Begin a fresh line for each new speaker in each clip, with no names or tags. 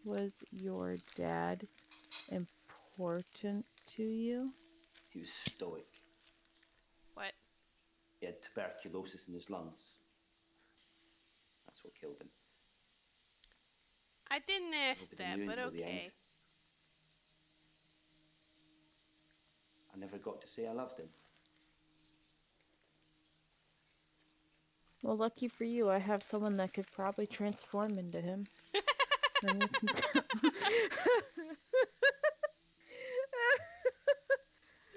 was your dad important to you?
He was stoic.
What?
He had tuberculosis in his lungs. That's what killed him.
I didn't ask
Nobody
that,
knew
but
until the end.
okay.
I never got to say I loved him.
Well, lucky for you, I have someone that could probably transform into him. Then we can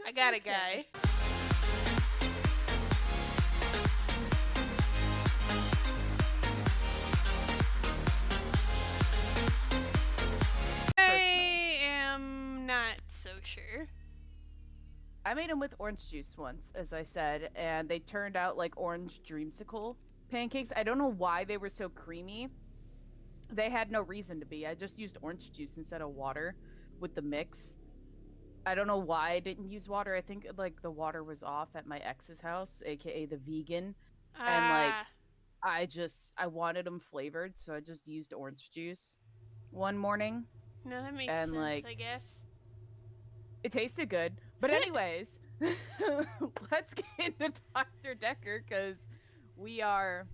I got a guy. I am not so sure.
I made them with orange juice once, as I said, and they turned out like orange dreamsicle pancakes. I don't know why they were so creamy. They had no reason to be. I just used orange juice instead of water with the mix. I don't know why I didn't use water. I think like the water was off at my ex's house, aka the vegan, and like I wanted them flavored, so I just used orange juice one morning,
No, that makes
and
sense,
like
I guess.
it tasted good. But anyways, let's get into Dr. Dekker because we are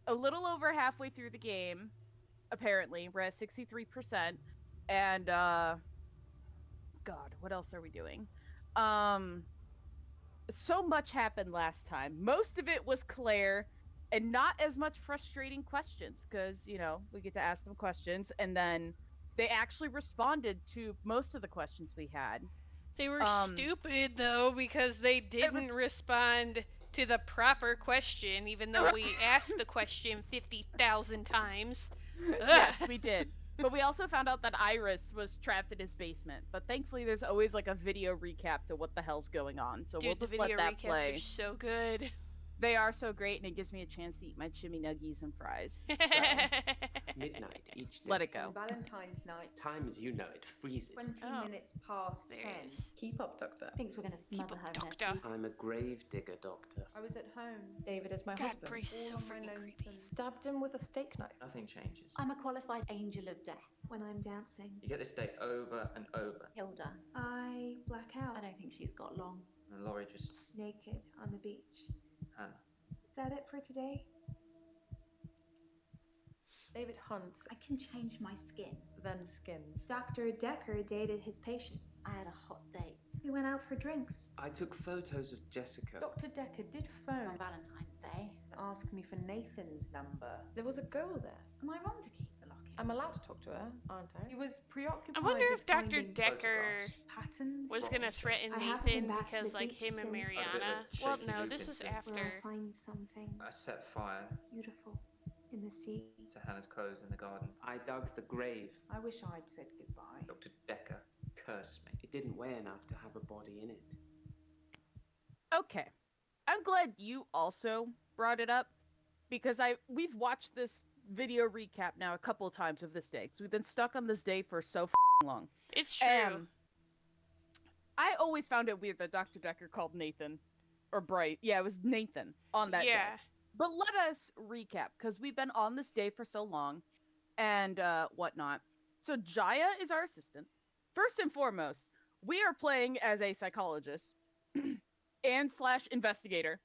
a little over halfway through the game. Apparently, we're at 63%, and God, what else are we doing? Um, so much happened last time. Most of it was Claire, and not as much frustrating questions because we get to ask them questions, and then they actually responded to most of the questions we had.
They were stupid, though, because they didn't respond to the proper question, even though we asked the question 50,000 times.
Yes, we did. But we also found out that Iris was trapped in his basement. But thankfully, there's always like a video recap to what the hell's going on. So
Dude,
we'll just
the
let
video
that
recaps
play.
are so good.
They are so great, and it gives me a chance to eat my chimney nuggies and fries. So
Midnight each day.
let it go.
On Valentine's night,
Time as you know it freezes.
20 minutes past 10.
Keep up, Doctor.
Thinks we're going to smother her in her
Doctor.
sleep.
I'm a grave digger, Doctor.
I was at home. David is my
God,
husband.
Bryce is so
All on my
freaking
lonesome.
creepy.
Stabbed him with a steak knife.
Nothing changes.
I'm a qualified angel of death when I'm dancing.
You get this day over and over.
Hilda.
I black out.
I don't think she's got long.
And Laurie just...
Naked on the beach.
Hannah.
Is that it for today?
David hunts,
I can change my skin.
then skins.
Dr. Dekker dated his patients.
I had a hot date.
We went out for drinks.
I took photos of Jessica.
Dr. Dekker did
On
phone
Valentine's Day.
And asked me for Nathan's number.
There was a girl there.
Am I wrong to keep the locket?
I'm allowed to talk to her, aren't I?
He was preoccupied.
I wonder if
with
Dr.
finding
Dekker
patterns.
was gonna threaten
I haven't been
Nathan
back to
because,
the
like,
beach
him and
since.
Mariana.
A bit of a
Well,
shaky
no,
mood,
this was
Vincent.
Where
after.
I'll find something
I set fire
beautiful in the sea.
to Hannah's clothes in the garden. I dug the grave.
I wish I'd said goodbye.
Dr. Dekker cursed me. It didn't weigh enough to have a body in it.
Okay, I'm glad you also brought it up because we've watched this video recap now a couple of times of this day because we've been stuck on this day for so long.
It's true.
And I always found it weird that Dr. Dekker called Nathan or Bright. Yeah, it was Nathan on that day. But let us recap because we've been on this day for so long and whatnot. So Jaya is our assistant. First and foremost, we are playing as a psychologist and / investigator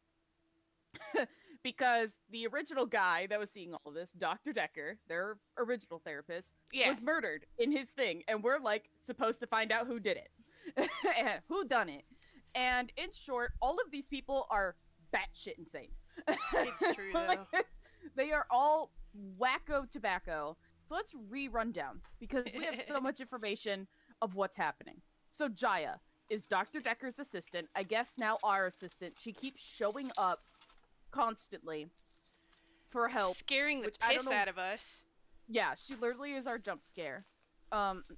because the original guy that was seeing all of this, Dr. Dekker, their original therapist, was murdered in his thing, and we're like supposed to find out who did it and who done it. And in short, all of these people are batshit insane.
It's true, though.
They are all wacko tobacco. So let's rerun down because we have so much information of what's happening. So Jaya is Dr. Dekker's assistant. I guess now our assistant. She keeps showing up constantly for help.
Scaring the piss out of us.
Yeah, she literally is our jump scare.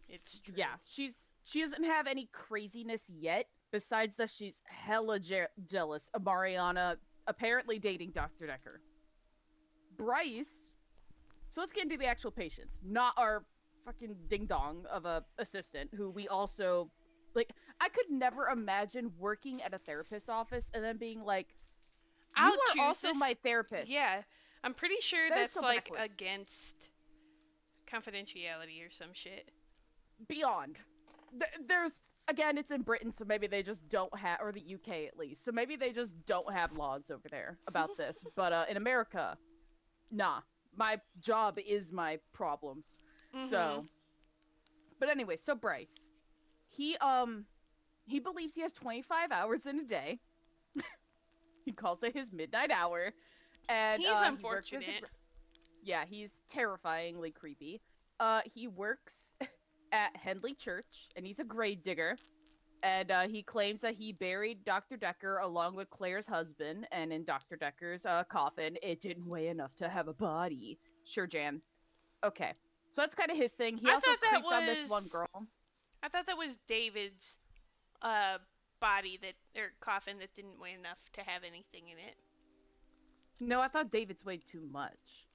It's true.
Yeah, she doesn't have any craziness yet, besides that she's hella jealous of Mariana apparently dating Dr. Dekker. Bryce, so let's get into the actual patients, not our fucking ding-dong of a assistant who we also, like, I could never imagine working at a therapist office and then being like, you are also my therapist.
Yeah, I'm pretty sure
That is
that's
so
like
backwards.
against confidentiality or some shit.
Beyond. There's again, it's in Britain, so maybe they just don't have, or the UK at least, so maybe they just don't have laws over there about this. But in America, nah, my job is my problems. So, but anyway, so Bryce, he believes he has 25 hours in a day. He calls it his midnight hour, and
he's
he
unfortunate.
Yeah, he's terrifyingly creepy. He works at Henley Church, and he's a grave digger. And he claims that he buried Dr. Dekker along with Claire's husband, and in Dr. Decker's coffin, it didn't weigh enough to have a body. Sure, Jan. Okay. So that's kind of his thing. He also creeped on this one girl.
I thought that was David's body or coffin that didn't weigh enough to have anything in it.
No, I thought David's weighed too much.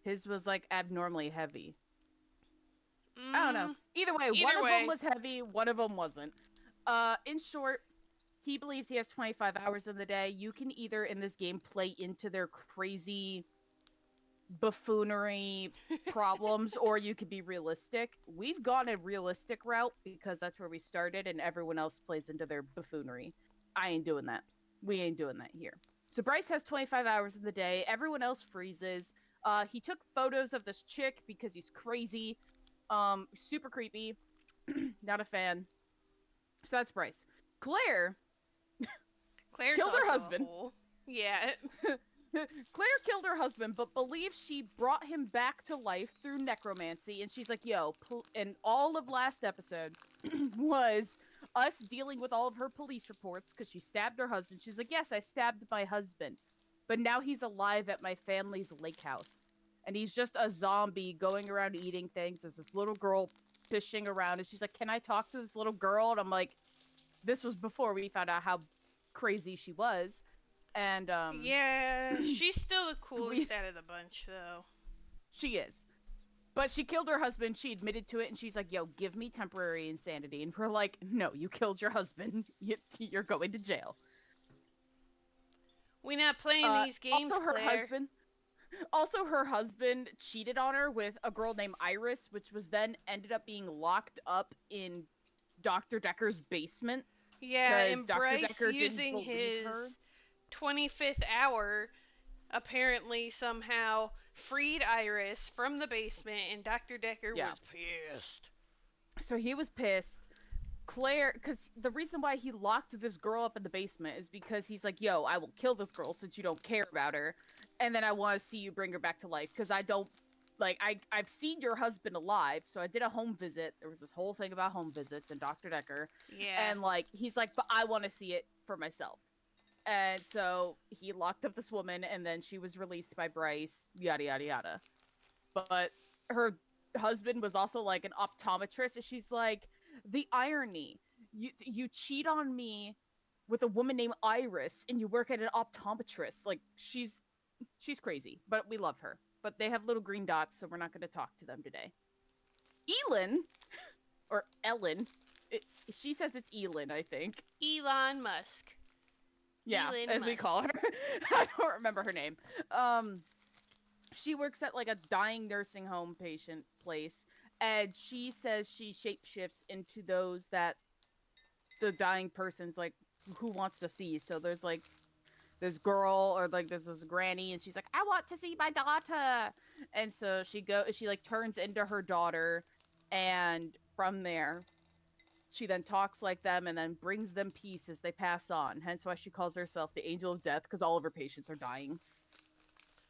His was like abnormally heavy. I don't know. Either way, one of them was heavy, one of them wasn't. In short, he believes he has 25 hours in the day. You can either in this game play into their crazy buffoonery problems, or you could be realistic. We've gone a realistic route because that's where we started, and everyone else plays into their buffoonery. I ain't doing that. We ain't doing that here. So Bryce has 25 hours in the day. Everyone else freezes. He took photos of this chick because he's crazy. Super creepy. Not a fan. So that's Bryce. Claire's killed her husband.
Yeah.
Claire killed her husband, but believes she brought him back to life through necromancy. And she's like, yo, and all of last episode was us dealing with all of her police reports because she stabbed her husband. She's like, yes, I stabbed my husband, but now he's alive at my family's lake house. And he's just a zombie going around eating things. There's this little girl fishing around, and she's like, can I talk to this little girl? And I'm like, this was before we found out how crazy she was. And
yeah, she's still the coolest out of the bunch, though.
She is. But she killed her husband. She admitted to it, and she's like, yo, give me temporary insanity. And we're like, no, you killed your husband. You're going to jail.
We're not playing these games, Claire.
Also, her husband cheated on her with a girl named Iris, which was then ended up being locked up in Dr. Dekker's basement.
Yeah, and Bryce using his 25th hour apparently somehow freed Iris from the basement, and Dr. Dekker was pissed.
So he was pissed. Claire, because the reason why he locked this girl up in the basement is because he's like, yo, I will kill this girl since you don't care about her, and then I want to see you bring her back to life, because I don't, like, I've seen your husband alive, so I did a home visit. There was this whole thing about home visits and Dr. Dekker.
Yeah.
And, like, he's like, but I want to see it for myself. And so he locked up this woman, and then she was released by Bryce, yada, yada, yada. But her husband was also, like, an optometrist, and she's like, the irony. You cheat on me with a woman named Iris, and you work at an optometrist. Like, she's crazy, but we love her. But they have little green dots, so we're not going to talk to them today. ELIN, or Ellen, she says it's ELIN, I think.
Elon Musk.
Yeah,
Elin
as
Musk.
we call her. I don't remember her name. She works at, like, a dying nursing home patient place, and she says she shapeshifts into those that the dying person's, like, who wants to see. So there's, like, this girl, or, like, there's this granny, and she's like, I want to see my daughter. And so she like, turns into her daughter, and from there, she then talks like them and then brings them peace as they pass on. Hence why she calls herself the Angel of Death, because all of her patients are dying.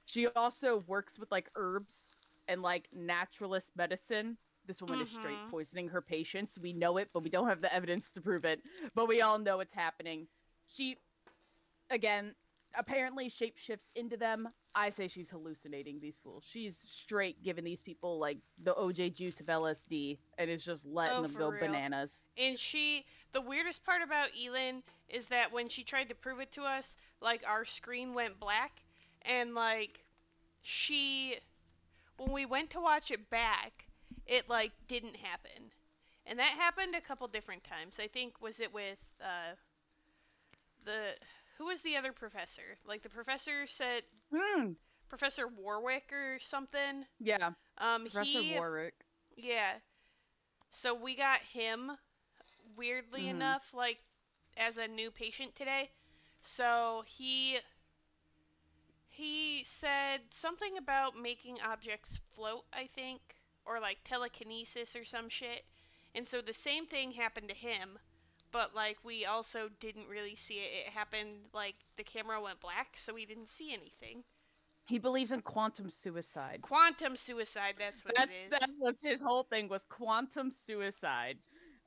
She also works with, like, herbs and, like, naturalist medicine. This woman is straight poisoning her patients. We know it, but we don't have the evidence to prove it. But we all know it's happening. She, again, apparently shapeshifts into them. I say she's hallucinating these fools. She's straight giving these people, like, the OJ juice of LSD, and is just letting them go bananas.
And the weirdest part about ELIN is that when she tried to prove it to us, like, our screen went black, and, like, when we went to watch it back, it, like, didn't happen. And that happened a couple different times. I think, was it with, who was the other professor? Like, the professor said Professor Warwick or something.
Yeah. Professor Warwick.
Yeah. So we got him, weirdly enough, like, as a new patient today. So he said something about making objects float, I think, or like telekinesis or some shit. And so the same thing happened to him, but like we also didn't really see it. It happened like the camera went black, so we didn't see anything.
He believes in quantum suicide.
Quantum suicide, that's what it is.
That was his whole thing, was quantum suicide.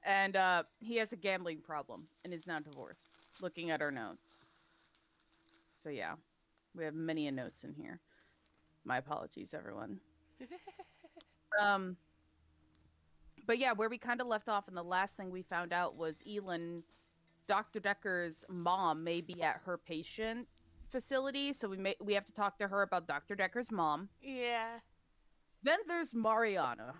And he has a gambling problem and is now divorced. Looking at our notes. So yeah, we have many notes in here. My apologies, everyone. But yeah, where we kind of left off, and the last thing we found out was ELIN, Dr. Dekker's mom, may be at her patient facility, so we have to talk to her about Dr. Dekker's mom.
Yeah.
Then there's Mariana.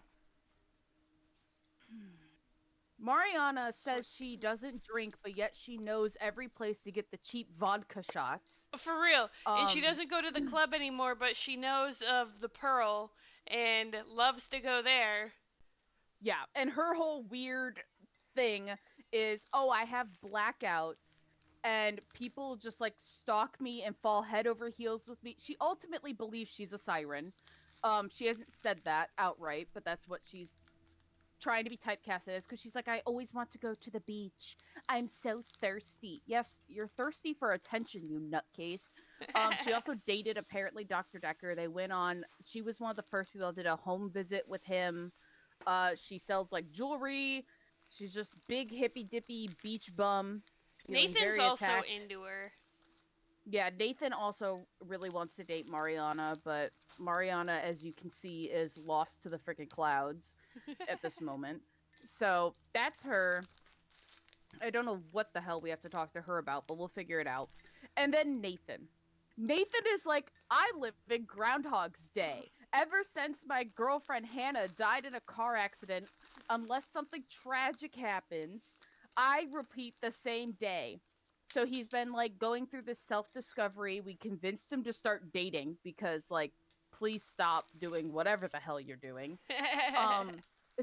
Mariana says she doesn't drink, but yet she knows every place to get the cheap vodka shots.
For real. And she doesn't go to the club anymore, but she knows of the Pearl and loves to go there.
Yeah, and her whole weird thing is, oh, I have blackouts, and people just, like, stalk me and fall head over heels with me. She ultimately believes she's a siren. She hasn't said that outright, but that's what she's trying to be typecasted as, because she's like, I always want to go to the beach. I'm so thirsty. Yes, you're thirsty for attention, you nutcase. She also dated, apparently, Dr. Dekker. They went on, she was one of the first people that did a home visit with him. She sells, like, jewelry. She's just big hippy dippy beach bum.
Nathan's also into her.
Yeah, Nathan also really wants to date Mariana, but Mariana, as you can see, is lost to the freaking clouds at this moment. So that's her. I don't know what the hell we have to talk to her about, but we'll figure it out. And then Nathan. Nathan is like, I live in Groundhog's Day. Ever since my girlfriend Hannah died in a car accident, unless something tragic happens, I repeat the same day. So he's been, like, going through this self-discovery. We convinced him to start dating because, like, please stop doing whatever the hell you're doing.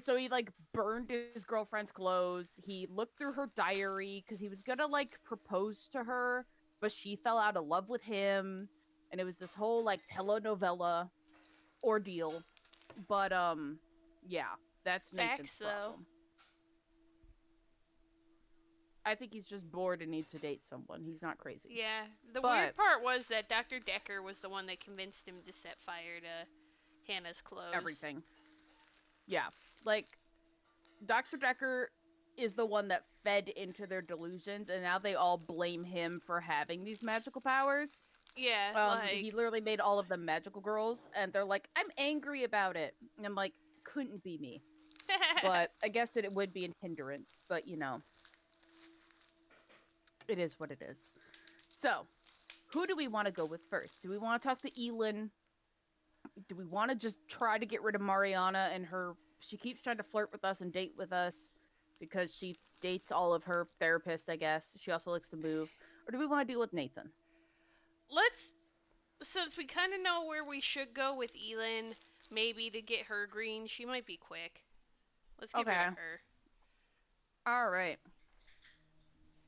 So he, like, burned his girlfriend's clothes. He looked through her diary because he was gonna, like, propose to her, but she fell out of love with him. And it was this whole, like, telenovela ordeal. But, yeah, that's Nathan's problem. I think he's just bored and needs to date someone. He's not crazy.
Yeah. The weird part was that Dr. Dekker was the one that convinced him to set fire to Hannah's clothes.
Everything. Yeah. Like, Dr. Dekker is the one that fed into their delusions, and now they all blame him for having these magical powers.
Yeah,
he literally made all of them magical girls, and they're like, I'm angry about it. And I'm like, couldn't be me. But I guess it would be a hindrance, but, you know. It is what it is. So, who do we want to go with first? Do we want to talk to ELIN? Do we want to just try to get rid of Mariana and her... She keeps trying to flirt with us and date with us because she dates all of her therapists, I guess. She also likes to move. Or do we want to deal with Nathan?
Since we kind of know where we should go with ELIN, maybe to get her green, she might be quick. Let's get rid of her.
Alright.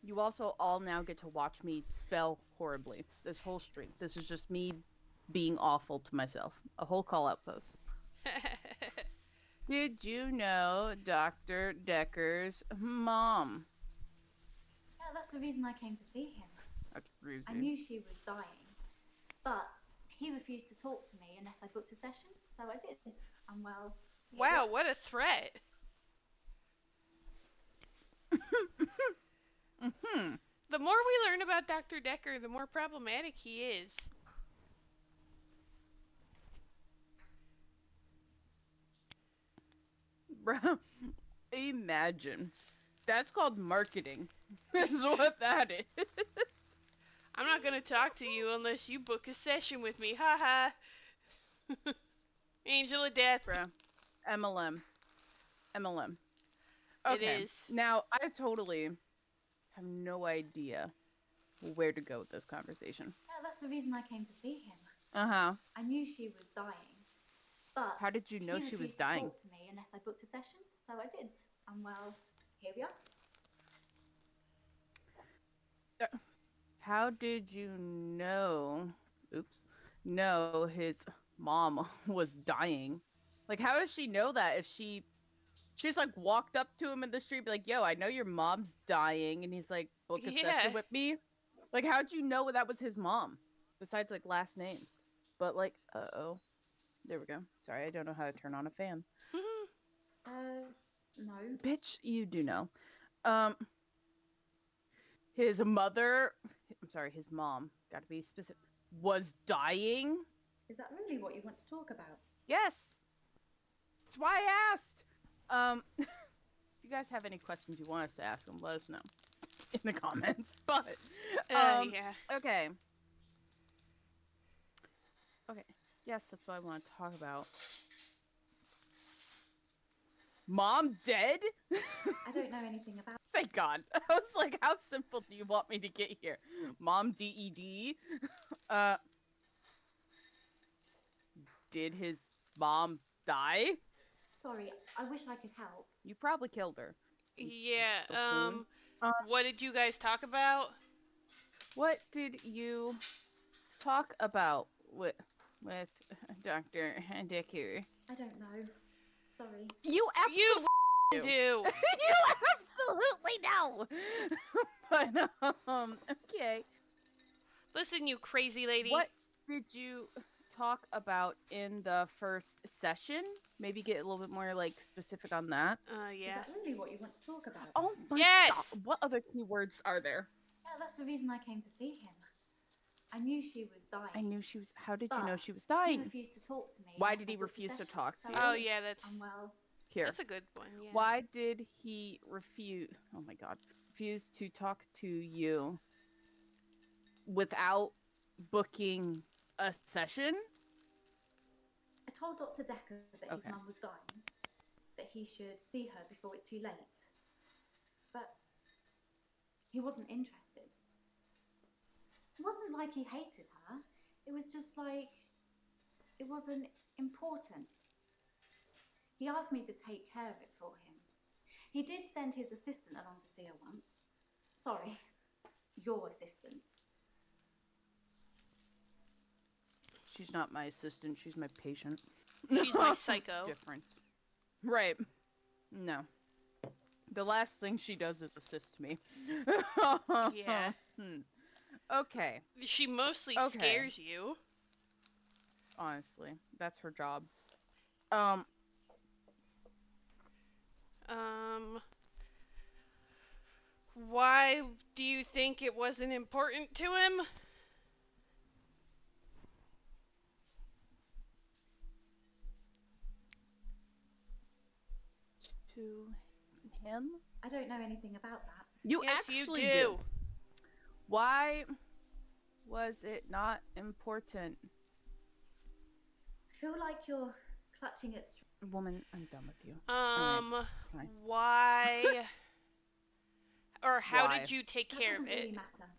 You also all now get to watch me spell horribly this whole stream. This is just me being awful to myself. A whole call-out post. Did you know Dr. Dekker's mom?
Yeah, that's the reason I came to see him.
That's crazy.
I knew she was dying, but he refused to talk to me unless I booked a session, so I did. And well...
Wow, what a threat. The more we learn about Dr. Dekker, the more problematic he is.
Bro, imagine. That's called marketing. That's what that is.
I'm not gonna talk to you unless you book a session with me. Haha. Angel of Death.
Bro. MLM. Okay.
It is.
Now, I totally have no idea where to go with this conversation.
Yeah, that's the reason I came to see him.
Uh-huh.
I knew she was dying, but
how did you know
he
she was
refused
dying?
to talk to me unless I booked a session, so I did. And well, here we are.
How did you know? Oops. No, his mom was dying. Like, how does she know that if she just like walked up to him in the street, be like, "Yo, I know your mom's dying," and he's like, "Book a
Yeah.
session with me." Like, how'd you know that was his mom? Besides like last names, but like, oh, there we go. Sorry, I don't know how to turn on a fan.
No.
Bitch, you do know. His mother, I'm sorry, his mom, gotta be specific, was dying?
Is that really what you want to talk about?
Yes. That's why I asked. If you guys have any questions you want us to ask them, let us know in the comments. But,
Yeah.
okay. Okay. Yes, that's what I want to talk about. Mom dead?
I don't know anything about.
Thank God. I was like, how simple do you want me to get here? Mom DED? Did his mom die?
Sorry, I wish I could help.
You probably killed her.
Yeah.
Buffoon.
What did you guys talk about?
What did you talk about with Dr. Dekker?
I don't know. Sorry.
You absolutely
You do.
You absolutely know. But okay.
Listen, you crazy lady.
What did you talk about in the first session? Maybe get a little bit more like specific on that.
Yeah.
Is that really what you want to talk about?
Oh my
Yes!
God. What other keywords are there?
Yeah, that's the reason I came to see him. I knew she was dying.
I knew she was. How did you
But
know she was
He
dying?
refused to talk to me.
Why
unless
did
I
he
booked a
refuse to
session,
talk
so
to
I
you? Oh,
did.
yeah, that's-
And well,
Here.
That's a good one, yeah.
Why did he refuse? Oh my God. Refuse to talk to you without booking a session?
I told Dr. Dekker that his
Okay.
mum was dying, that he should see her before it's too late. But he wasn't interested. It wasn't like he hated her. It was just like it wasn't important. He asked me to take care of it for him. He did send his assistant along to see her once. Sorry, your assistant.
She's not my assistant. She's my patient.
She's my psycho.
Difference. Right. No. The last thing she does is assist me.
Yeah.
Okay.
She mostly
Okay.
scares you.
Honestly, that's her job.
Why do you think it wasn't important to him?
To him?
I don't know anything about that.
You
Yes,
actually
you do.
Why was it not important?
I feel like you're clutching at
Woman, I'm done with you. Fine.
Why? Or how
Why?
did you take
That
care of
doesn't
it?
really matter.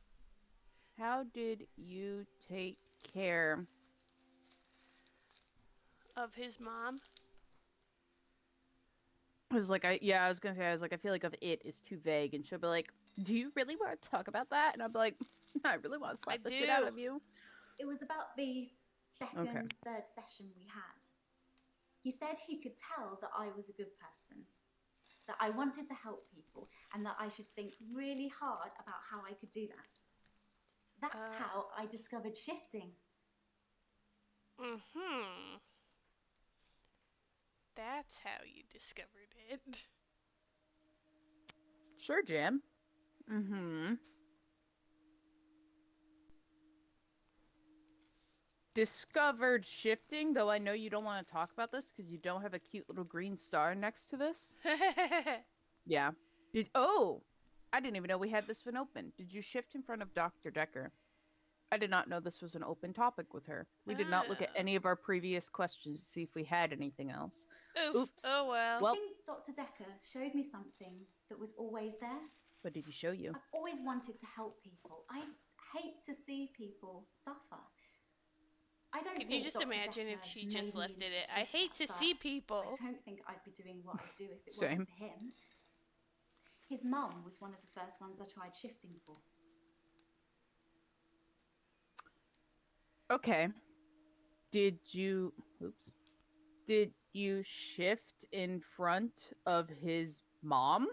How did you take care
Of his mom?
I was like, I was gonna say, I was like, I feel like of it is too vague, and she'll be like, do you really want to talk about that? And I'll be like, I really want to slap the shit out of you.
It was about the second, third session we had. He said he could tell that I was a good person, that I wanted to help people, and that I should think really hard about how I could do that. That's how I discovered shifting.
Mm-hmm. That's how you discovered it.
Sure, Jim. Mm-hmm. Discovered shifting, though I know you don't want to talk about this because you don't have a cute little green star next to this. Yeah. I didn't even know we had this one open. Did you shift in front of Dr. Dekker? I did not know this was an open topic with her. We did not look at any of our previous questions to see if we had anything else. Oops.
Oh well.
I think Dr. Dekker showed me something that was always there.
What did he show you?
I've always wanted to help people. I hate to see people suffer. I don't
Could
think
you just
Dr.
imagine if
Dekker
she
made
just
me
left
into
it
a
at, I hate to
shifter,
see
but
people.
I don't think I'd be doing what I'd do if it
Same.
wasn't for him. His mum was one of the first ones I tried shifting for.
Okay. Did you shift in front of his mom?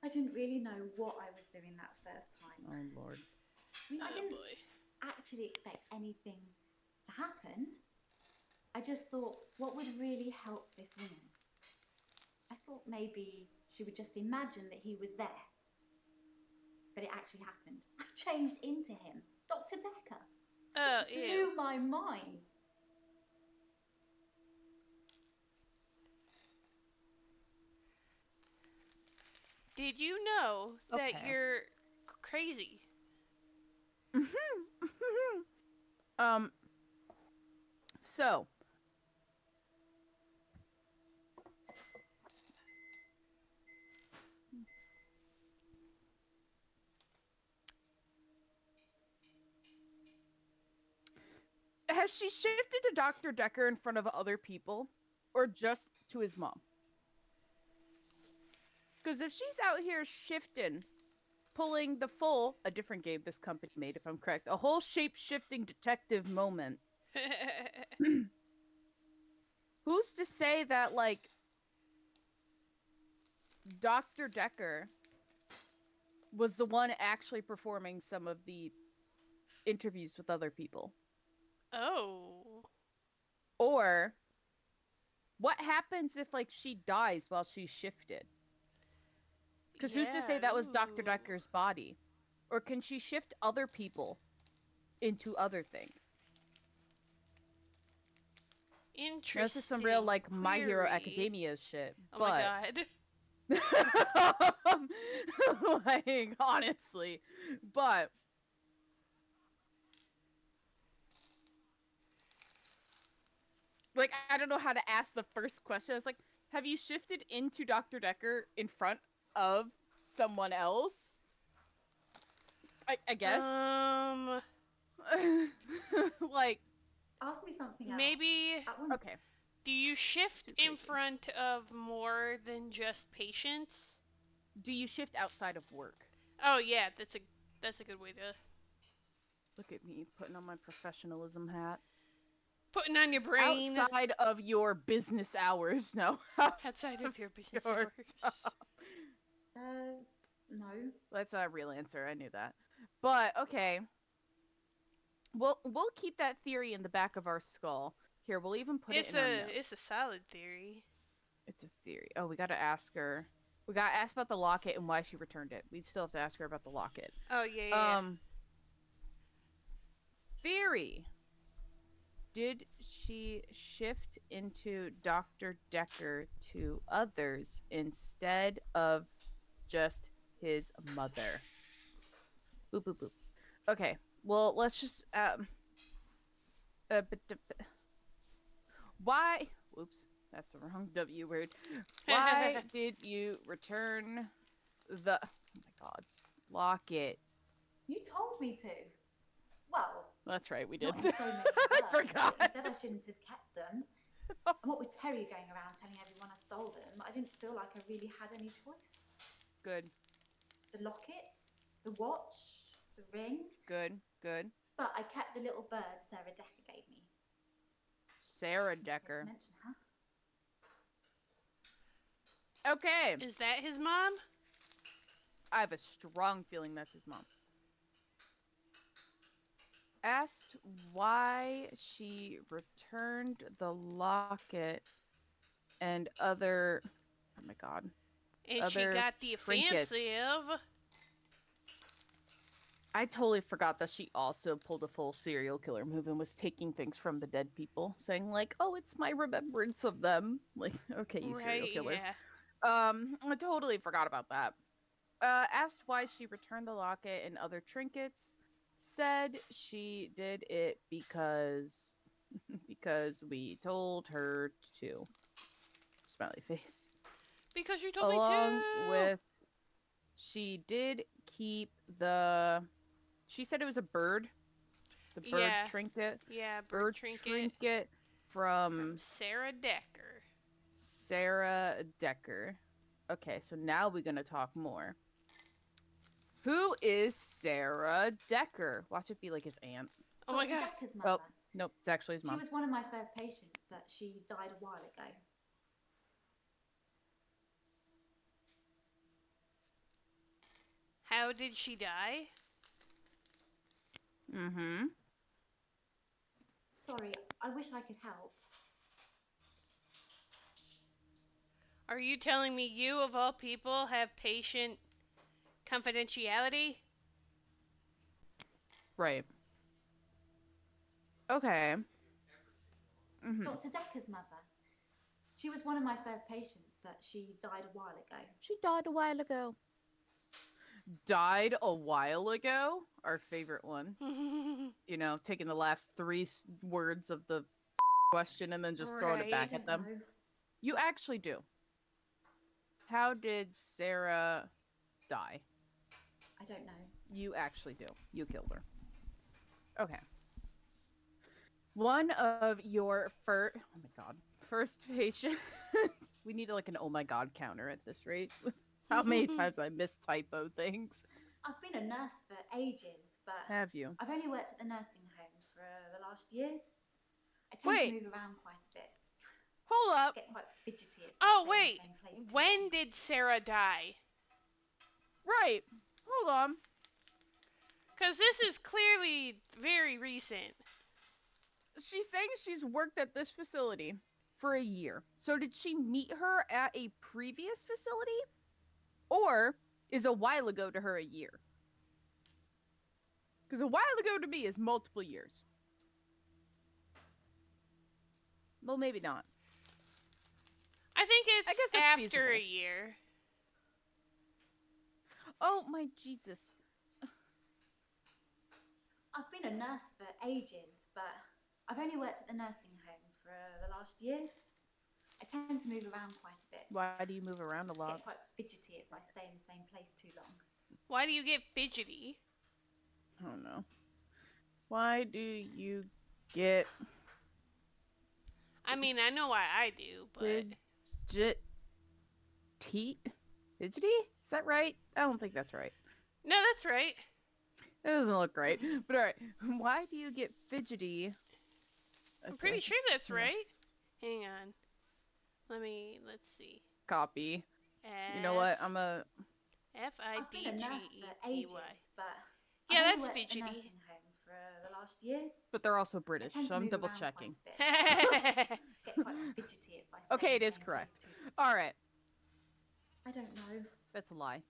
I didn't really know what I was doing that first time.
Oh, Lord.
I mean, I didn't
Boy.
actually expect anything to happen. I just thought, what would really help this woman? I thought maybe she would just imagine that he was there. But it actually happened. I changed into him. Dr. Dekker.
Oh,
It
ew.
blew my mind.
Did you know that
Okay.
you're crazy?
So. Has she shifted to Dr. Dekker in front of other people? Or just to his mom? Because if she's out here shifting, pulling the full, a different game this company made, if I'm correct, a whole shape-shifting detective moment. Who's to say that, like, Dr. Dekker was the one actually performing some of the interviews with other people?
Oh.
Or what happens if, like, she dies while she's shifted? Because who's to say that was Dr. Decker's body? Or can she shift other people into other things?
Interesting.
Now, this is some real, like, My Hero
query.
Academia shit.
Oh
but...
my god.
like, honestly. But... like, I don't know how to ask the first question. It's like, have you shifted into Dr. Dekker in front of someone else? I guess. Like...
ask me something else.
maybe...
okay.
Do you shift in front of more than just patients?
Do you shift outside of work?
Oh yeah, that's a good way to...
Look at me putting on my professionalism hat.
Putting on your brain.
Outside of your business hours, no.
Outside of your business hours.
No.
That's a real answer. I knew that. But okay. We'll keep that theory in the back of our skull. Here, we'll even put it in our notes.
It's a solid theory.
It's a theory. Oh, we gotta ask her. We gotta ask about the locket and why she returned it. We still have to ask her about the locket.
Oh yeah.
Theory. Did she shift into Dr. Dekker to others instead of just his mother? Boop, boop, boop. Okay, well, let's just, why, whoops, that's the wrong W word. Why did you return the, oh my god, locket?
You told me to. Well,
that's right, we did.
Not in so many words,
I forgot.
You said I shouldn't have kept them. And what with Terry going around telling everyone I stole them, I didn't feel like I really had any choice.
Good.
The lockets, the watch, the ring.
Good.
But I kept the little bird Sarah Dekker gave me.
Sarah Dekker.
Mention her.
Okay.
Is that his mom?
I have a strong feeling that's his mom. Asked why she returned the locket and other... oh my god.
And
other
she got the
trinkets.
offensive.
I totally forgot that she also pulled a full serial killer move and was taking things from the dead people, saying like, "Oh, it's my remembrance of them." Like, okay, you serial killer.
Yeah.
I totally forgot about that. Asked why she returned the locket and other trinkets. Said she did it because we told her to. Smiley face.
Because you told me to.
Along with, she did keep the... she said it was a bird. The bird trinket.
Yeah,
bird trinket from
Sarah Dekker.
Sarah Dekker. Okay, so now we're gonna talk more. Who is Sarah Dekker? Watch it be like his aunt.
Oh my
Dr.
god.
Dekker's mother.
Oh, nope, it's actually his mom.
She was one of my first patients, but she died a while ago.
How did she die?
Mm-hmm.
Sorry, I wish I could help.
Are you telling me you, of all people, have patient confidentiality?
Right. Okay. Mm-hmm.
Dr. Dekker's mother. She was one of my first patients, but she died a while ago.
She died a while ago. Died a while ago? Our favorite one. You know, taking the last three words of the question and then just throwing it back at them.
Know.
You actually do. How did Sarah die?
I don't know.
You actually do. You killed her. Okay. One of your first... Oh my god. First patients... We need like an oh my god counter at this rate. How many times I mistypo things.
I've been a nurse for ages, but...
Have you?
I've only worked at the nursing home for the last year. I tend to move around quite a bit.
Hold up.
Get quite fidgety.
Oh, wait. When did Sarah die?
Right. Hold on.
Because this is clearly very recent.
She's saying she's worked at this facility for a year. So did she meet her at a previous facility? Or is a while ago to her a year? Because a while ago to me is multiple years. Well, maybe not.
I think it's after
feasible.
a year.
Oh, my Jesus.
I've been a nurse for ages, but I've only worked at the nursing home for the last year. I tend to move around quite a bit.
Why do you move around a lot?
Get quite fidgety if I stay in the same place too long.
Why do you get fidgety?
I don't know. Why do you get...
I mean, I know why I do, but...
Fidgety? Is that right? I don't think that's right.
No, that's right.
It doesn't look right. But alright. Why do you get fidgety?
I'm pretty sure that's right. Hang on. Let's see.
Copy. You know what? I'm a...
F-I-D-G-E-T-Y.
I've been a nurse for ages, but
yeah,
I've
that's
only worked at the
fidgety.
nursing home for the last year.
But they're also British, so I'm double checking.
Get quite fidgety if I stay
Okay,
in
it
the
is
same
correct.
place too long.
Alright.
I don't know.
That's a lie.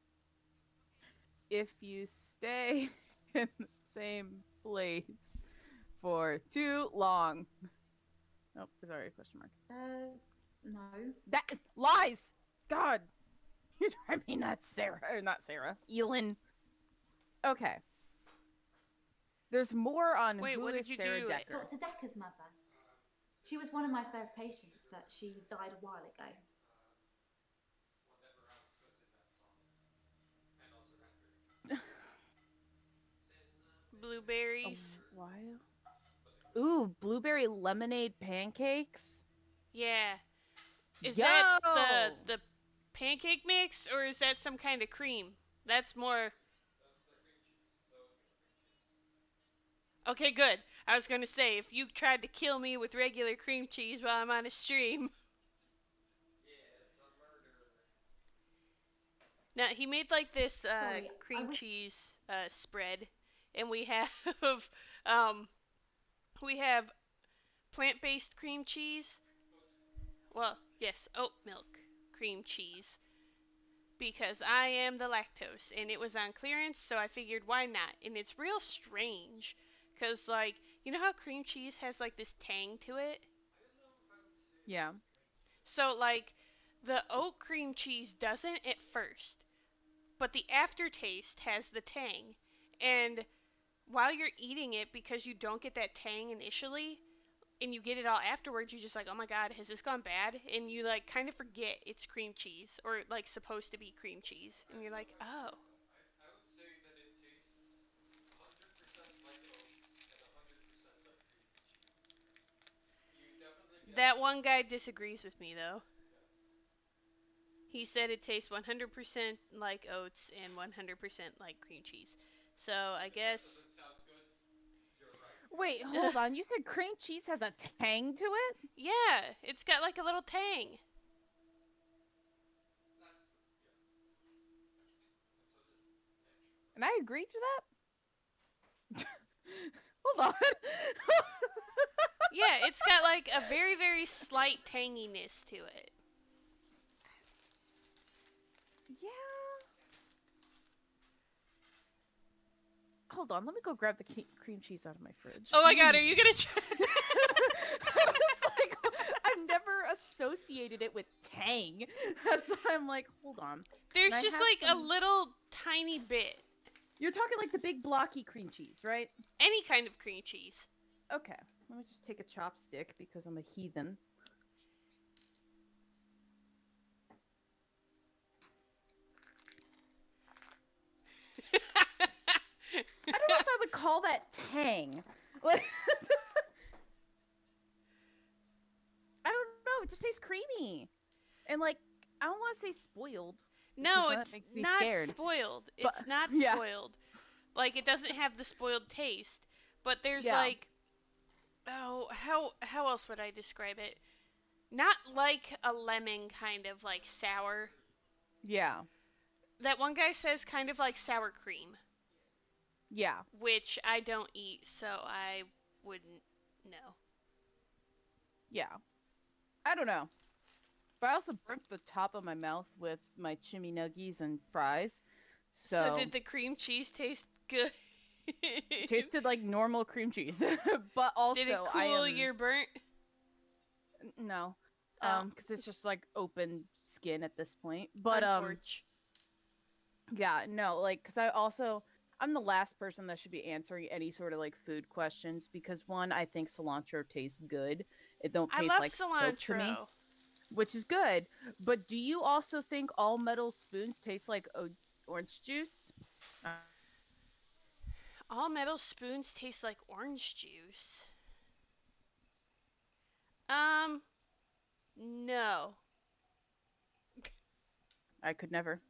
If you stay in the same place for too long. Oh, sorry, question mark.
No.
That lies! God! You drive me nuts, Sarah. Or not Sarah. ELIN. Okay. There's more on
Wait,
who
what
is
did you
Sarah
do to it?
Dekker.
Dr. Dekker's mother. She was one of my first patients, but she died a while ago.
Blueberries.
While? Ooh, blueberry lemonade pancakes?
Yeah. Is
Yo!
that the pancake mix, or is that some kind of cream? That's more... Okay, good. I was gonna say, if you tried to kill me with regular cream cheese while I'm on a stream... Now, he made like this cream cheese spread, and we have um, we have plant-based cream cheese. Well, yes, oat milk cream cheese, because I am the lactose, and it was on clearance, so I figured why not. And it's real strange, because like, you know how cream cheese has like this tang to it?
Yeah.
So like, the oat cream cheese doesn't at first, but the aftertaste has the tang. And while you're eating it, because you don't get that tang initially, and you get it all afterwards, you're just like, oh my god, has this gone bad? And you like kind of forget it's cream cheese, or like supposed to be cream cheese. And you're like, oh. That one guy disagrees with me, though. He said it tastes 100% like oats and 100% like cream cheese. So, I guess...
Wait, hold on. You said cream cheese has a tang to it?
Yeah, it's got like a little tang.
And I agreed to that? Hold on.
Yeah, it's got like a very, very slight tanginess to it.
Yeah. Hold on, let me go grab the cream cheese out of my fridge.
Oh my god, are you gonna try?
It's like, I've never associated it with tang. That's why I'm like, hold on.
There's just like a little tiny bit.
You're talking like the big blocky cream cheese, right?
Any kind of cream cheese.
Okay, let me just take a chopstick because I'm a heathen. I don't know if I would call that tang. Like, I don't know. It just tastes creamy, and like I don't want to say spoiled.
No,
it's
not
scared.
spoiled.
But,
it's not
yeah.
spoiled. Like it doesn't have the spoiled taste. But there's like, oh, how else would I describe it? Not like a lemon kind of like sour.
Yeah.
That one guy says kind of like sour cream.
Yeah.
Which I don't eat, so I wouldn't know.
Yeah. I don't know. But I also burnt the top of my mouth with my chimney nuggies and fries. So
did the cream cheese taste good?
Tasted like normal cream cheese. But also
did it cool your burnt?
No.
Oh.
Because it's just like open skin at this point. But yeah, no, like, because I'm the last person that should be answering any sort of like food questions because one, I think cilantro tastes good. It don't taste like soap to me, which is good. But do you also think all metal spoons taste like orange juice?
All metal spoons taste like orange juice. No.
I could never.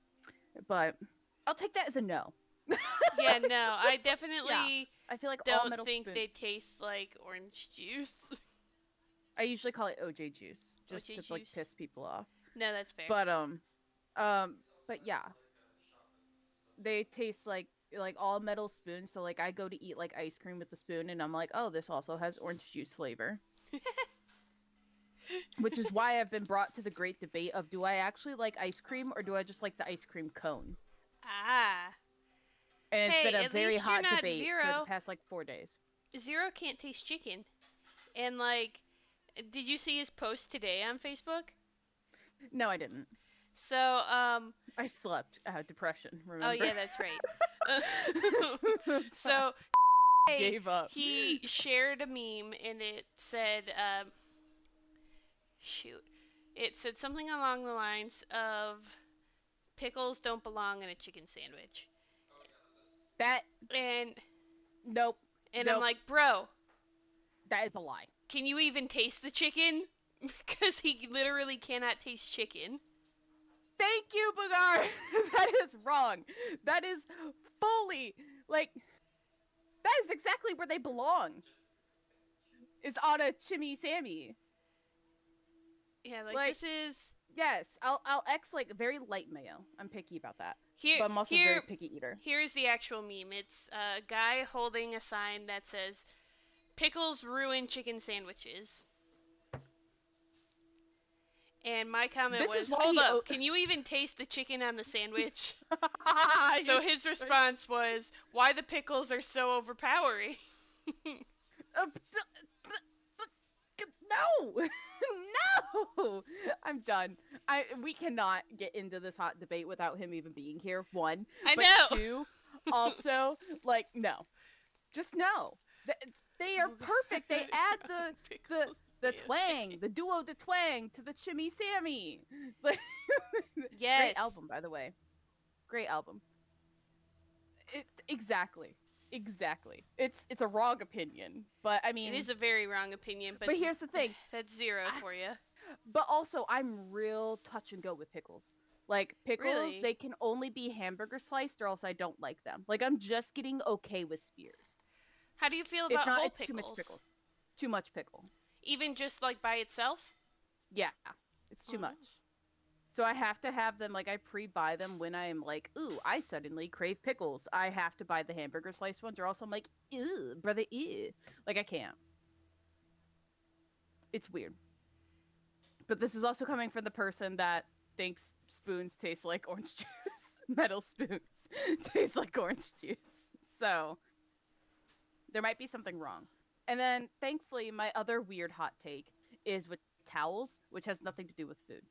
But I'll take that as a no.
Yeah, no, I definitely
yeah, I feel like all
don't
metal
think
spoons.
they taste like orange juice.
I usually call it OJ juice just
OJ
to
juice?
like piss people off.
No, that's fair.
But yeah, they taste like all metal spoons. So like I go to eat like ice cream with the spoon, and I'm like, oh, this also has orange juice flavor. Which is why I've been brought to the great debate of do I actually like ice cream or do I just like the ice cream cone?
Ah.
And it's been a
at
very
least
hot
you're not
debate
Zero.
for the past like 4 days.
Zero can't taste chicken. And like, did you see his post today on Facebook?
No, I didn't.
So,
I slept. Depression, remember?
Oh, yeah, that's right. So,
gave up.
He shared a meme, and it said, it said something along the lines of, pickles don't belong in a chicken sandwich.
Nope.
And
nope.
I'm like, bro.
That is a lie.
Can you even taste the chicken? Because he literally cannot taste chicken.
Thank you, Bugar. That is wrong. That is fully, like, that is exactly where they belong. Is on a chimney Sammy.
Yeah, like this is...
Yes, I'll X like very light mayo. I'm picky about that. But I'm also a very picky eater.
Here's the actual meme. It's a guy holding a sign that says, "Pickles ruin chicken sandwiches." And my comment was, hold up, can you even taste the chicken on the sandwich? So his response was, why the pickles are so overpowering?
No! No! I'm done. We cannot get into this hot debate without him even being here, one.
I
but
know!
Two, also, like, no. Just no. They are perfect. They add the twang, the duo de twang to the Chimmy Sammy.
Yes.
Great album, by the way. Great album. Exactly. Exactly. It's a wrong opinion, but I mean,
it is a very wrong opinion.
But here's the thing.
That's zero for you.
But also, I'm real touch and go with pickles. Like pickles,
Really?
they can only be hamburger sliced, or else I don't like them. Like I'm just getting okay with spears.
How do you feel
If
about
not,
whole
it's
pickles?
too much pickles. Too much pickle.
Even just like by itself?
Yeah, it's too much. So I have to have them, like I pre-buy them when I'm like, ooh, I suddenly crave pickles. I have to buy the hamburger slice ones, or else I'm like, ew, brother, ew. Like I can't. It's weird. But this is also coming from the person that thinks spoons taste like orange juice. Metal spoons taste like orange juice. So there might be something wrong. And then thankfully, my other weird hot take is with towels, which has nothing to do with food.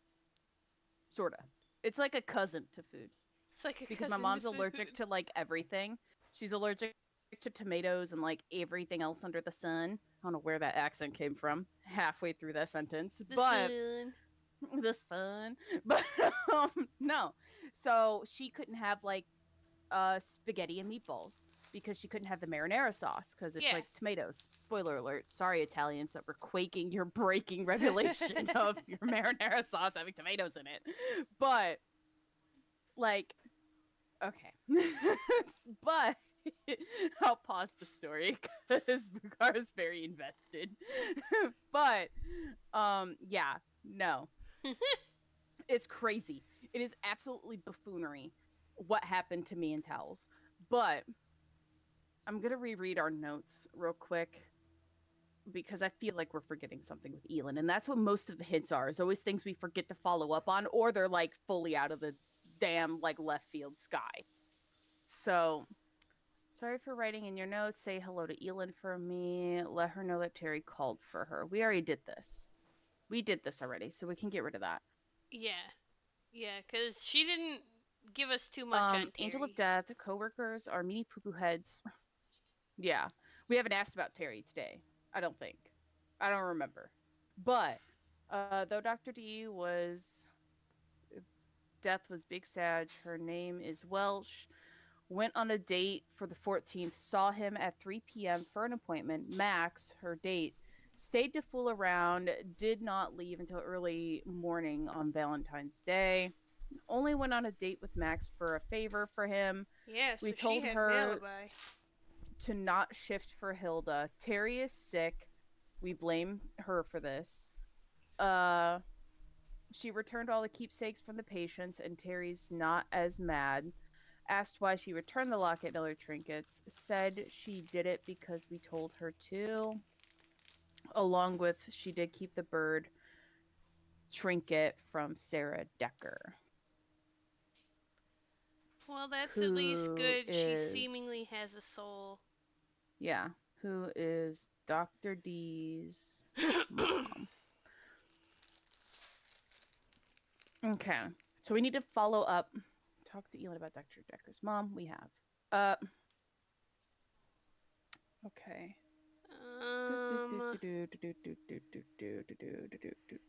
Sorta. It's like a cousin to food.
It's like a
because
cousin
my mom's
to
allergic
food.
to like everything. She's allergic to tomatoes and like everything else under the sun. I don't know where that accent came from halfway through that sentence, but the sun. But no. So she couldn't have like spaghetti and meatballs because she couldn't have the marinara sauce because it's like tomatoes. Spoiler alert. Sorry, Italians that were quaking your breaking revelation of your marinara sauce having tomatoes in it. But like, okay. But I'll pause the story because Bugar is very invested. But yeah, no. It's crazy. It is absolutely buffoonery what happened to me in towels. But I'm going to reread our notes real quick because I feel like we're forgetting something with ELIN. And that's what most of the hints are. Is always things we forget to follow up on, or they're like fully out of the damn like left field sky. So, sorry for writing in your notes. Say hello to ELIN for me. Let her know that Terry called for her. We already did this. We did this already, so we can get rid of that.
Yeah. Yeah, because she didn't give us too much on Terry.
Angel of Death, coworkers are meanie poo-poo heads. Yeah. We haven't asked about Terry today. I don't think. I don't remember. But, though Dr. D was... Death was Big Sag. Her name is Welsh. Went on a date for the 14th. Saw him at 3 p.m. for an appointment. Max, her date, stayed to fool around. Did not leave until early morning on Valentine's Day. Only went on a date with Max for a favor for him.
Yeah, so
we told
she had
her
an alibi.
To not shift for Hilda. Terry is sick. We blame her for this. She returned all the keepsakes from the patients, and Terry's not as mad. Asked why she returned the locket and other trinkets. Said she did it because we told her to. Along with, she did keep the bird trinket from Sarah Dekker.
Well, that's at least good. She seemingly has a soul.
Yeah. Who is Dr. D's mom. Okay. So we need to follow up. Talk to ELIN about Dr. Dekker's mom. We have. Okay.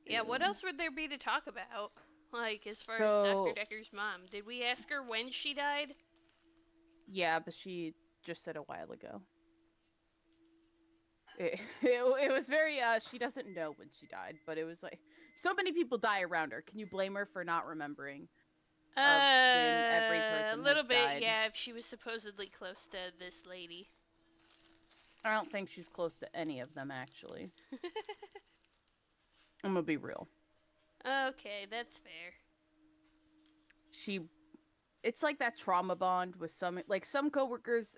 Yeah, what else would there be to talk about? Like, as far as Dr. Dekker's mom. Did we ask her when she died?
Yeah, but she just said a while ago. It was very, she doesn't know when she died, but it was like, so many people die around her. Can you blame her for not remembering when every person
a little
has
bit,
died?
yeah, if she was supposedly close to this lady.
I don't think she's close to any of them, actually. I'm gonna be real.
Okay, that's fair.
It's like that trauma bond with some coworkers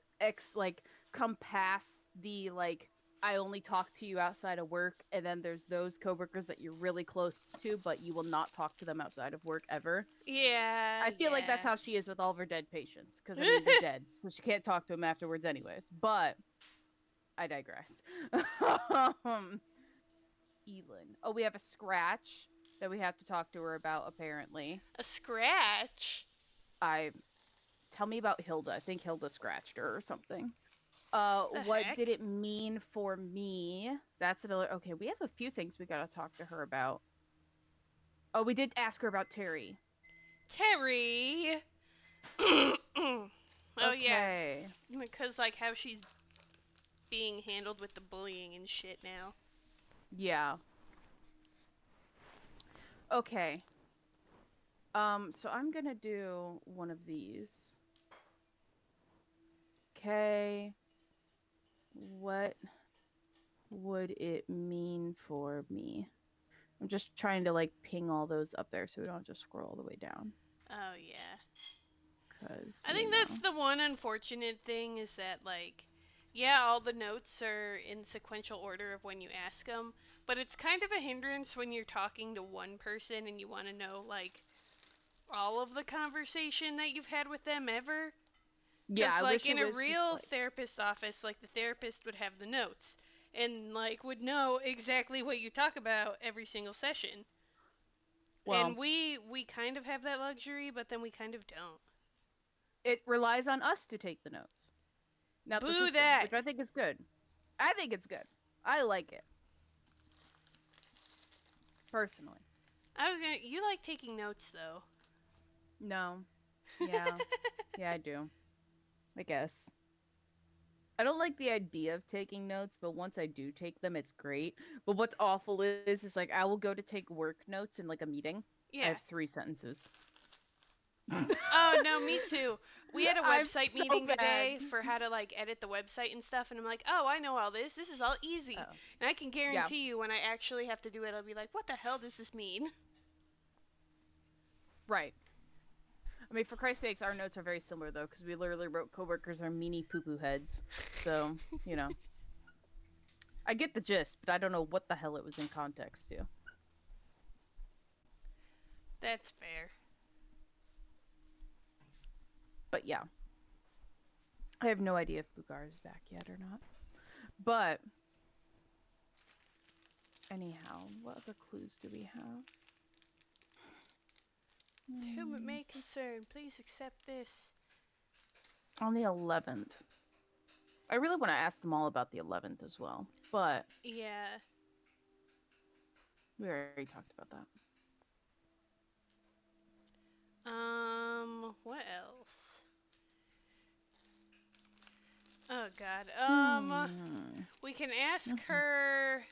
come past the, like, I only talk to you outside of work, and then there's those coworkers that you're really close to, but you will not talk to them outside of work ever.
Yeah,
I feel like that's how she is with all of her dead patients, because, I mean, they're dead, so she can't talk to them afterwards anyways, but I digress. ELIN. Oh, we have a scratch that we have to talk to her about, apparently.
A scratch?
Tell me about Hilda. I think Hilda scratched her or something. What did it mean for me? That's another... Okay, we have a few things we gotta talk to her about. Oh, we did ask her about Terry.
Terry! Oh, okay. Yeah. because, like, how she's being handled with the bullying and shit now.
Yeah. Okay. So I'm gonna do one of these. Okay. What would it mean for me? I'm just trying to, like, ping all those up there so we don't just scroll all the way down.
Oh, yeah.
Because,
I think that's the one unfortunate thing is that, like, yeah, all the notes are in sequential order of when you ask them, but it's kind of a hindrance when you're talking to one person and you want to know, like, all of the conversation that you've had with them ever.
Yeah,
Because,
I
like,
wish
in
it
a
was
real
just, like...
therapist office, like, the therapist would have the notes and, like, would know exactly what you talk about every single session.
Well,
And we kind of have that luxury, but then we kind of don't.
it relies on us to take the notes, not the
Boo
system,
that!
which I think is good. I think it's good. I like it. Personally.
You like taking notes, though.
No. Yeah. Yeah, I do. I guess. I don't like the idea of taking notes, but once I do take them, it's great. But what's awful is like I will go to take work notes in like a meeting.
Yeah.
I have 3 sentences.
Oh, no, me too. We had a
I'm
website
so
meeting today
bad.
for how to, like, edit the website and stuff, and I'm like, oh, I know all this. This is all easy.
Oh.
And I can guarantee you when I actually have to do it, I'll be like, what the hell does this mean?
Right. I mean, for Christ's sakes, our notes are very similar, though, because we literally wrote coworkers are meanie poo-poo heads. So, you know. I get the gist, but I don't know what the hell it was in context to.
That's fair.
But yeah. I have no idea if Bugar is back yet or not. But anyhow, what other clues do we have?
To whom it may concern, please accept this.
On the 11th. I really want to ask them all about the 11th as well, but
yeah,
we already talked about that.
What else? Oh God. We can ask her.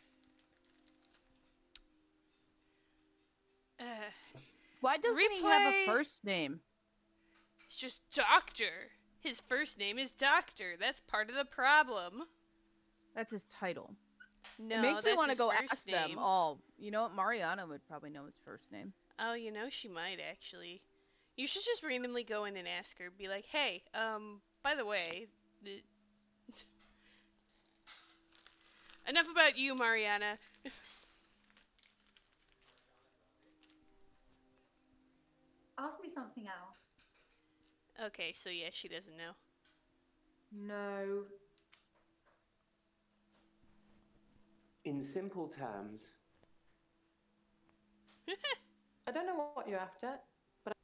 Why doesn't he have a first name?
It's just Doctor. His first name is Doctor. That's part of the problem.
That's his title.
No,
it makes me want to go ask
name.
them all. You know what? Mariana would probably know his first name.
Oh, you know, she might actually. You should just randomly go in and ask her. Be like, hey, by the way, enough about you, Mariana.
Ask me something else.
Okay, so yeah, she doesn't know.
No.
In simple terms.
I don't know what you're after, but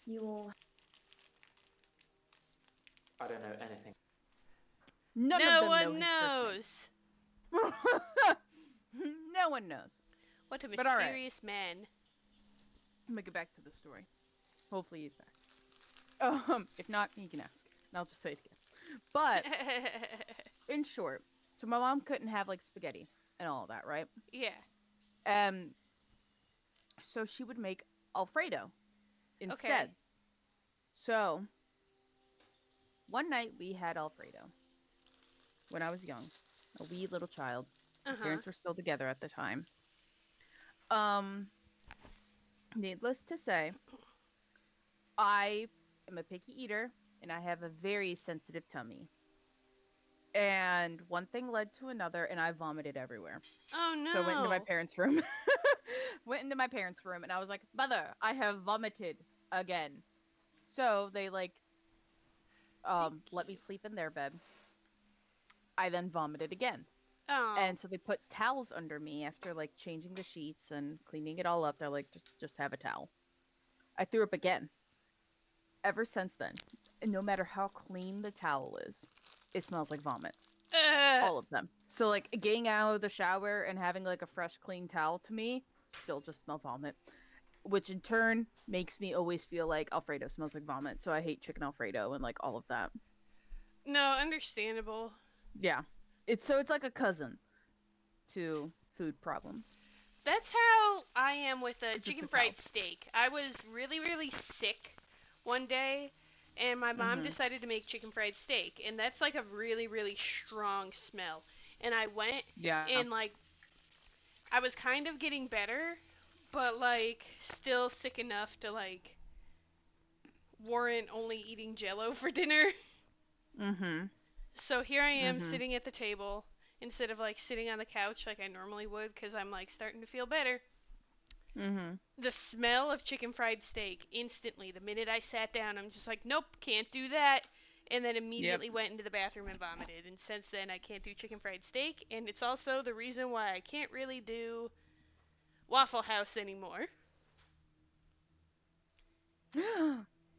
You're...
I don't know anything.
None
no
of them
one
know his first name. No one knows.
What a mysterious man.
I'm gonna get back to the story. Hopefully he's back. If not, he can ask. And I'll just say it again. But in short, so my mom couldn't have like spaghetti and all of that, right?
Yeah.
So she would make Alfredo instead.
Okay.
So one night we had Alfredo when I was young, a wee little child. My parents were still together at the time. Needless to say, I am a picky eater and I have a very sensitive tummy. And one thing led to another and I vomited everywhere.
Oh no.
So I went into my parents' room. And I was like, "Mother, I have vomited again." So they like let me sleep in their bed. I then vomited again.
Oh.
And so they put towels under me after like changing the sheets and cleaning it all up. They're like, just have a towel. I threw up again. Ever since then, and no matter how clean the towel is, it smells like vomit. All of them. So like getting out of the shower and having like a fresh clean towel to me still just smell vomit. which in turn makes me always feel like Alfredo smells like vomit. So I hate chicken Alfredo and like all of that.
No, understandable.
Yeah, it's like a cousin to food problems.
That's how I am with a
It's just
chicken
its
fried
health.
steak. I was really, really sick one day, and my mom decided to make chicken fried steak, and that's like a really, really strong smell. And I went, and like, I was kind of getting better, but like, still sick enough to like warrant only eating Jello for dinner. So here I am sitting at the table instead of like sitting on the couch like I normally would because I'm like starting to feel better. The smell of chicken fried steak instantly, the minute I sat down, I'm just like, nope, can't do that. And then immediately went into the bathroom and vomited. And since then, I can't do chicken fried steak. And it's also the reason why I can't really do Waffle House anymore.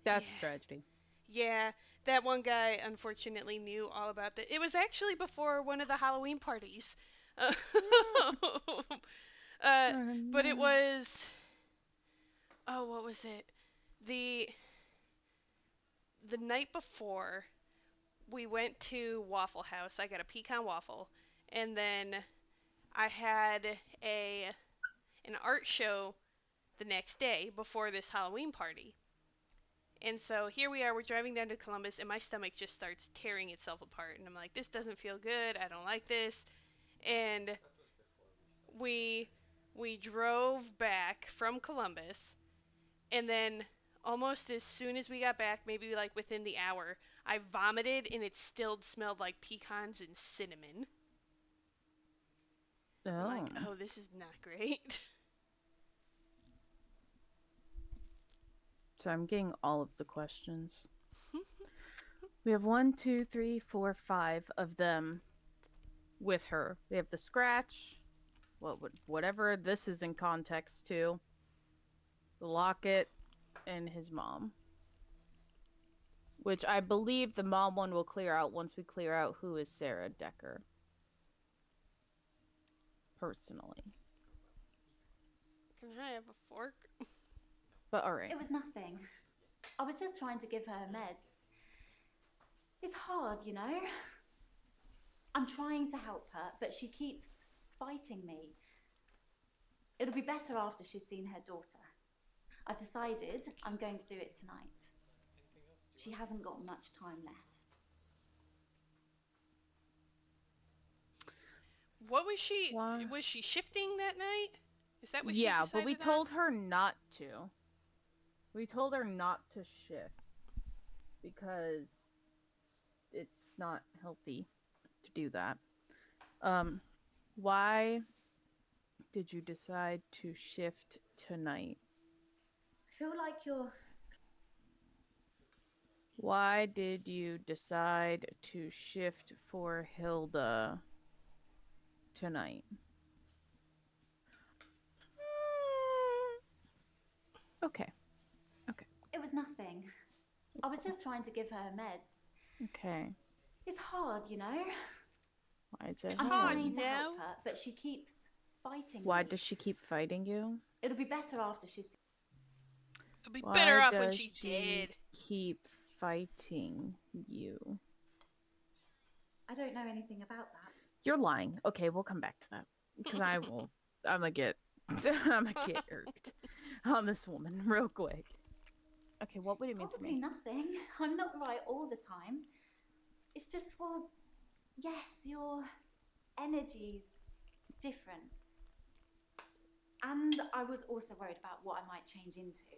That's tragedy.
Yeah, that one guy unfortunately knew all about that. It was actually before one of the Halloween parties. But it was, oh, what was it? The night before we went to Waffle House. I got a pecan waffle, and then I had an art show the next day before this Halloween party. And so here we are, we're driving down to Columbus, and my stomach just starts tearing itself apart. And I'm like, this doesn't feel good. I don't like this. And we drove back from Columbus, and then almost as soon as we got back, maybe like within the hour, I vomited, and it still smelled like pecans and cinnamon. I'm like, oh, this is not great.
So I'm getting all of the questions. We have 1, 2, 3, 4, 5 of them with her. We have the scratch, whatever this is in context to, the locket, and his mom. Which I believe the mom one will clear out once we clear out who is Sarah Dekker. Personally.
Can I have a fork?
But alright.
It was nothing. I was just trying to give her meds. It's hard, you know? I'm trying to help her, but she keeps fighting me. It'll be better after she's seen her daughter. I've decided I'm going to do it tonight. She hasn't got much time left.
What was she? What? Was she shifting that night? Is that what she decided?
Yeah, but we told her not to. We told her not to shift because it's not healthy to do that. Why did you decide to shift tonight?
I feel like you're...
Why did you decide to shift for Hilda tonight? Okay.
It was nothing. I was just trying to give her meds.
Okay.
It's hard, you know?
Why is it
I'm
hard?
trying to help her, but she keeps fighting
Why
me.
does she keep fighting you?
It'll be better after she's...
It'll be better off when she's dead.
Keep fighting you.
I don't know anything about that.
You're lying. Okay, we'll come back to that. Because I'm gonna get irked on this woman real quick. Okay, what would it mean for me?
Probably nothing. I'm not right all the time. It's just, well, yes, your energy's different. And I was also worried about what I might change into.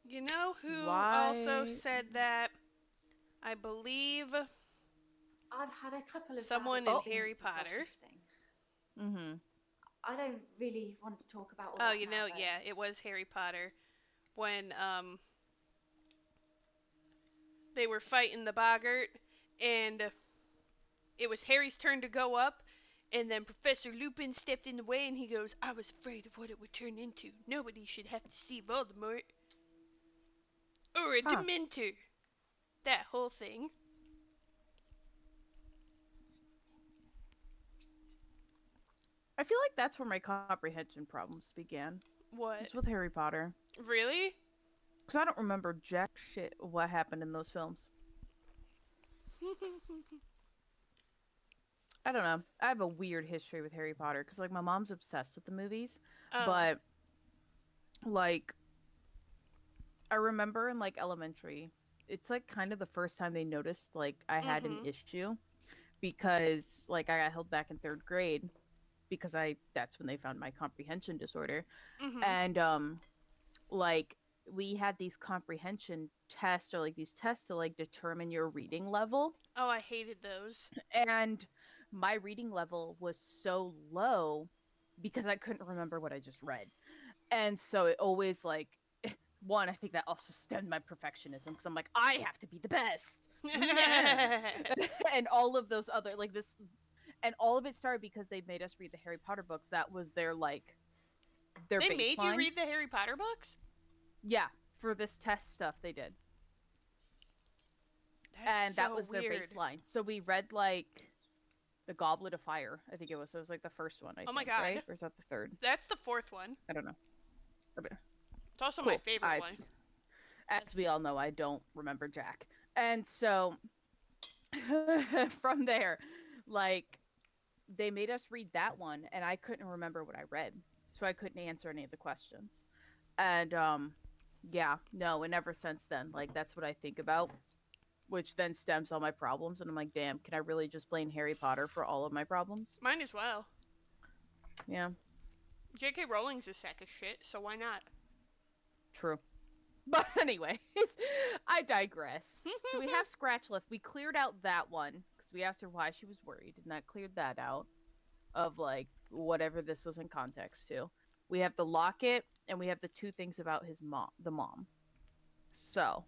You know who also said that? I believe
I've had a couple of
someone in Harry Potter.
I don't really want to talk about all
Oh,
that
you
now,
know, yeah, it was Harry Potter when they were fighting the boggart, and it was Harry's turn to go up, and then Professor Lupin stepped in the way, and he goes, "I was afraid of what it would turn into. Nobody should have to see Voldemort. Or a Dementor." That whole thing.
I feel like that's where my comprehension problems began.
What?
Just with Harry Potter.
Really?
Because I don't remember jack shit what happened in those films. I don't know. I have a weird history with Harry Potter because, like, my mom's obsessed with the movies.
Oh.
But, like, I remember in, like, elementary, it's, like, kind of the first time they noticed, like, I had an issue. Because, like, I got held back in 3rd grade. Because that's when they found my comprehension disorder. And, like, we had these comprehension tests, or, like, these tests to, like, determine your reading level.
Oh, I hated those.
And my reading level was so low because I couldn't remember what I just read. And so it always, like, one, I think that also stemmed my perfectionism because I'm like, I have to be the best. And all of those other, like, this, and all of it started because they made us read the Harry Potter books. That was their, like, their
They
baseline.
made you read the Harry Potter books?
Yeah, for this test stuff they did.
That's
that
so
was
weird.
their baseline. So we read, like, the Goblet of Fire, I think it was. So it was, like, the first one, I think,
my God.
right? Or is that the 3rd?
That's the 4th one.
I don't know.
It's also my favorite one.
As we all know, I don't remember jack. And so, from there, like, they made us read that one, and I couldn't remember what I read. So I couldn't answer any of the questions. And, yeah, no, and ever since then, like, that's what I think about. Which then stems all my problems, and I'm like, damn, can I really just blame Harry Potter for all of my problems?
Mine as well.
Yeah.
J.K. Rowling's a sack of shit, so why not?
True. But anyways, I digress. So we have Scratchlift. We cleared out that one, because we asked her why she was worried, and that cleared that out of, like, whatever this was in context to. We have the locket, and we have the 2 things about his mom, the mom. So,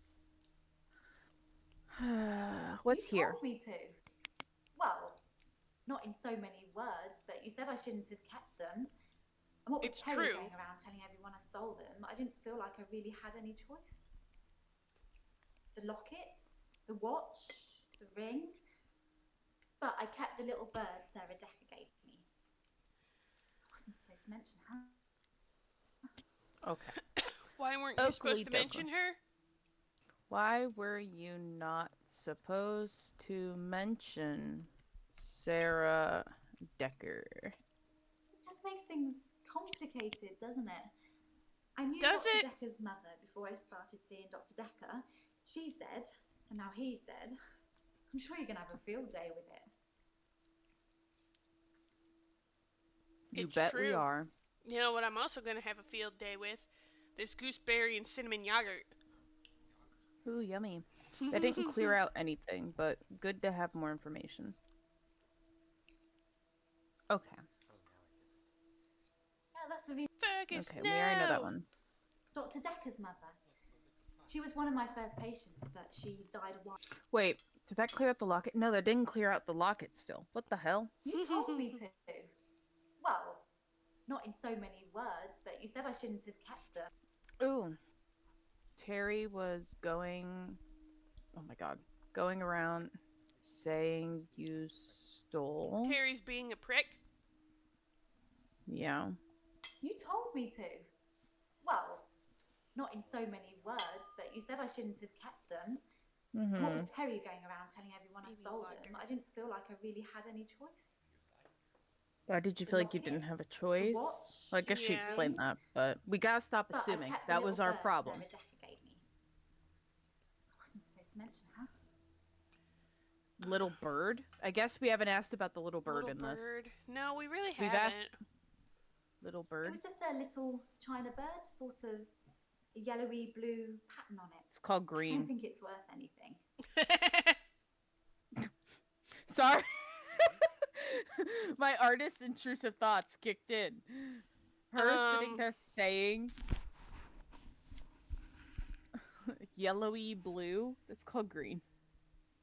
what's
you
here?
told me to. Well, not in so many words, but you said I shouldn't have kept them. And what with Terry going around telling everyone I stole them, I didn't feel like I really had any choice. The lockets, the watch, the ring. But I kept the little bird Sarah Dekker gave me. I wasn't supposed to mention her.
Okay.
Why weren't you supposed to mention her?
Why were you not supposed to mention Sarah Dekker?
It just makes things complicated, doesn't it? I knew Dr. Dekker's mother before I started seeing Dr. Dekker. She's dead, and now he's dead. I'm sure you're going to have a field day with it.
You bet we are.
You know what I'm also going to have a field day with? This gooseberry and cinnamon yogurt.
Ooh, yummy. That didn't clear out anything, but good to have more information. Okay.
Yeah, that's the reason.
Fergus,
okay,
no!
we already know that one.
Dr. Dekker's mother. She was one of my first patients, but she died a while.
Wait, did that clear out the locket? No, that didn't clear out the locket still. What the hell?
You told me to. Well, not in so many words, but you said I shouldn't have kept them.
Ooh. Terry was going... Oh my god. Going around saying you stole...
Terry's being a prick?
Yeah.
You told me to. Well, not in so many words, but you said I shouldn't have kept them. What with Terry going around telling everyone I stole them, I didn't feel like I really had any choice.
Why did you feel like you didn't have a choice? Well, I guess she explained that, but we gotta stop assuming. That was our problem.
Sarah Dekker gave me. I wasn't supposed to mention her.
Little bird? I guess we haven't asked about the little bird in this.
No, we really haven't.
We've asked little bird.
It was just a little China bird, sort of a yellowy blue pattern on it.
It's called green.
I don't think it's worth anything.
Sorry. My artist's intrusive thoughts kicked in. Her sitting there saying yellowy blue. That's called green.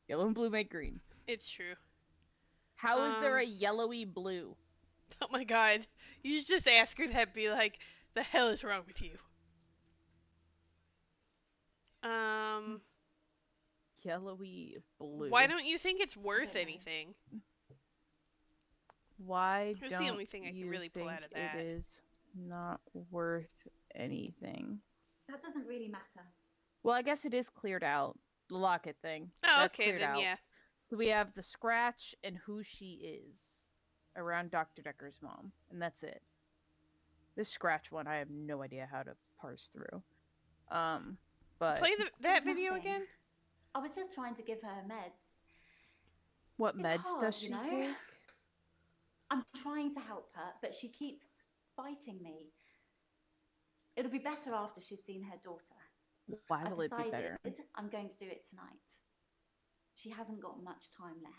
Yellow and blue make green.
It's true.
How is there a yellowy blue?
Oh my god. You should just ask her that, be like, the hell is wrong with you?
Yellowy blue.
Why don't you think it's worth anything?
Why
That's
don't
the only thing I can
you
really pull
think
out of that.
it is not worth anything?
That doesn't really matter.
Well, I guess it is cleared out. The locket thing.
Oh,
That's
okay,
cleared
then
out.
yeah.
So we have the scratch and who she is around Dr. Dekker's mom, and that's it. This scratch one, I have no idea how to parse through. But
Play that
There's
video
nothing.
again.
I was just trying to give her meds.
what
It's
meds
hard,
does she
you know?
take?
I'm trying to help her, but she keeps fighting me. It'll be better after she's seen her daughter.
Why
I've
will it be better?
decided I'm going to do it tonight. She hasn't got much time left.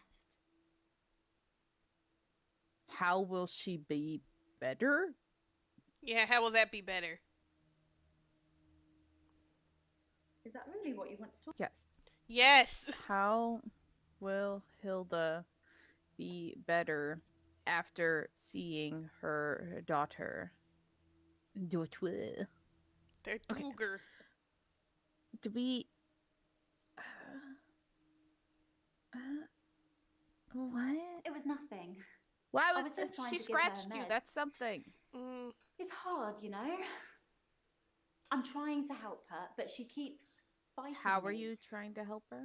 How will she be better?
Yeah, how will that be better?
Is that really what you want to talk?
Yes.
Yes.
How will Hilda be better after seeing her daughter? Daughter.
They're
Okay.
cougar.
Do we? What?
It was nothing.
Why
I
was
was just trying
she
to give her
scratched you?
meds.
That's something.
It's hard, you know? I'm trying to help her, but she keeps fighting
How are
me.
you trying to help her?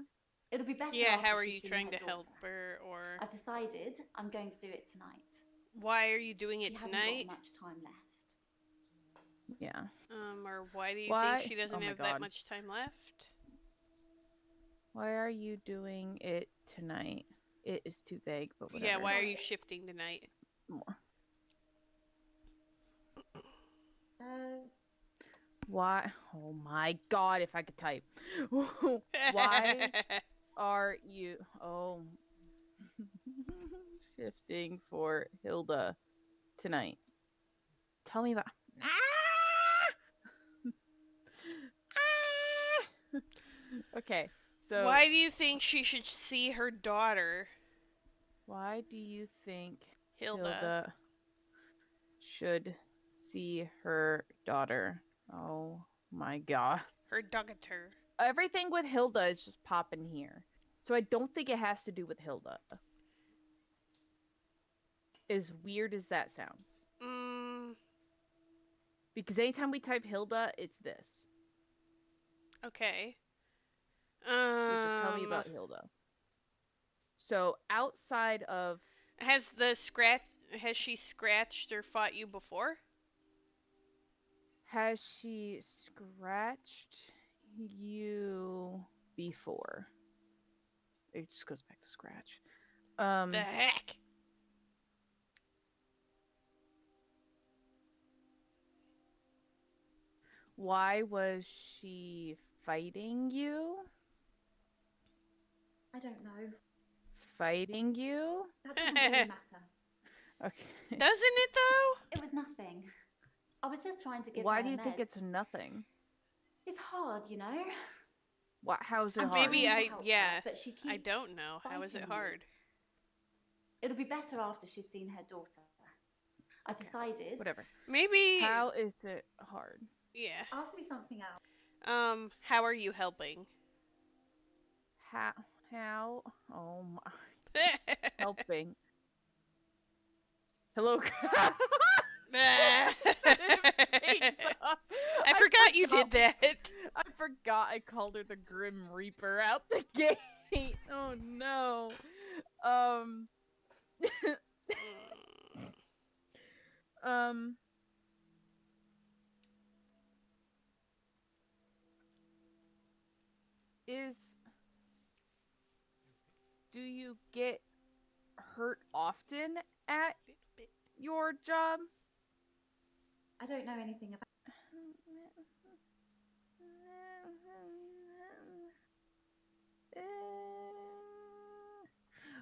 It'll be better
Yeah,
after
how are
she's
you
seen
trying
her
to
daughter.
help her, or
I've decided I'm going to do it tonight.
why are you doing it
She
tonight?
hasn't got much time left.
Yeah.
Or why do you
Why?
think she doesn't
Oh my
have
God.
that much time left?
Why are you doing it tonight? It is too vague, but whatever.
Yeah, why are you shifting tonight?
More.
Why?
Oh my God! If I could type. Why are you? Oh. Shifting for Hilda tonight. Tell me about. Okay, so
Why do you think she should see her daughter,
why do you think
Hilda?
Hilda should see her daughter? Oh my God.
Her daughter.
Everything with Hilda is just popping here. So I don't think it has to do with Hilda. As weird as that sounds. Because anytime we type Hilda, it's this.
Okay.
Which is tell me about Hilda. So outside of
Has she scratched or fought you before?
has she scratched you before? It just goes back to scratch.
The heck?
Why was she fighting you?
I don't know.
Fighting you?
That doesn't really matter.
Okay.
Doesn't it though?
It was nothing. I was just trying to give
Why
her
do you
meds.
think it's nothing?
It's hard, you know?
How is it
I'm
hard?
Maybe
trying to help her, but she keeps
I don't know. How is it
fighting me.
hard?
It'll be better after she's seen her daughter. I've decided.
Whatever.
Maybe.
How is it hard?
Yeah.
Ask me something else.
How are you helping?
How? Oh my. Helping. Hello.
I forgot you did that.
I forgot I called her the Grim Reaper out the gate. Oh no. Do you get hurt often at your job?
I don't know anything about.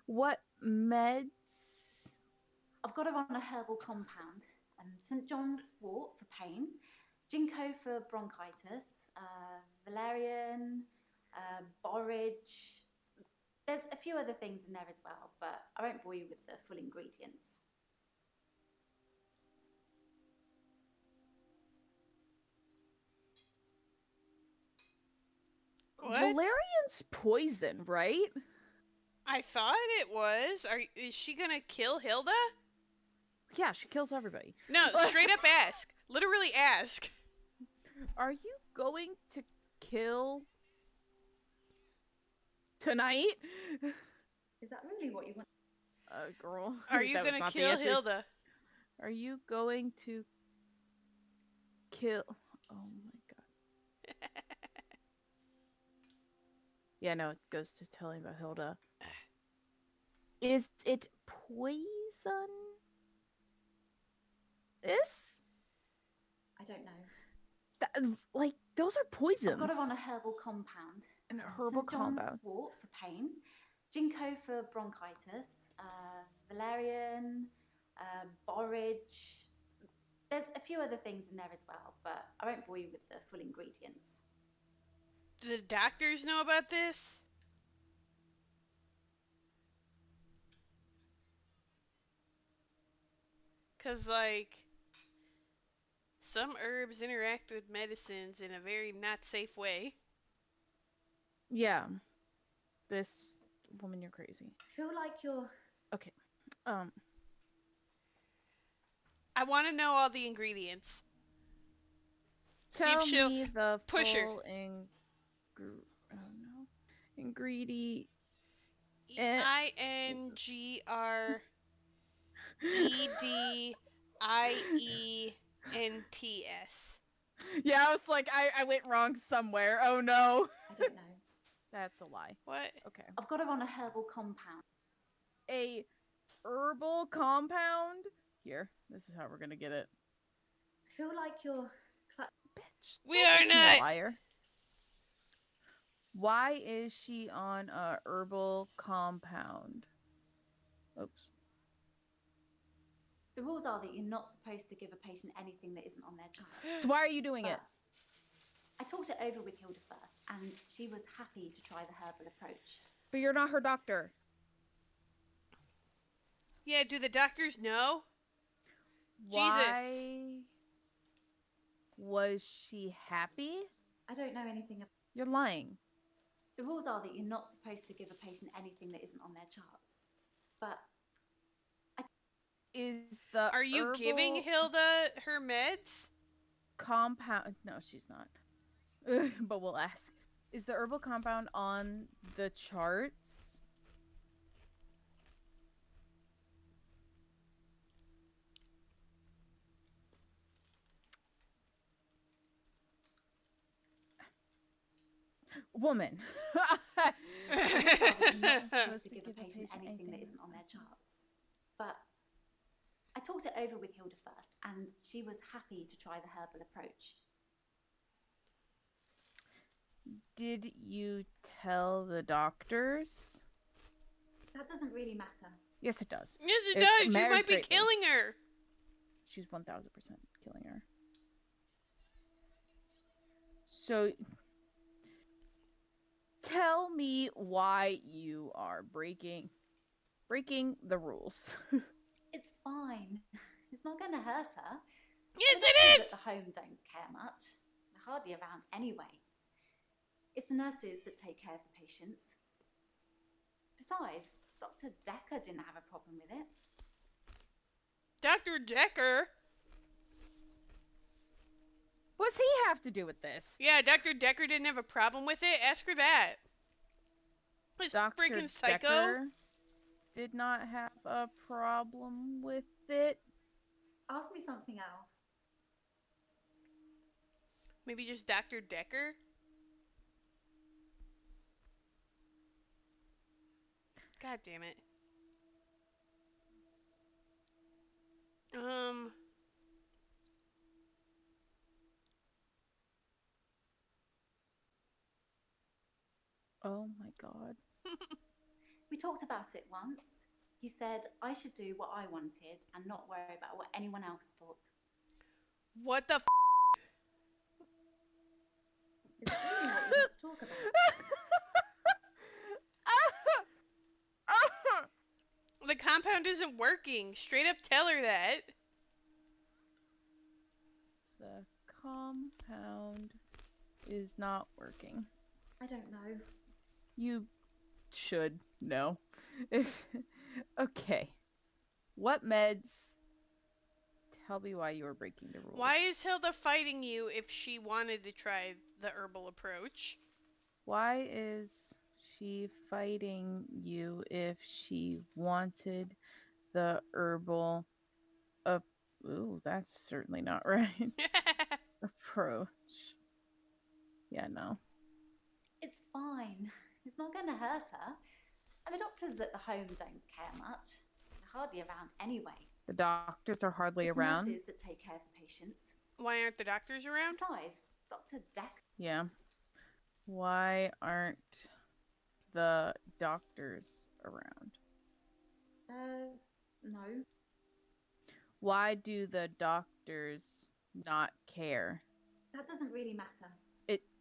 What meds?
I've got her on a herbal compound. St. John's wort for pain, ginkgo for bronchitis, valerian, borage. There's a few other things in there as well, but I won't bore you with the full ingredients.
What?
Valerian's poison, right?
I thought it was. Is she gonna kill Hilda?
Yeah, she kills everybody.
No, straight up ask. Literally ask.
Are you going to kill tonight?
Is that really what you want?
Girl.
Are you
that was
gonna
not the
kill
answer.
Hilda?
Are you going to kill? Oh my god. Yeah, no, it goes to telling about Hilda. Is it poison? This?
I don't know.
Like, those are poisons.
I've got her on a herbal compound.
An herbal
St. John's
compound.
wort for pain, ginkgo for bronchitis, valerian, borage. There's a few other things in there as well, but I won't bore you with the full ingredients.
Do the doctors know about this? Cause like, some herbs interact with medicines in a very not safe way.
Yeah. This woman, you're crazy.
I feel like you're...
Okay.
I want to know all the ingredients.
Tell me the
push her.
full ingredient.
INGREDIENTS.
Yeah, I was like, I went wrong somewhere. Oh no.
I don't know.
That's a lie.
What?
Okay.
I've got her on a herbal compound.
A herbal compound? Here, this is how we're gonna get it.
I feel like you're...
Bitch.
We are not!
Liar. Why is she on a herbal compound? Oops.
The rules are that you're not supposed to give a patient anything that isn't on their chart.
So why are you doing it?
I talked it over with Hilda first, and she was happy to try the herbal approach.
But you're not her doctor.
Yeah, do the doctors know?
Why
Jesus.
was she happy?
I don't know anything about...
You're lying.
The rules are that you're not supposed to give a patient anything that isn't on their charts. But...
Are you giving Hilda her meds?
Compound... No, she's not. But we'll ask. Is the herbal compound on the charts? Woman.
You're not supposed to give a patient anything that isn't on their charts. But I talked it over with Hilda first, and she was happy to try the herbal approach.
Did you tell the doctors?
That doesn't really matter.
Yes, it does.
Yes, it does. You
matters
might be
greatly.
killing her.
She's 1000% killing her. So, tell me why you are breaking the rules.
It's fine. It's not going to hurt her.
Yes,
I
it
know
is.
that the home don't care much. They're hardly around anyway. It's the nurses that take care of the patients. Besides, Dr. Dekker didn't have a problem with it.
Dr. Dekker?
What's he have to do with this?
Yeah, Dr. Dekker didn't have a problem with it. Ask her that. This
Dr.
freaking psycho.
Dekker did not have a problem with it.
Ask me something else.
Maybe just Dr. Dekker? God damn it.
Oh my god.
We talked about it once. He said I should do what I wanted and not worry about what anyone else thought.
What the f?
Is that really what you want to talk about?
The compound isn't working. Straight up tell her that.
The compound is not working.
I don't know.
You should know. Okay. What meds Tell me why you were breaking the rules.
Why is Hilda fighting you if she wanted to try the herbal approach?
Why is she fighting you if she wanted the herbal ooh, that's certainly not right. Approach. Yeah, no.
It's fine. It's not going to hurt her. And the doctors at the home don't care much. They're hardly around anyway.
The doctors are hardly
It's
around.
nurses that take care of the patients.
Why aren't the doctors around?
Besides, Dr. Dekker.
Yeah. Why aren't the doctors around?
No.
Why do the doctors not care?
That doesn't really matter.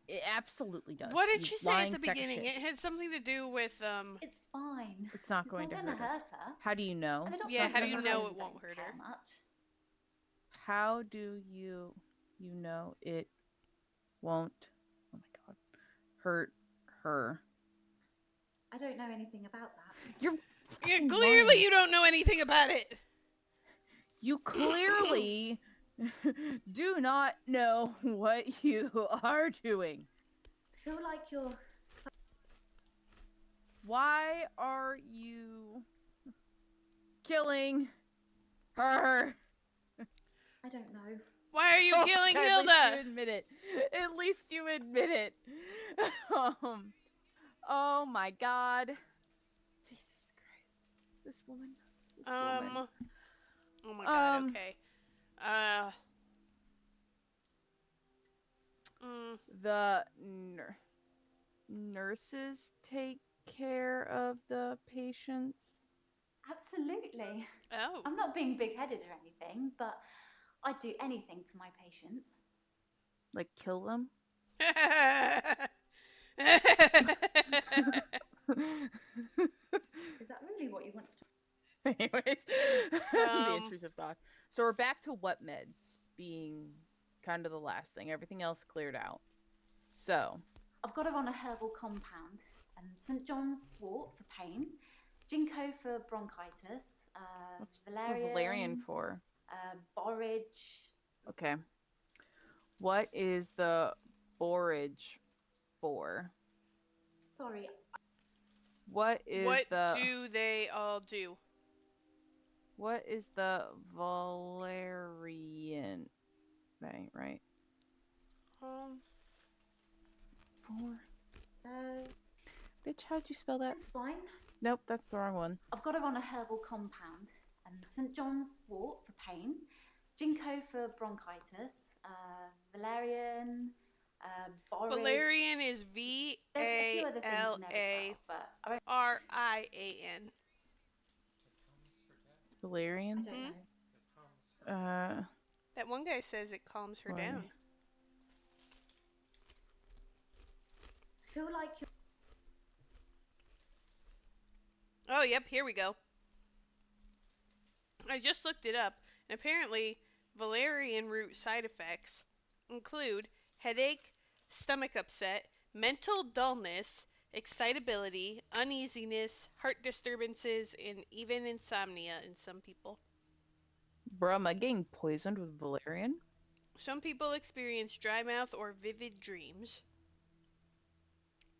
It absolutely does.
What did she say at the beginning?
Shit.
It had something to do with
It's fine.
It's not going to hurt her. How do you know?
Yeah, how do you know it won't hurt her?
Much.
How do you know it won't, oh my god, hurt her?
I don't know anything about that.
Yeah, clearly you don't know anything about it.
You clearly do not know what you are doing.
I feel like you're...
Why are you killing her?
I don't know.
Why are you killing Hilda?
At least you admit it. At least you admit it. Oh my god. Jesus Christ. This woman.
Oh my god, okay.
The nurses take care of the patients?
Absolutely.
Oh.
I'm not being big-headed or anything, but I'd do anything for my patients.
Like kill them?
Is that really what you want to...
Anyways, the intrusive thought. So we're back to what meds being kind of the last thing. Everything else cleared out. So
I've got her on a herbal compound, and St. John's wort for pain, ginkgo for bronchitis,
what's
valerian,
valerian for?
Borage.
Okay. What is the borage for?
Sorry.
What do they all do?
What is the valerian? Right. For. Bitch, how'd you spell that?
Fine.
Nope, that's the wrong one.
I've got her on a herbal compound, and St. John's wort for pain, ginkgo for bronchitis, valerian, borage.
Valerian is V-A-L-A-R-I-A-N.
Valerian?
I don't
know.
That one guy says it calms her down.
I feel like you're...
Oh, yep, here we go. I just looked it up, and apparently valerian root side effects include headache, stomach upset, mental dullness, excitability, uneasiness, heart disturbances, and even insomnia in some people.
Bro, am I getting poisoned with valerian?
Some people experience dry mouth or vivid dreams.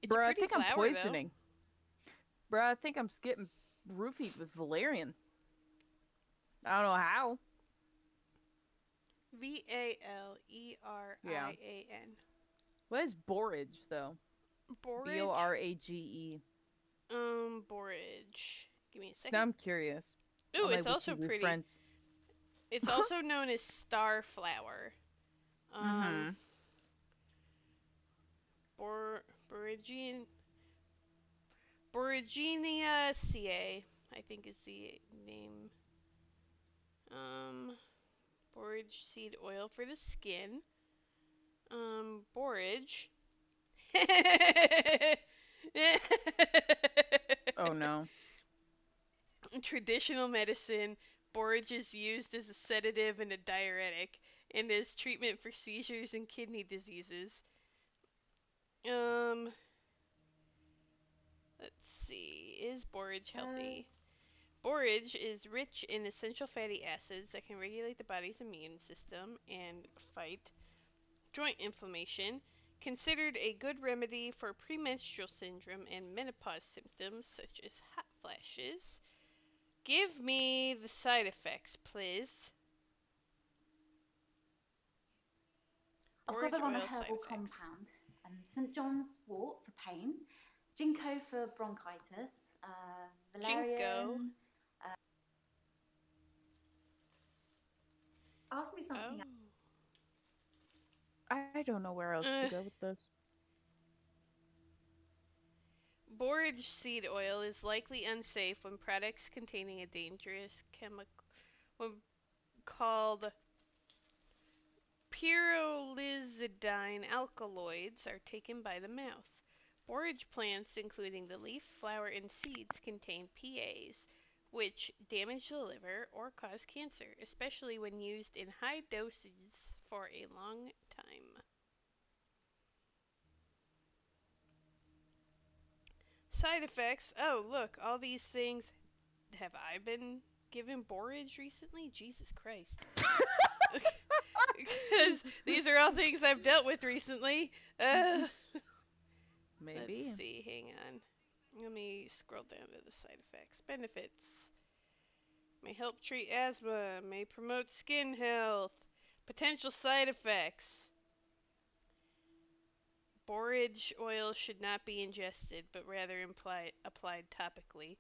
It's
Bro,
a
I
pretty
think
flower,
I'm poisoning. Bro, I think I'm getting roofied with valerian. I don't know how.
V-A-L-E-R-I-A-N.
What is borage, though?
Borage?
B-O-R-A-G-E.
Borage. Give me a second.
Now I'm curious.
Ooh, it's also pretty. Friends. It's also known as starflower. Boraginaceae, I think is the name. Borage seed oil for the skin. Borage.
Oh no.
In traditional medicine, borage is used as a sedative and a diuretic, and as treatment for seizures and kidney diseases. Let's see. Is borage healthy? Borage is rich in essential fatty acids that can regulate the body's immune system and fight joint inflammation. Considered a good remedy for premenstrual syndrome and menopause symptoms such as hot flashes. Give me the side effects, please.
I've got her on a herbal compound. St. John's wort for pain, ginkgo for bronchitis, valerian. Ask me something else.
I don't know where else to go with this.
Borage seed oil is likely unsafe when products containing a dangerous chemical called pyrrolizidine alkaloids are taken by the mouth. Borage plants, including the leaf, flower, and seeds, contain PAs, which damage the liver or cause cancer, especially when used in high doses for a long time. Side effects. Oh, look, all these things. Have I been given borage recently? Jesus Christ. Because these are all things I've dealt with recently.
Maybe.
Let's see, hang on. Let me scroll down to the side effects. Benefits. May help treat asthma. May promote skin health. Potential side effects. Borage oil should not be ingested, but rather applied topically.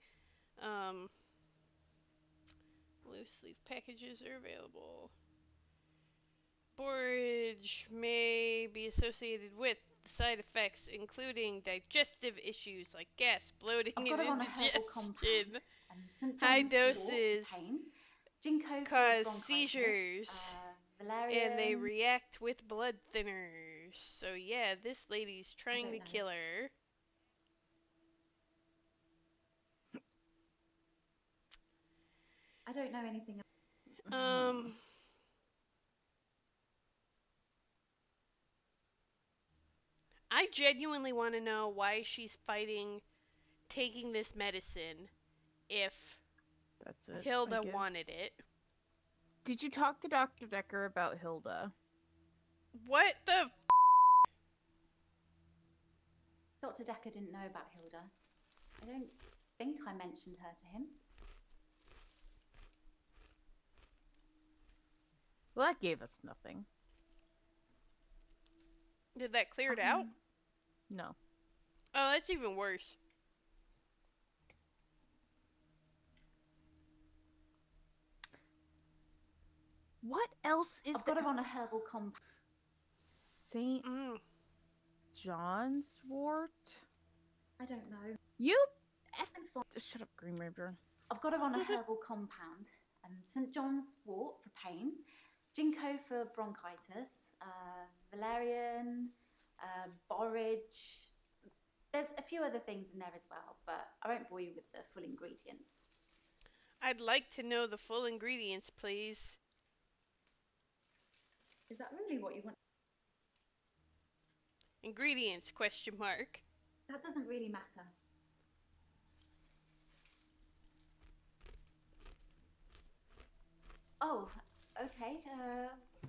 Loose leaf packages are available. Borage may be associated with side effects including digestive issues like gas, bloating, and indigestion. High doses cause seizures, and they react with blood thinners. So yeah, this lady's trying to kill her.
I don't know anything.
I genuinely want to know why she's fighting taking this medicine if Hilda wanted it.
Did you talk to Dr. Dekker about Hilda?
What the
Dr. Dekker didn't know about Hilda. I don't think I mentioned her to him.
Well, that gave us nothing.
Did that clear it out?
No.
Oh, that's even worse.
What else is
I've got her on a herbal compound.
St. John's wort?
I don't know.
You shut up, Green Ranger.
I've got her on a herbal compound. St. John's wort for pain, ginkgo for bronchitis, valerian, borage. There's a few other things in there as well, but I won't bore you with the full ingredients.
I'd like to know the full ingredients, please.
Is that really what you want?
Ingredients, question mark.
That doesn't really matter. Oh, okay.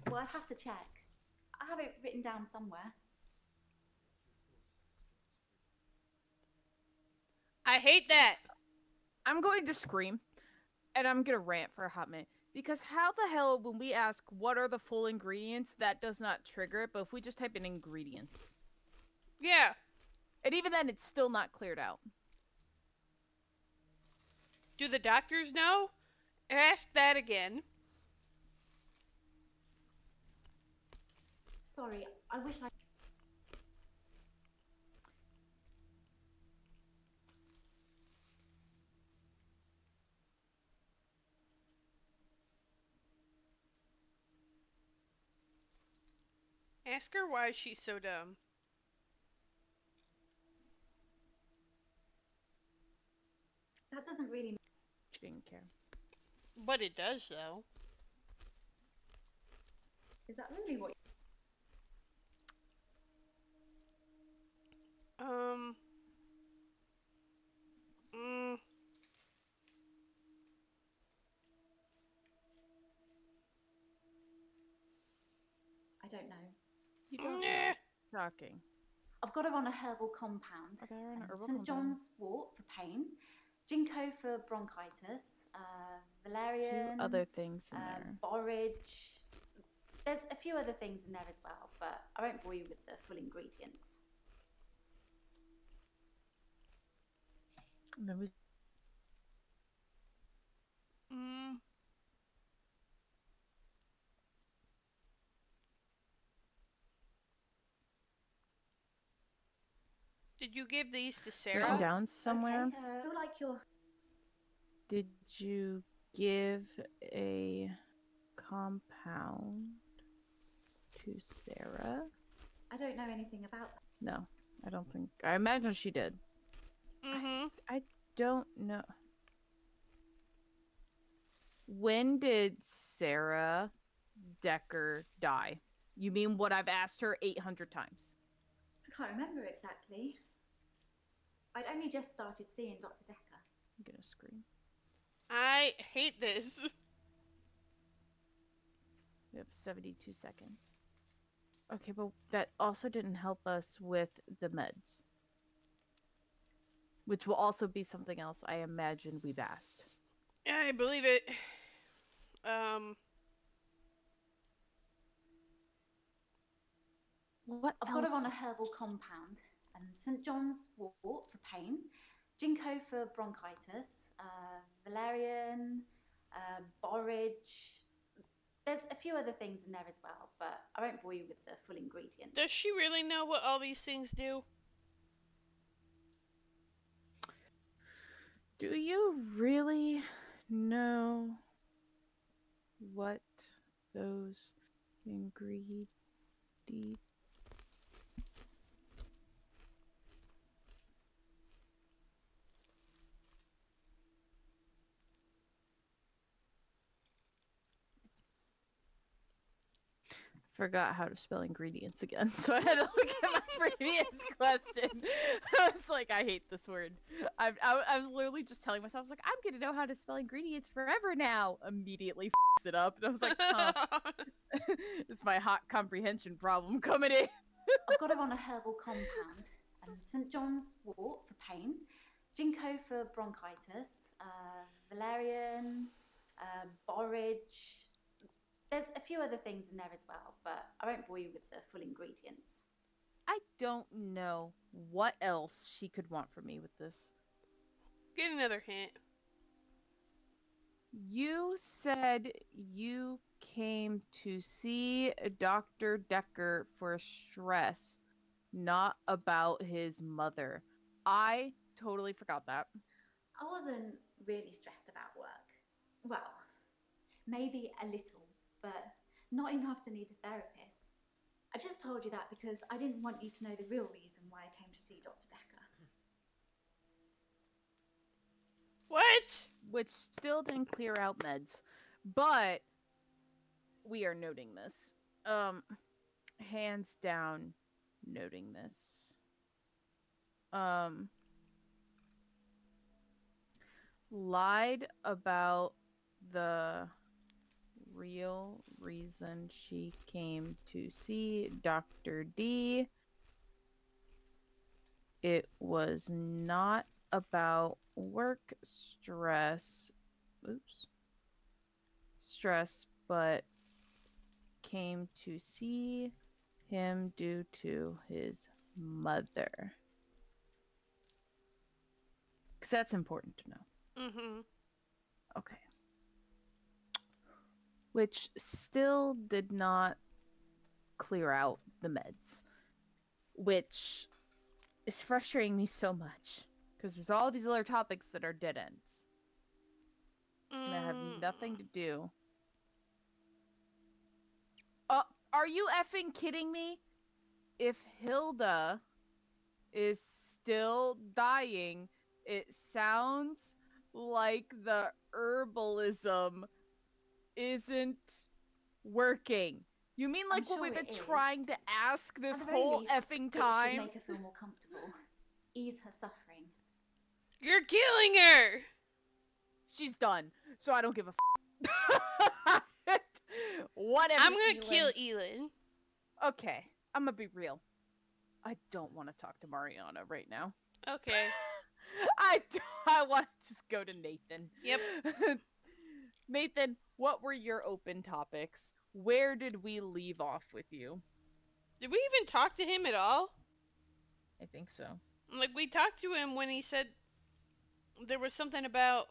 Well, I'd have to check. I have it written down somewhere.
I hate that.
I'm going to scream, and I'm going to rant for a hot minute. Because how the hell, when we ask what are the full ingredients, that does not trigger it, but if we just type in ingredients.
Yeah.
And even then, it's still not cleared out.
Do the doctors know? Ask that again.
Sorry, I wish I...
Ask her why she's so dumb.
That doesn't really...
She didn't care.
But it does, though.
Is that really what... I don't know.
You don't.
Nah.
Shocking.
I've got her on a herbal compound.
I got her on a herbal
St.
compound.
John's wort for pain, ginkgo for bronchitis, valerian.
2 other things in there.
Borage. There's a few other things in there as well, but I won't bore you with the full ingredients.
And then we
Did you give these to
written
Sarah?
down somewhere.
Okay, I feel like you're...
Did you give a compound to Sarah?
I don't know anything about that.
No, I don't think. I imagine she did. I don't know. When did Sarah Dekker die? You mean what I've asked her 800 times?
I can't remember exactly. I'd only just started seeing Dr. Dekker.
I'm gonna scream.
I hate this.
We have 72 seconds. Okay, but that also didn't help us with the meds. Which will also be something else I imagine we've asked.
Yeah, I believe it.
What
I've
else?
got her on a herbal compound. St. John's wort for pain, ginkgo for bronchitis, valerian, borage. There's a few other things in there as well, but I won't bore you with the full ingredients.
Does she really know what all these things do?
Do you really know what those ingredients? Forgot how to spell ingredients again, so I had to look at my previous question. I was like, I hate this word. I was literally just telling myself, I was like, I'm gonna know how to spell ingredients forever now. Immediately f***ed it up, and I was like, huh. It's my hot comprehension problem coming in.
I've got her on a herbal compound. St. John's wort for pain, ginkgo for bronchitis, valerian, borage. There's a few other things in there as well, but I won't bore you with the full ingredients.
I don't know what else she could want from me with this.
Get another hint.
You said you came to see Dr. Dekker for stress, not about his mother. I totally forgot that.
I wasn't really stressed about work. Well, maybe a little, but not enough to need a therapist. I just told you that because I didn't want you to know the real reason why I came to see Dr. Dekker.
What?
Which still didn't clear out meds. But we are noting this. Hands down noting this. Lied about the real reason she came to see Dr. D. It was not about work stress. Stress, but came to see him due to his mother. Because that's important to know.
Mm-hmm.
Okay. Which still did not clear out the meds. Which is frustrating me so much. Because there's all these other topics that are dead ends. And that have nothing to do. Are you effing kidding me? If Hilda is still dying, it sounds like the herbalism isn't working. You mean like what we've been trying to ask this whole effing time?
It should make her feel more comfortable. Ease her suffering.
You're killing her!
She's done, so I don't give a f***. Whatever.
I'm gonna kill ELIN.
Okay, I'm gonna be real. I don't want to talk to Mariana right now.
Okay.
I want to just go to Nathan.
Yep.
Nathan, what were your open topics? Where did we leave off with you?
Did we even talk to him at all?
I think so.
Like, we talked to him when he said there was something about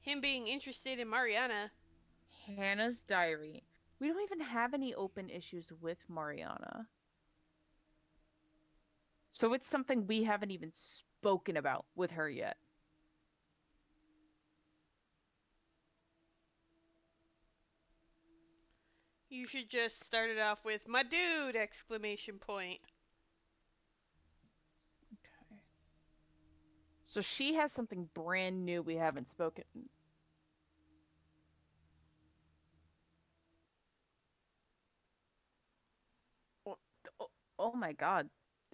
him being interested in Mariana.
Hannah's diary. We don't even have any open issues with Mariana. So it's something we haven't even spoken about with her yet.
You should just start it off with "my dude!" exclamation point.
Okay. So she has something brand new we haven't spoken. Oh my god.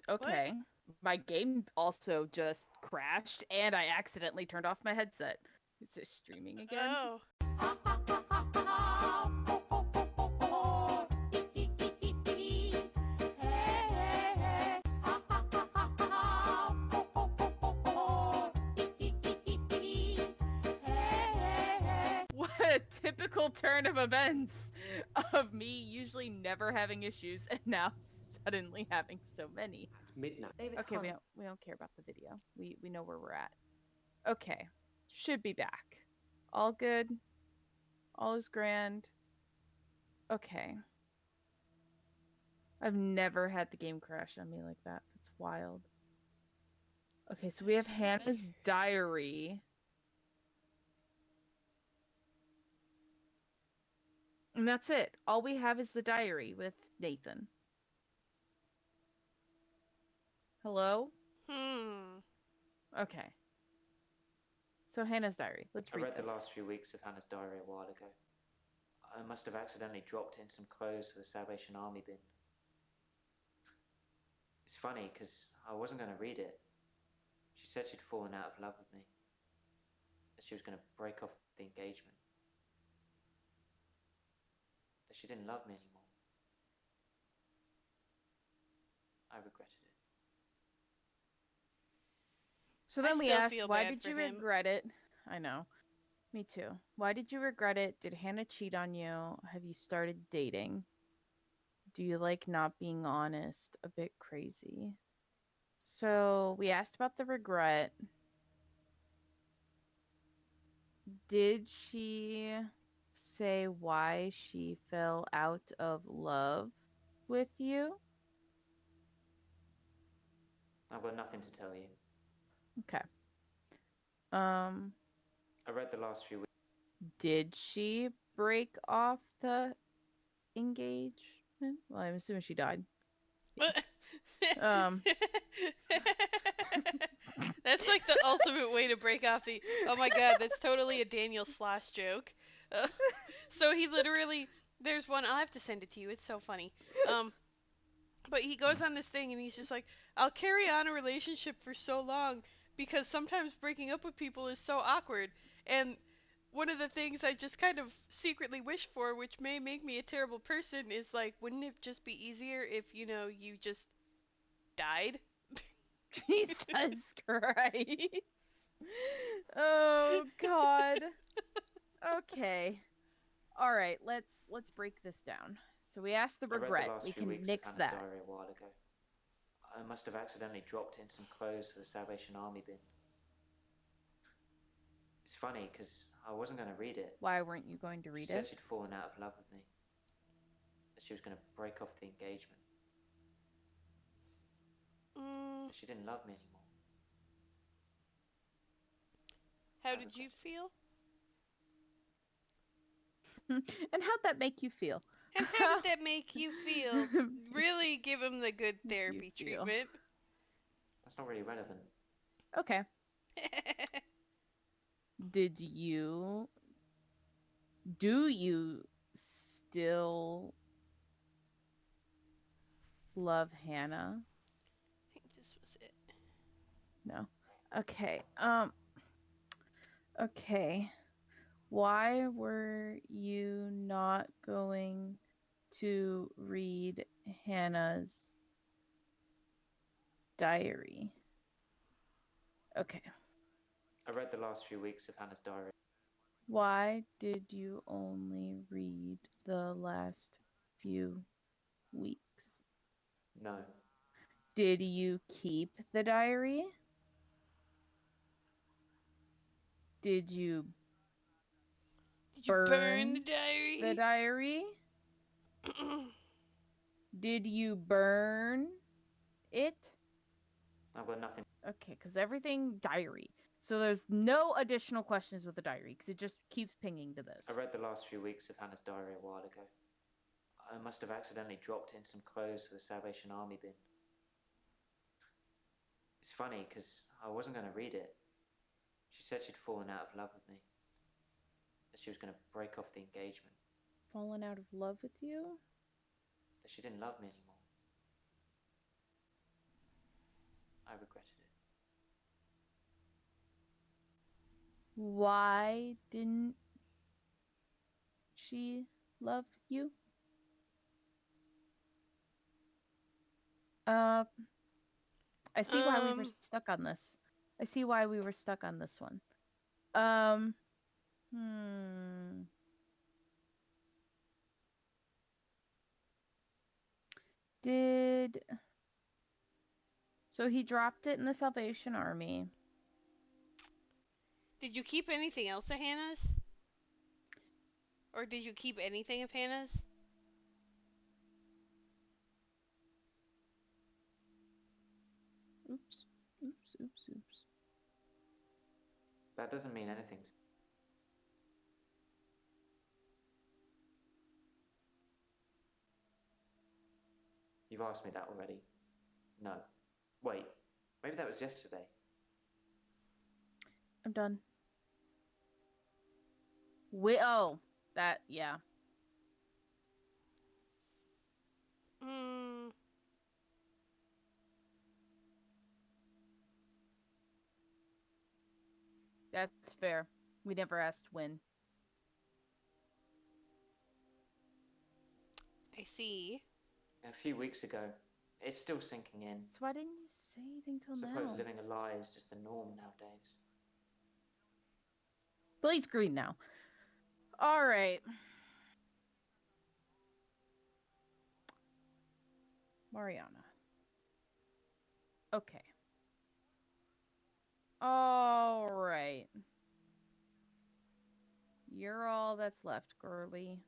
Okay. What? My game also just crashed and I accidentally turned off my headset. Is it streaming again?
Oh.
What a typical turn of events of me usually never having issues and now suddenly having so many.
At midnight.
David
Okay,
Hunt.
we don't care about the video. We know where we're at. Okay. Should be back. All good. All is grand. Okay. I've never had the game crash on me like that. That's wild. Okay, so we have Hannah's diary. And that's it. All we have is the diary with Nathan. Hello? Okay. So Hannah's diary. Let's read
I read
this.
the last few weeks of Hannah's diary a while ago. I must have accidentally dropped in some clothes for the Salvation Army bin. It's funny, because I wasn't going to read it. She said she'd fallen out of love with me. That she was going to break off the engagement. That she didn't love me anymore. I regretted it.
So then we asked, why
bad
did
for
you
him.
regret it? I know. Me too. Why did you regret it? Did Hannah cheat on you? Have you started dating? Do you like not being honest? A bit crazy. So we asked about the regret. Did she say why she fell out of love with you?
I've got nothing to tell you.
Okay.
I read the last few weeks.
Did she break off the engagement? Well, I'm assuming she died.
That's like the ultimate way to break off the. Oh my god, that's totally a Daniel Sloss joke. So he literally, there's one. I'll have to send it to you. It's so funny. But he goes on this thing and he's just like, I'll carry on a relationship for so long because sometimes breaking up with people is so awkward. And one of the things I just kind of secretly wish for, which may make me a terrible person, is like, wouldn't it just be easier if, you just died?
Jesus Christ. Oh God. Okay. All right, let's break this down. So we asked the regret. We can nix that.
Diary a while ago. I must have accidentally dropped in some clothes for the Salvation Army bin. It's funny, because I wasn't going to read it.
Why weren't you going to read it?
She said she'd fallen out of love with me. That she was going to break off the engagement. That she didn't love me anymore.
How did you feel?
And how'd that make you feel?
And how did that make you feel? Really give him the good therapy treatment.
That's not really relevant.
Okay. Do you still love Hannah?
I think this was it.
No. Okay. Okay. Why were you not going to read Hannah's diary. Okay.
I read the last few weeks of Hannah's diary.
Why did you only read the last few weeks?
No.
Did you keep the diary? Did you
burn the diary?
The diary? Did you burn it?
I've got nothing.
Okay, because everything diary. So there's no additional questions with the diary because it just keeps pinging to this.
I read the last few weeks of Hannah's diary a while ago. I must have accidentally dropped in some clothes for the Salvation Army bin. It's funny because I wasn't going to read it. She said she'd fallen out of love with me. That she was going to break off the engagement.
Fallen out of love with you?
That she didn't love me anymore. I regretted it.
Why didn't she love you? I see why we were stuck on this. I see why we were stuck on this one. So he dropped it in the Salvation Army.
Did you keep anything else of Hannah's? Or did you keep anything of Hannah's?
Oops.
That doesn't mean anything to me. You've asked me that already. No. Wait. Maybe that was yesterday.
I'm done. Yeah. That's fair. We never asked when.
I see.
A few weeks ago. It's still sinking in.
So why didn't you say anything till now?
I suppose living a lie is just the norm nowadays.
Blade's green now. All right. Mariana. Okay. All right. You're all that's left, girly.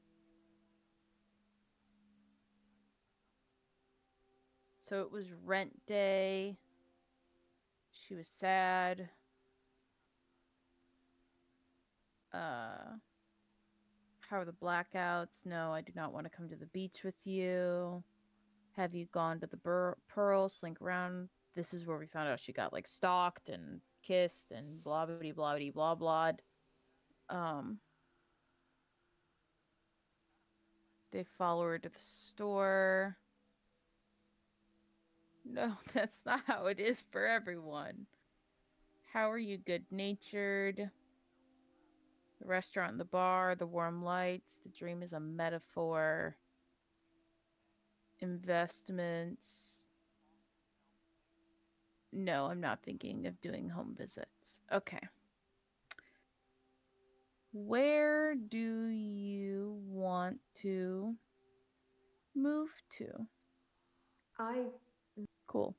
So it was rent day. She was sad. How are the blackouts? No, I do not want to come to the beach with you. Have you gone to the Pearl, slink around? This is where we found out she got like stalked and kissed and blah blah blah blah blah. They follow her to the store. No, that's not how it is for everyone. How are you good-natured? The restaurant, the bar, the warm lights. The dream is a metaphor. Investments. No, I'm not thinking of doing home visits. Okay. Where do you want to move to? Cool.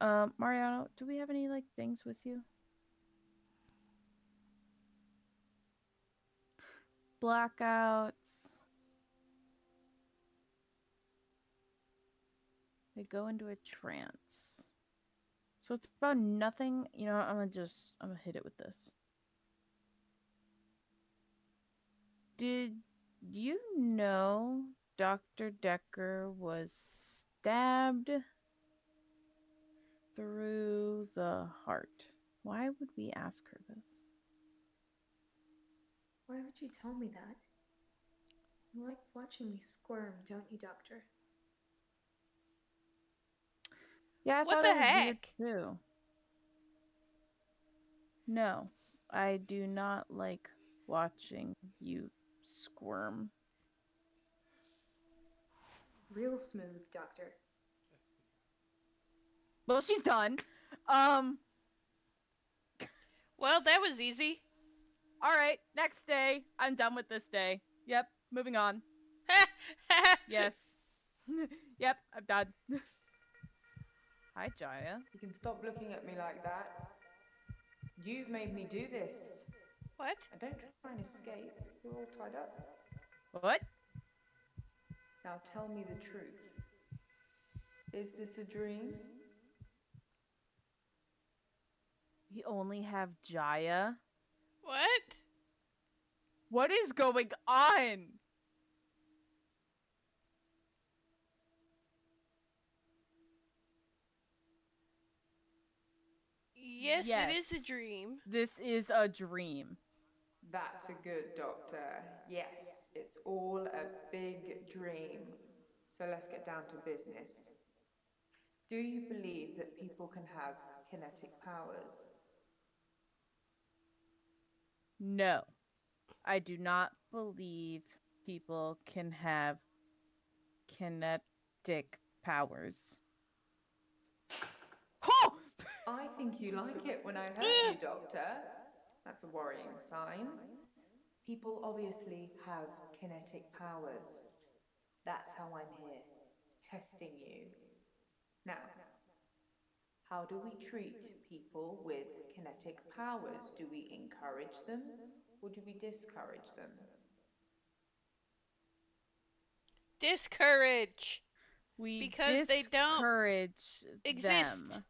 Mariano, do we have any like things with you? Blackouts. They go into a trance. So it's about nothing. You know, I'm gonna hit it with this. Did you know Dr. Dekker was stabbed through the heart? Why would we ask her this?
Why would you tell me that? You like watching me squirm, don't you, Doctor?
Yeah, I
what
thought
the
it was
heck?
weird too. No, I do not like watching you squirm.
Real smooth, Doctor.
Well, she's done.
Well, that was easy.
All right, next day. I'm done with this day. Yep, moving on. Yes. Yep, I'm done. Hi, Jaya.
You can stop looking at me like that. You've made me do this.
What?
And don't try and escape. You're all tied up.
What?
Now tell me the truth. Is this a dream?
We only have Jaya.
What?
What is going on?
Yes, it is a dream.
This is a dream.
That's a good doctor. Yes, it's all a big dream. So let's get down to business. Do you believe that people can have kinetic powers?
No, I do not believe people can have kinetic powers. Oh!
I think you like it when I hurt you, Doctor. That's a worrying sign. People obviously have kinetic powers. That's how I'm here, testing you. Now, how do we treat people with kinetic powers? Do we encourage them or do we discourage them?
Discourage. Because they don't
discourage
exist.
them.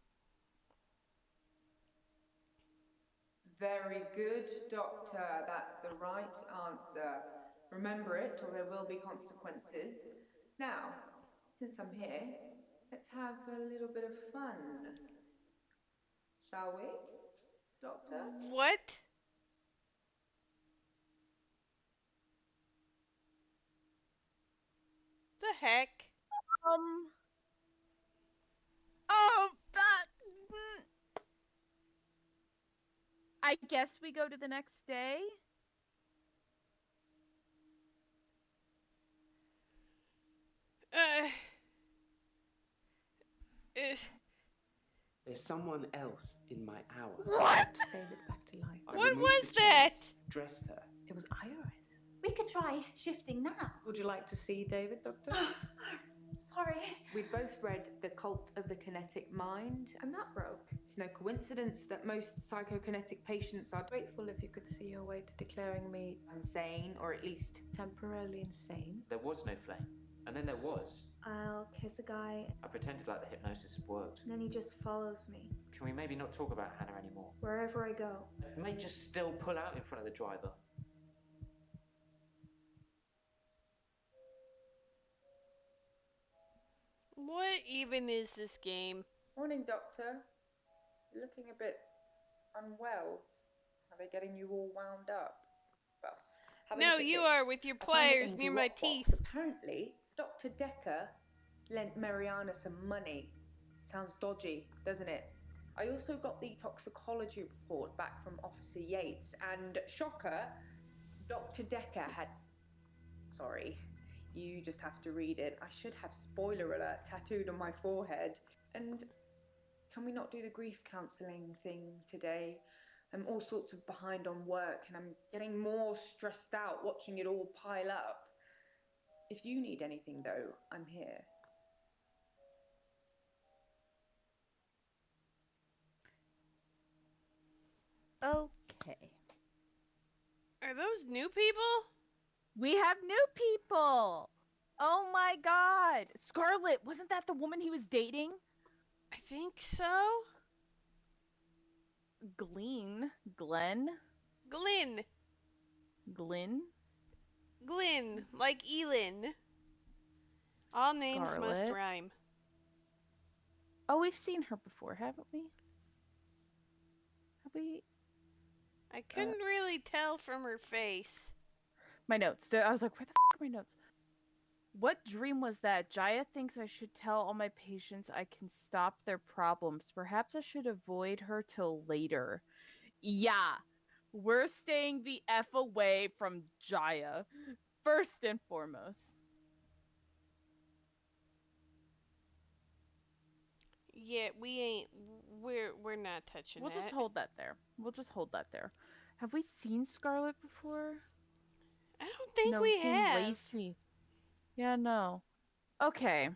Very good, Doctor. That's the right answer. Remember it, or there will be consequences. Now, since I'm here, let's have a little bit of fun. Shall we, Doctor?
What? The heck?
I guess we go to the next day.
There's someone else in my hour.
What?
David back to life.
What was that?
Dressed her.
It was Iris.
We could try shifting now.
Would you like to see David, Doctor?
Sorry.
We've both read The Cult of the Kinetic Mind. I'm not broke. It's no coincidence that most psychokinetic patients are grateful if you could see your way to declaring me insane, or at least temporarily insane.
There was no flame. And then there was.
I'll kiss a guy,
I pretended like the hypnosis had worked.
and then he just follows me.
Can we maybe not talk about Hannah anymore?
Wherever I go.
You may just still pull out in front of the driver.
What even is this game?
Morning, Doctor. You're looking a bit unwell. Are they getting you all wound up? Well,
No, you are with your pliers near my teeth.
Apparently, Dr. Dekker lent Mariana some money. Sounds dodgy, doesn't it? I also got the toxicology report back from Officer Yates, and shocker, Dr. Dekker had... Sorry, you just have to read it. I should have spoiler alert tattooed on my forehead. And can we not do the grief counselling thing today? I'm all sorts of behind on work, and I'm getting more stressed out watching it all pile up. If you need anything, though, I'm here.
Okay.
Are those new people?
We have new people. Oh my god. Scarlet, wasn't that the woman he was dating?
I think so.
Glenn.
Glyn. Like ELIN. All names must
Scarlet.
rhyme.
Oh, we've seen her before, haven't we? Have we?
I couldn't really tell from her face.
My notes. I was like, where the f are my notes? What dream was that? Jaya thinks I should tell all my patients I can stop their problems. Perhaps I should avoid her till later. Yeah, we're staying the F away from Jaya, first and foremost.
Yeah, we ain't. We're not touching
We'll
that.
just hold that there. We'll just hold that there. Have we seen Scarlet before?
I don't think
No,
we
we've seen
have.
Lacey. Yeah, no. Okay.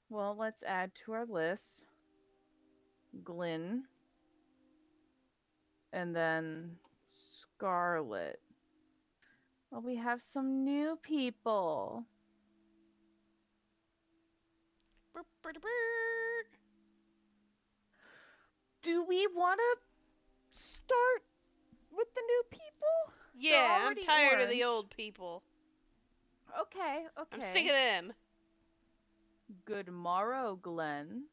Well, let's add to our list Glenn and then Scarlet. Well, we have some new people. Do we want to start with the new people?
Yeah, I'm tired of the old people.
Okay.
I'm sick of them.
Good morrow, Glenn.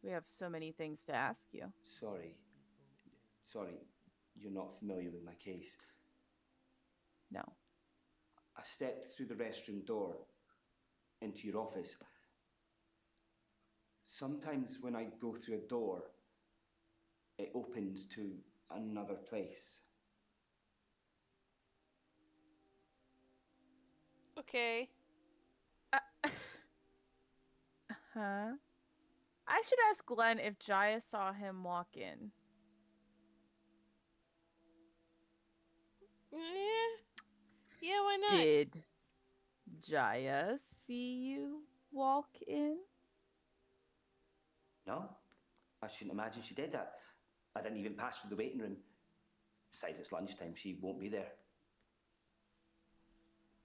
We have so many things to ask you.
Sorry, you're not familiar with my case.
No.
I stepped through the restroom door into your office. Sometimes when I go through a door, it opens to another place.
Okay.
Huh? I should ask Glenn if Jaya saw him walk in.
Yeah, why not?
Did Jaya see you walk in?
No, I shouldn't imagine she did that. I didn't even pass through the waiting room. Besides, it's lunchtime. She won't be there.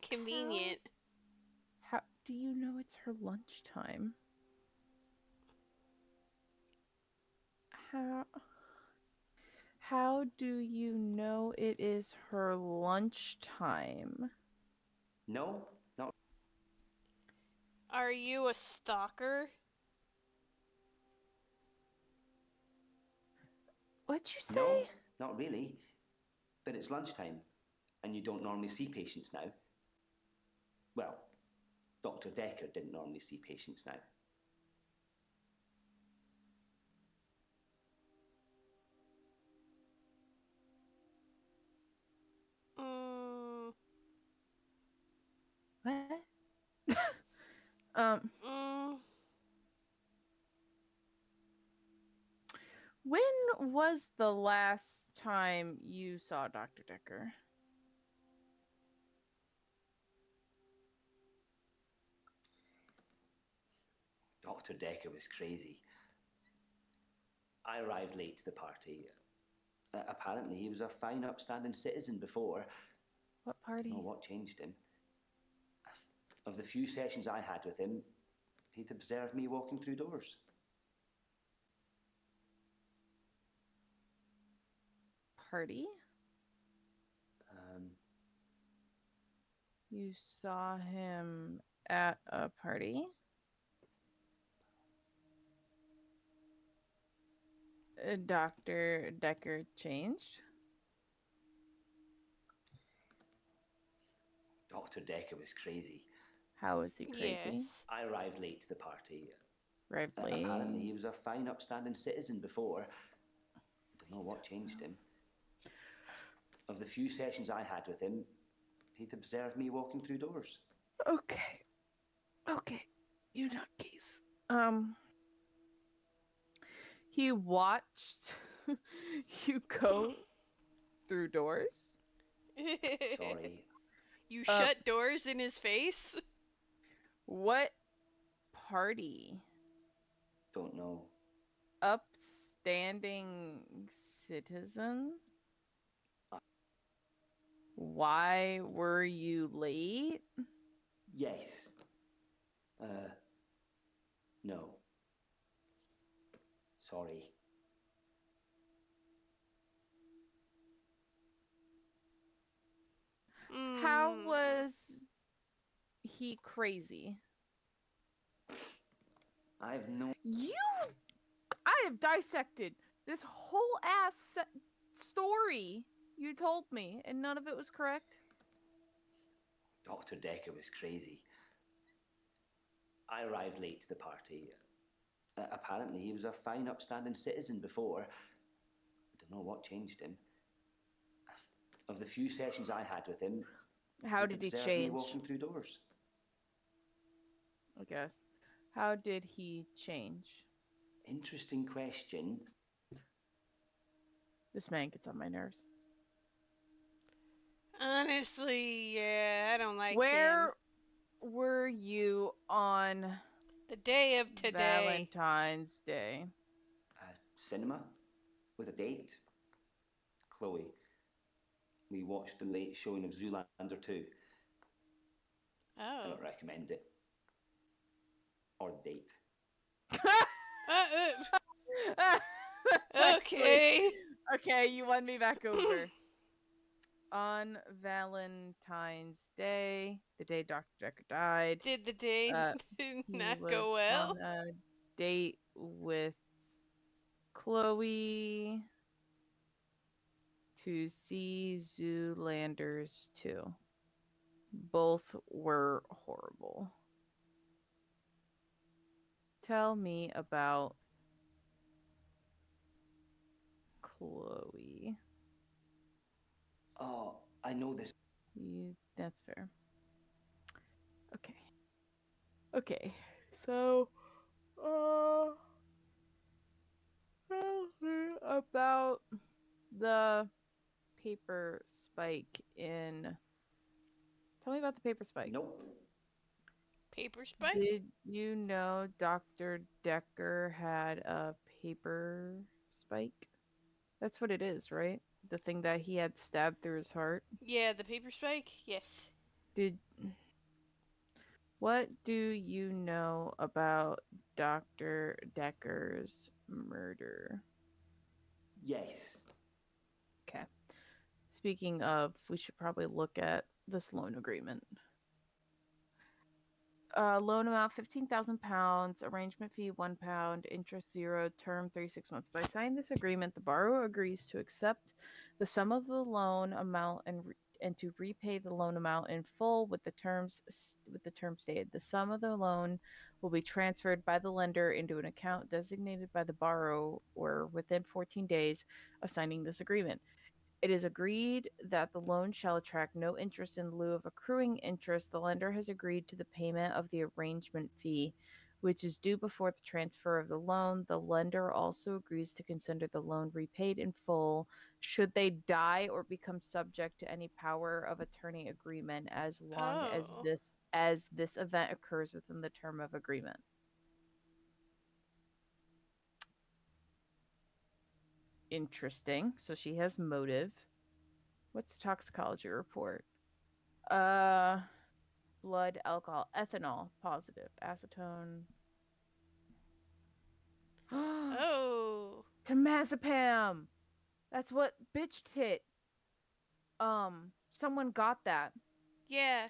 Convenient.
How do you know it's her lunchtime? How do you know it is her lunchtime?
No, not.
Are you a stalker?
What'd you say?
No, not really. But it's lunchtime, and you don't normally see patients now. Well, Dr. Dekker didn't normally see patients now.
What? When was the last time you saw Dr. Dekker?
Dr. Dekker was crazy. I arrived late to the party. Apparently, he was a fine, upstanding citizen before.
What party?
I don't know what changed him. Of the few sessions I had with him, he'd observed me walking through doors.
Party? You saw him at a party? Dr. Dekker changed?
Dr. Dekker was crazy.
How was he crazy?
Yes.
I arrived late to the party.
Arrived late.
Apparently, he was a fine, upstanding citizen before. I don't know what changed him. Of the few sessions I had with him, he'd observed me walking through doors.
Okay. You nutcase. He watched you go through doors?
Sorry.
You shut doors in his face?
What party?
Don't know.
Upstanding citizen? Why were you late?
Yes. No. Sorry.
How was he crazy?
I have no...
I have dissected this whole ass story you told me, and none of it was correct?
Dr. Dekker was crazy. I arrived late to the party. Apparently, he was a fine, upstanding citizen before. I don't know what changed him. Of the few sessions I had with him,
how did he change?
Me walking through doors.
I guess. How did he change?
Interesting question.
This man gets on my nerves.
Honestly, yeah, I don't like
Where
him.
were you on
the day of today?
Valentine's Day.
Cinema with a date. Chloe. We watched the late showing of Zoolander 2.
Oh.
I don't recommend it. Or the date.
Okay.
Okay, you won me back over. On Valentine's Day, the day Dr. Dekker died.
Did the day not go
He
well?
was on a date with Chloe to see Zoolanders 2. Both were horrible. Tell me about Chloe.
Oh, I know this.
That's fair. Okay. So, tell me about the paper spike in. Tell me about the paper spike.
Nope.
Paper spike?
Did you know Dr. Dekker had a paper spike? That's what it is, right? The thing that he had stabbed through his heart?
Yeah, the paper spike? Yes.
What do you know about Dr. Dekker's murder?
Yes.
Okay. Speaking of, we should probably look at this loan agreement. Loan amount £15,000, arrangement fee £1, interest 0, term 36 months. By signing this agreement, the borrower agrees to accept the sum of the loan amount and to repay the loan amount in full with the terms stated. The sum of the loan will be transferred by the lender into an account designated by the borrower within 14 days of signing this agreement. It is agreed that the loan shall attract no interest in lieu of accruing interest. The lender has agreed to the payment of the arrangement fee, which is due before the transfer of the loan. The lender also agrees to consider the loan repaid in full should they die or become subject to any power of attorney agreement as long as this event occurs within the term of agreement. Interesting. So she has motive. What's the toxicology report? Blood, alcohol, ethanol, positive, acetone.
Oh.
Temazepam. That's what bitch tit. Someone got that.
Yeah.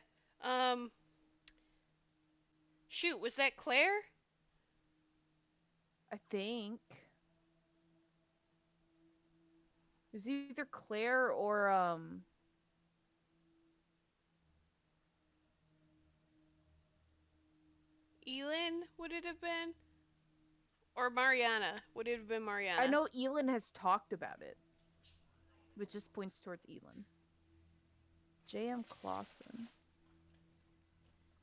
Shoot, was that Claire?
I think. It was either Claire or
ELIN, would it have been? Or Mariana? Would it have been Mariana?
I know ELIN has talked about it, which just points towards ELIN. J.M. Clausen.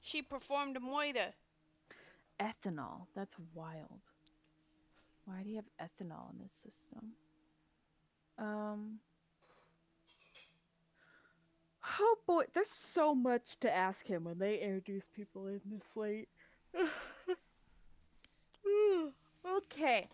She performed a moida.
Ethanol. That's wild. Why do you have ethanol in this system? Oh boy, there's so much to ask him when they introduce people in this late. Okay.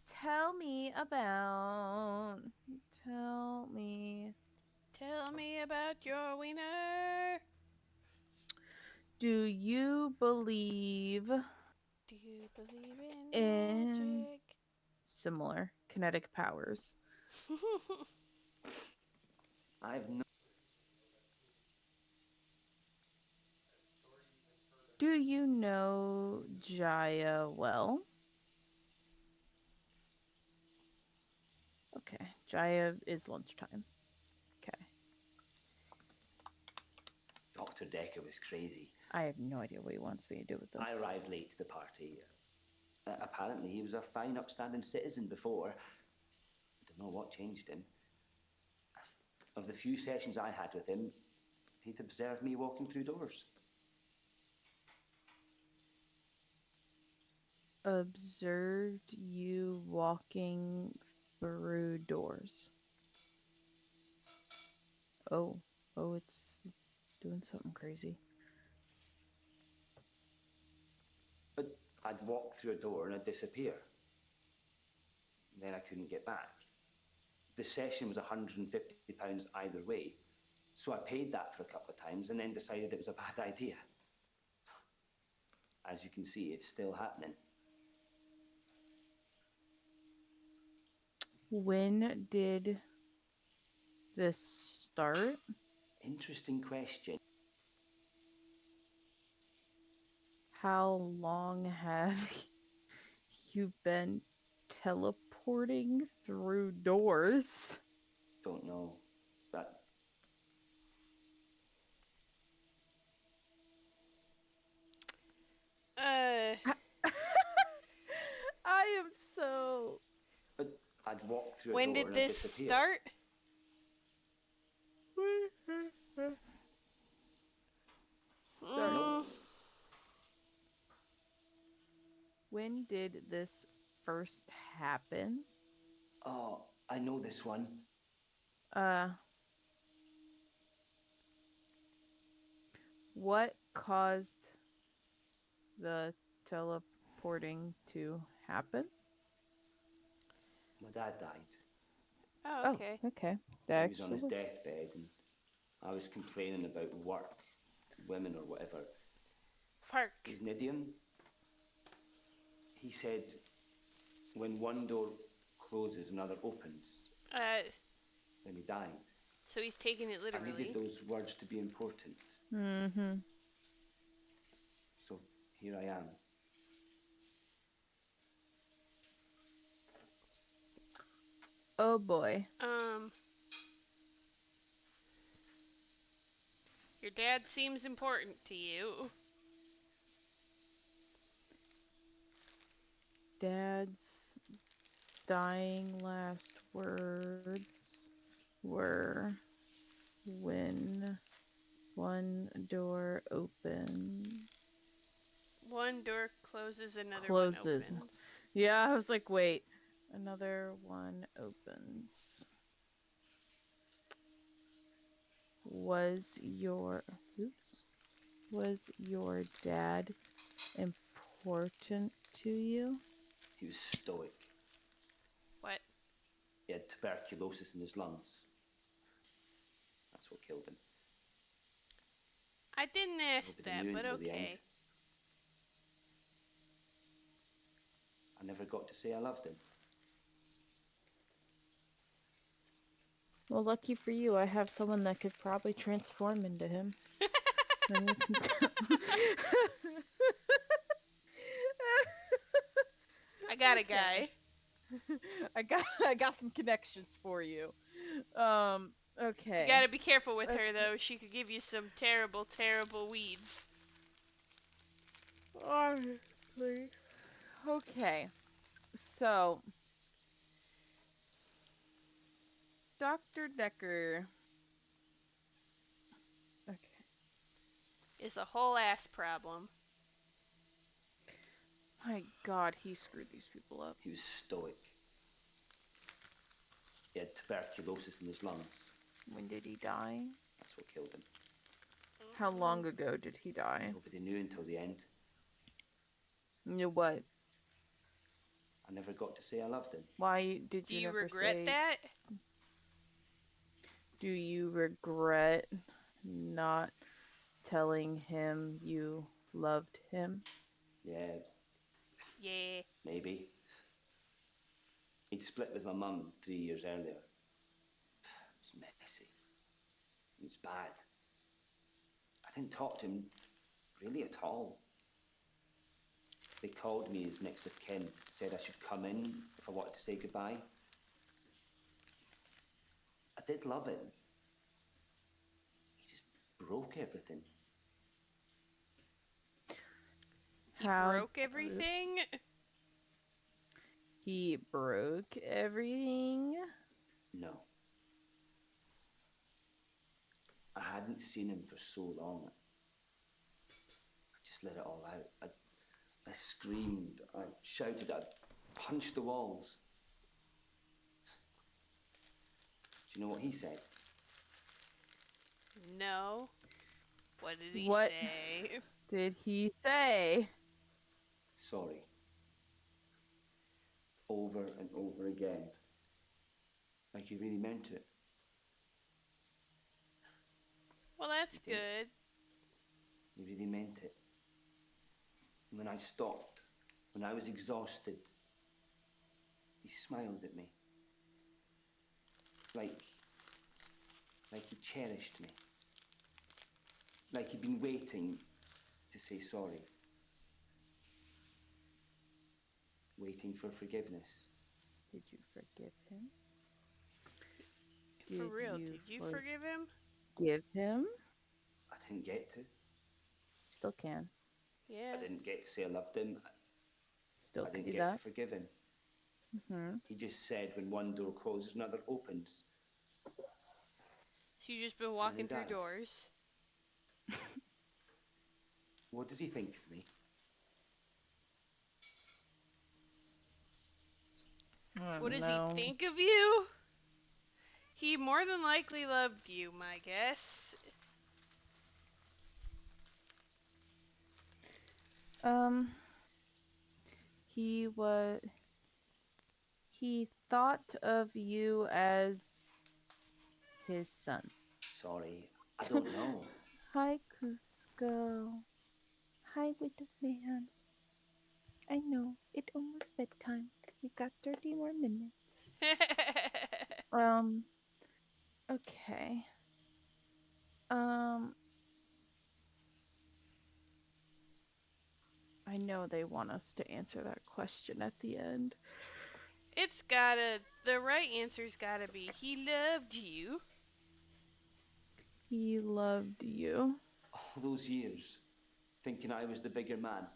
Tell me
about your wiener.
Do you believe
in magic?
Similar kinetic powers?
I've no.
Do you know Jaya well? Okay, Jaya is lunchtime. Okay.
Dr. Dekker was crazy.
I have no idea what he wants me to do with this.
I arrived late to the party. Apparently, he was a fine, upstanding citizen before. I don't know what changed him. Of the few sessions I had with him, he'd observed me walking through doors.
observed you walking through doors. Oh, it's doing something crazy.
But I'd walk through a door and I'd disappear. And then I couldn't get back. The session was £150 either way, so I paid that for a couple of times and then decided it was a bad idea. As you can see, it's still happening.
When did this start?
Interesting question.
How long have you been teleporting through doors?
Don't know. But
I am so...
But I'd walk through a
When
door
did
and I'd
this
disappear.
start?
Start. When did this first happen?
Oh, I know this one.
What caused the teleporting to happen?
My dad died.
Oh, okay.
Oh, okay.
He was on his deathbed and I was complaining about work, women or whatever.
Park.
He's an idiom. He said, when one door closes, another opens. Then he died.
So he's taking it literally.
I needed those words to be important.
Mm-hmm.
So here I am.
Oh boy.
Your dad seems important to you.
Dad's dying last words were, when one door opens.
One door closes, another one opens.
Yeah, I was like, wait. Another one opens. Was your dad important to you?
He was stoic.
What?
He had tuberculosis in his lungs. That's what killed him.
I didn't ask that, but okay.
I never got to say I loved him.
Well, lucky for you, I have someone that could probably transform into him.
I got a guy.
I got some connections for you. Okay.
You gotta be careful with her, though. She could give you some terrible, terrible weeds.
Honestly. Okay. So, Dr. Dekker. Okay.
Is a whole ass problem.
My God, he screwed these people up.
He was stoic. He had tuberculosis in his lungs.
When did he die?
That's what killed him.
How long ago did he die?
Nobody knew until the end.
You know what?
I never got to say I loved him.
Why did you never say...
Do you regret that?
Do you regret not telling him you loved him?
Yeah.
Yeah.
Maybe. He'd split with my mum 3 years earlier. It was messy. It was bad. I didn't talk to him really at all. They called me as next of kin, said I should come in if I wanted to say goodbye. I did love him. He just broke everything.
He broke everything?
He broke everything?
No. I hadn't seen him for so long. I just let it all out. I screamed, I shouted, I punched the walls. Do you know what he said?
No. What did he
What
say?
did he say?
Sorry. Over and over again. Like he really meant it.
Well, that's
He did.
good.
He really meant it. And when I stopped, when I was exhausted, he smiled at me. Like he cherished me. Like he'd been waiting to say sorry. Waiting for forgiveness.
Did you forgive him?
For real, did you forgive him?
Give him?
I didn't get to.
Still can.
Yeah.
I didn't get to say I loved him.
Still
I
can
didn't
do
get
that.
to forgive him.
Mm-hmm.
He just said when one door closes, another opens.
So you just been walking through doors.
What does he think of me?
What does he think of you? He more than likely loved you, my guess.
He thought of you as his son.
Sorry, I don't know.
Hi, Cusco. Hi, little man. I know, it's almost bedtime. We got 30 more minutes. Okay. I know they want us to answer that question at the end.
The right answer's gotta be, he loved you.
He loved you.
All those years, thinking I was the bigger man.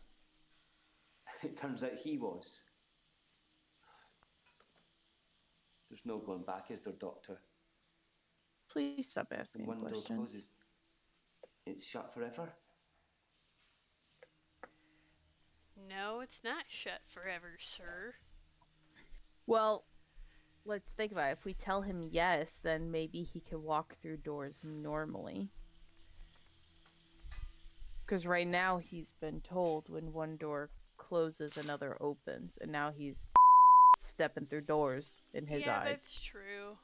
It turns out he was. There's no going back, is there, Doctor?
Please stop asking
when one
questions.
door closes, it's shut forever?
No, it's not shut forever, sir.
Well, let's think about it. If we tell him yes, then maybe he can walk through doors normally. Because right now he's been told when one door closes, another opens, and now he's stepping through doors in his eyes.
Yeah, that's true.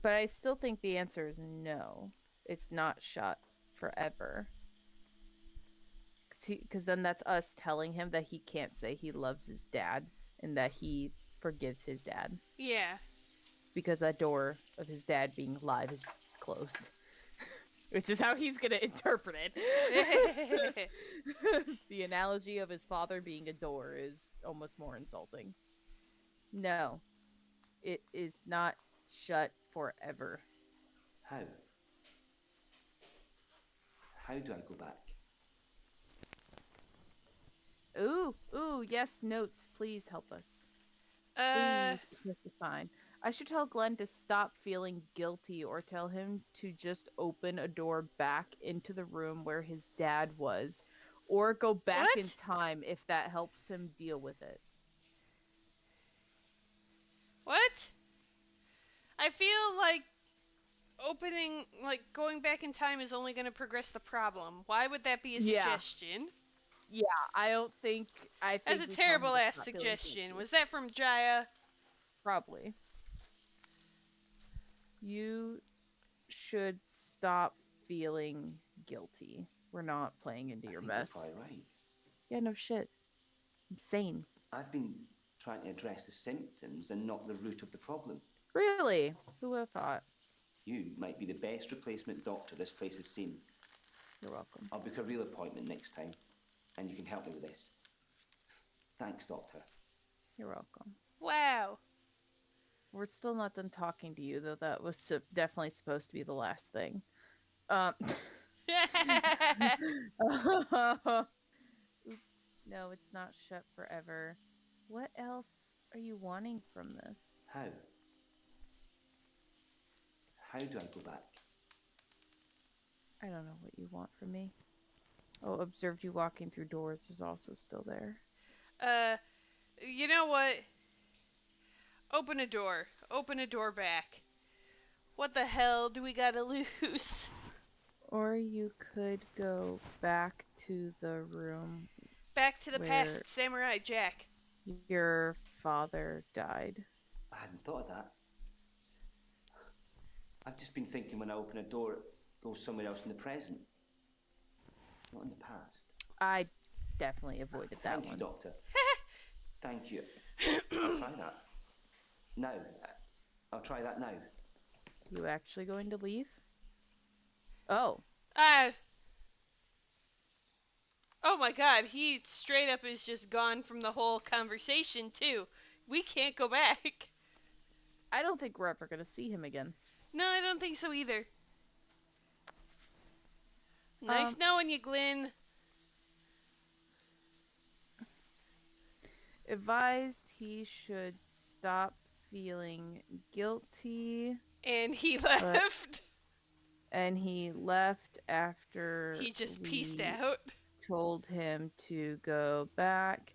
But I still think the answer is no. It's not shut forever. Because then that's us telling him that he can't say he loves his dad and that he forgives his dad.
Yeah.
Because that door of his dad being alive is closed. Which is how he's going to interpret it. The analogy of his father being a door is almost more insulting. No. It is not shut forever.
How? How do I go back?
Ooh, yes, notes. Please help us. Please, this is fine. I should tell Glenn to stop feeling guilty or tell him to just open a door back into the room where his dad was. Or go back in time if that helps him deal with it.
What? I feel like going back in time is only going to progress the problem. Why would that be a suggestion?
Yeah, I think
that's a terrible ass suggestion. Was that from Jaya?
Probably. You should stop feeling guilty. We're not playing into your mess.
You're probably right.
Yeah, no shit. I'm sane.
I've been trying to address the symptoms and not the root of the problem.
Really? Who would have thought?
You might be the best replacement doctor this place has seen.
You're welcome.
I'll book a real appointment next time, and you can help me with this. Thanks, Doctor.
You're welcome.
Wow.
We're still not done talking to you, though that was definitely supposed to be the last thing. Oops. No, it's not shut forever. What else are you wanting from this?
How? How do I go back?
I don't know what you want from me. Oh, observed you walking through doors is also still there.
You know what? Open a door. Open a door back. What the hell do we gotta lose?
Or you could go back to the room.
Back to the past, Samurai Jack.
Your father died.
I hadn't thought of that. I've just been thinking when I open a door, it goes somewhere else in the present, not in the past.
I definitely avoided that one.
Thank you, Doctor. Thank you. I'll try that. Now. I'll try that now.
You actually going to leave? Oh.
Oh my god, he straight up is just gone from the whole conversation, too. We can't go back.
I don't think we're ever going to see him again.
No, I don't think so either. Nice knowing you, Glenn.
Advised he should stop feeling guilty.
And he left.
And he left after
he just peaced out.
Told him to go back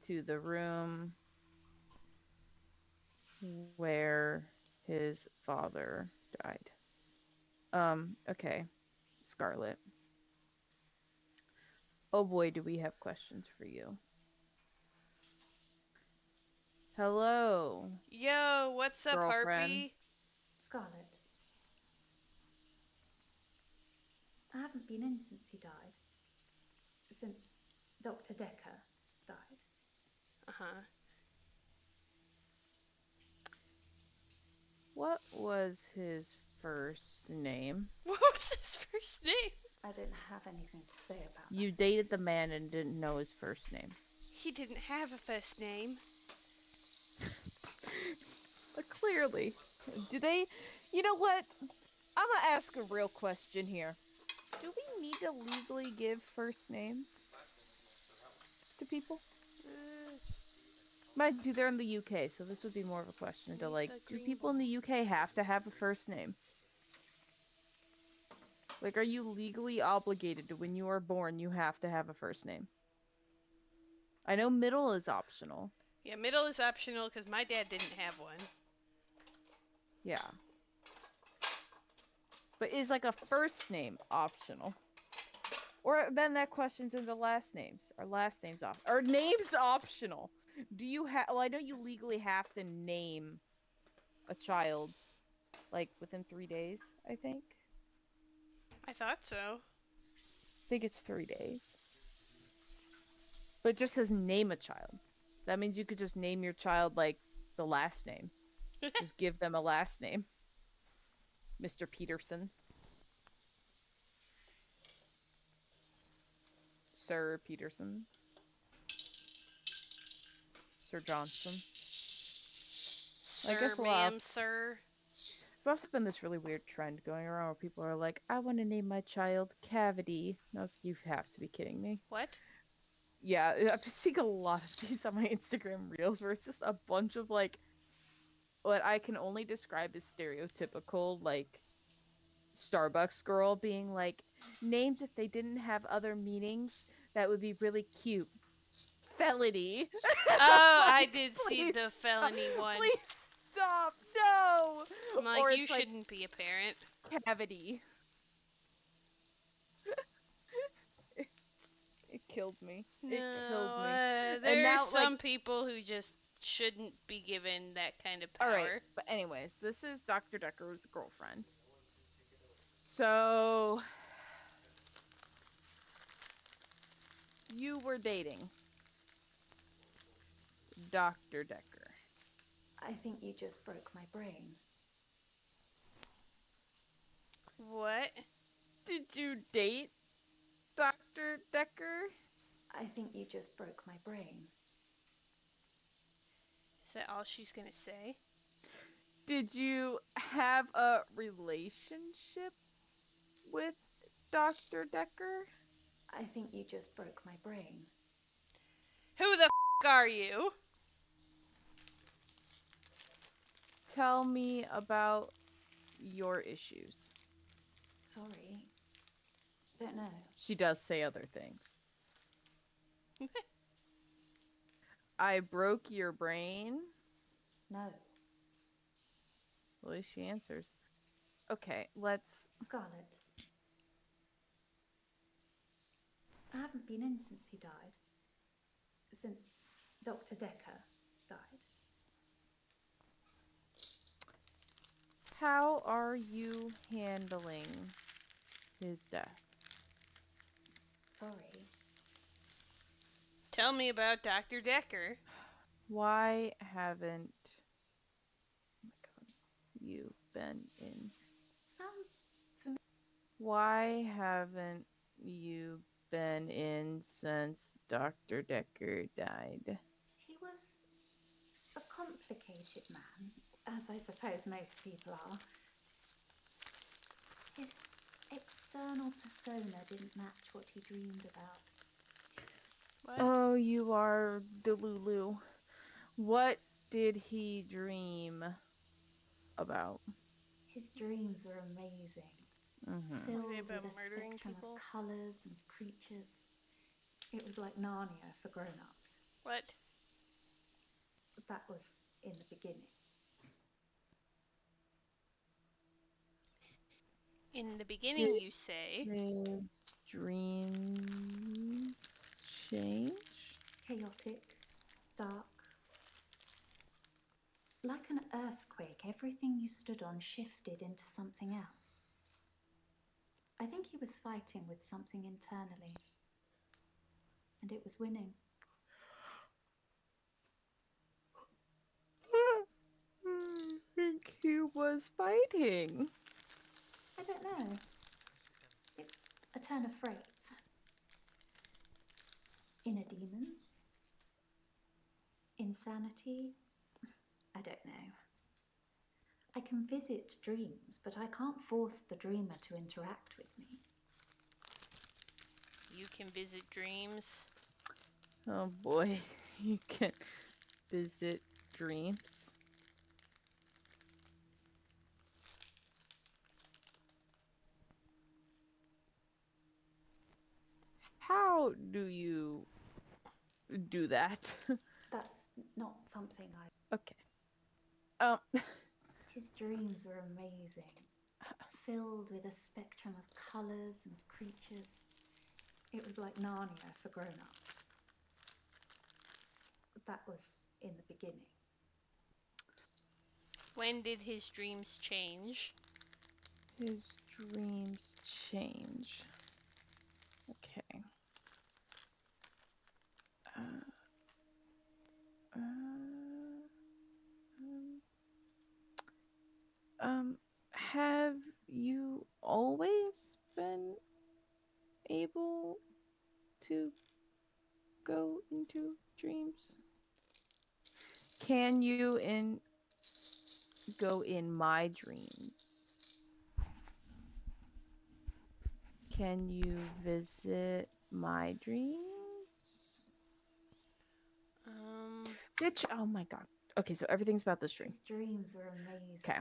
to the room where his father died. Okay. Scarlet. Oh boy, do we have questions for you. Hello.
Yo, what's up,
girlfriend.
Harpy?
Scarlet. I haven't been in since he died. Since Dr. Dekker died.
Uh-huh.
What was his first name?
What was his first name?
I don't have anything to say about
You dated the man and didn't know his first name.
He didn't have a first name.
Clearly. Do they... You know what? I'm gonna ask a real question here. Do we need to legally give first names to people? Mind you, they're in the UK, so this would be more of a question to, like, do people in the UK have to have a first name? Like, are you legally obligated to, when you are born, you have to have a first name? I know middle is optional.
Yeah, middle is optional because my dad didn't have one.
Yeah. But is, like, a first name optional? Or then that question's into last names. Are last names off? Are names optional? Do you have... Well, I know you legally have to name a child, like, within 3 days, I think.
I thought so.
I think it's 3 days. But it just says name a child. That means you could just name your child, like, the last name. Just give them a last name. Mr. Peterson. Sir Peterson. Sir Johnson.
Sir,
I guess
ma'am, sir.
There's also been this really weird trend going around where people are like, I want to name my child Cavity. And I was like, you have to be kidding me.
What?
Yeah, I've been seeing a lot of these on my Instagram reels where it's just a bunch of, like, what I can only describe as stereotypical, like, Starbucks girl being like, names if they didn't have other meanings, that would be really cute. Felony.
Oh,
like,
I did see the felony one.
Please stop. No.
I'm like,
or
you
shouldn't
like, be a parent.
Cavity. It killed me.
No,
it killed me.
There are some people who just shouldn't be given that kind of power.
Alright, but anyways, this is Dr. Dekker's girlfriend. So... You were dating Dr. Dekker.
I think you just broke my brain.
What?
Did you date Dr. Dekker?
I think you just broke my brain.
Is that all she's gonna say?
Did you have a relationship with Dr. Dekker?
I think you just broke my brain.
Who the f*** are you?
Tell me about your issues.
Sorry. don't know.
She does say other things. I broke your brain?
No.
Well, at least she answers. Okay, let's...
Scarlet. I haven't been in since he died. Since Dr. Dekker died.
How are you handling his death?
Sorry.
Tell me about Dr. Dekker.
Why haven't you been in?
Sounds familiar.
Why haven't you been in since Dr. Dekker died?
He was a complicated man, as I suppose most people are. His external persona didn't match what he dreamed about.
What?
Oh, you are Delulu. What did he dream about?
His dreams were amazing. Filled with a spectrum
people?
of colours and creatures. It was like Narnia for grown-ups.
What?
That was in the beginning.
In the beginning, you say?
His dreams change?
Chaotic, dark. Like an earthquake, everything you stood on shifted into something else. I think he was fighting with something internally. And it was winning.
I think he was fighting.
I don't know. It's a turn of phrase. Inner demons? Insanity? I don't know. I can visit dreams, but I can't force the dreamer to interact with me.
You can visit dreams.
Oh boy, you can visit dreams. How do you do that?
That's not something I...
Okay.
His dreams were amazing. Filled with a spectrum of colours and creatures. It was like Narnia for grown-ups. That was in the beginning.
When did his dreams change?
His dreams change. Okay. Have you always been able to go into dreams? Can you go in my dreams? Can you visit my dreams? Bitch, oh my god. Okay, so everything's about this dream.
His dreams were amazing.
Okay.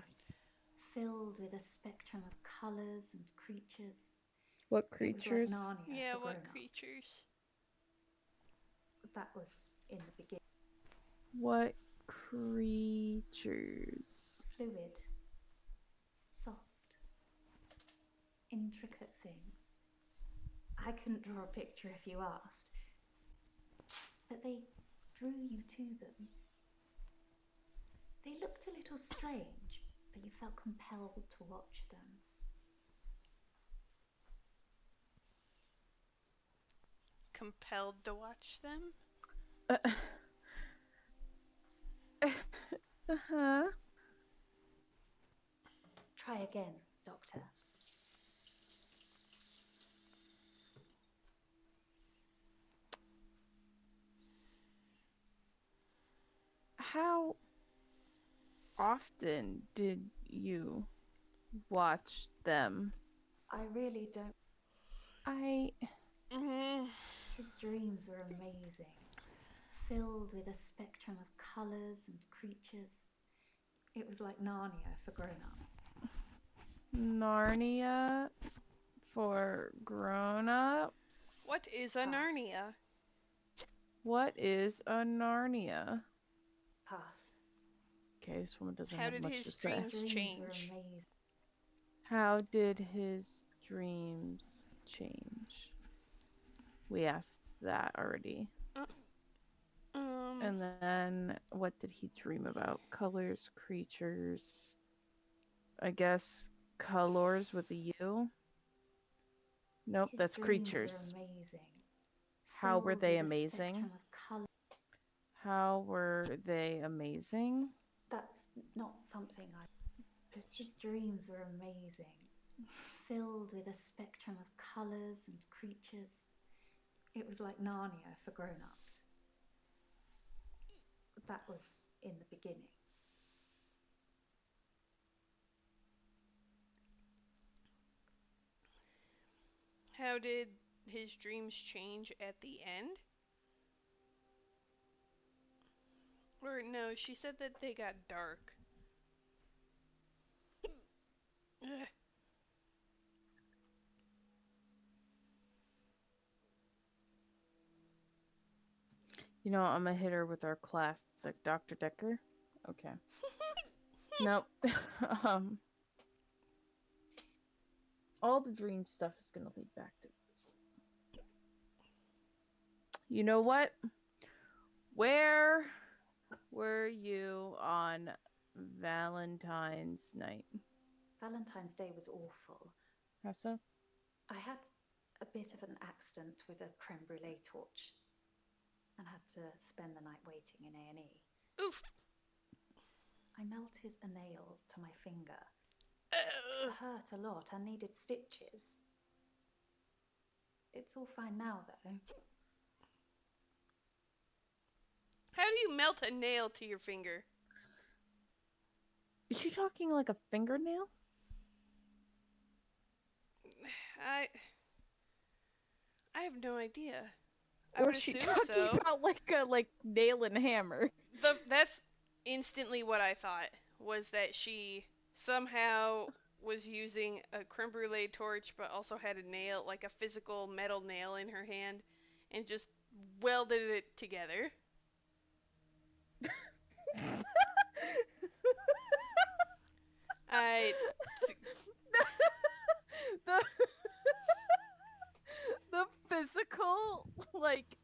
Filled with a spectrum of colours and creatures.
What creatures?
It was like Narnia
Yeah,
for
what
grown-ups.
creatures?
That was in the beginning.
What creatures?
Fluid. Soft. Intricate things. I couldn't draw a picture if you asked. But they drew you to them. They looked a little strange, but you felt compelled to watch them.
Compelled to watch them?
Uh-huh.
Try again, Doctor.
How often did you watch them?
I really don't. His dreams were amazing. Filled with a spectrum of colours and creatures. It was like Narnia for grown-ups.
Narnia for grown-ups.
What is a Narnia?
What is a Narnia?
Pass.
Okay, this woman doesn't
How
have
did
much
his
to say.
dreams change?
Were amazing.
How did his dreams change? We asked that already. And then what did he dream about? Colors, creatures. I guess colors with a U. Nope,
His
that's
dreams
creatures.
were amazing.
How were
Filled
they
with a
amazing?
spectrum of colour.
How were they amazing?
That's not something I.
Bitch.
His dreams were amazing. Filled with a spectrum of colours and creatures. It was like Narnia for grown-ups. That was in the beginning.
How did his dreams change at the end? Or no, she said that they got dark.
You know, I'm gonna hit her with our classic Dr. Dekker. Okay. Nope. All the dream stuff is gonna lead back to this. You know what? Where were you on Valentine's night?
Valentine's Day was awful.
How so?
I had a bit of an accident with a creme brulee torch and had to spend the night waiting in A&E.
Oof.
I melted a nail to my finger. It hurt a lot. I needed stitches. It's all fine now, though.
How do you melt a nail to your finger?
Is she talking like a fingernail?
I have no idea.
Or is she talking about like a nail and hammer?
That's instantly what I thought, was that she somehow was using a creme brulee torch but also had a nail, like a physical metal nail in her hand, and just welded it together.
The physical, like,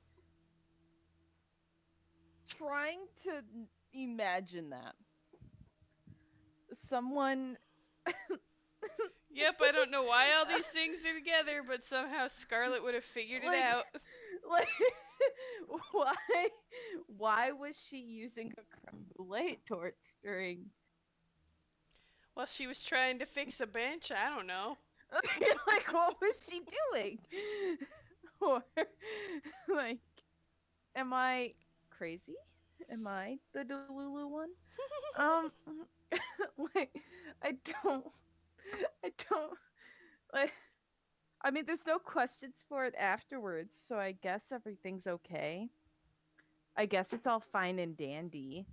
trying to imagine that. Someone.
Yep, I don't know why all these things are together, but somehow Scarlet would have figured it out.
Like, why was she using a creme brulee torch during?
Well, she was trying to fix a bench. I don't know.
Like, what was she doing? Or, like, am I crazy? Am I the Delulu one? Like, I don't, like, I mean, there's no questions for it afterwards, so I guess everything's okay. I guess it's all fine and dandy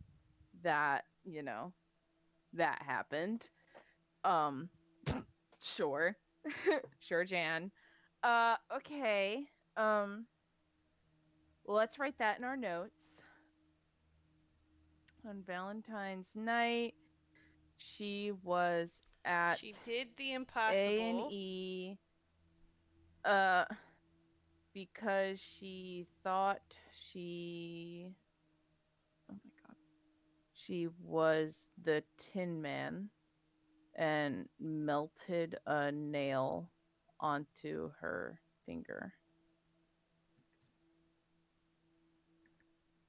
that, you know, that happened. Sure. Sure, Jan. Okay. Well, let's write that in our notes. On Valentine's night, she was at
She did the impossible.
A&E because she thought she she was the Tin Man and melted a nail onto her finger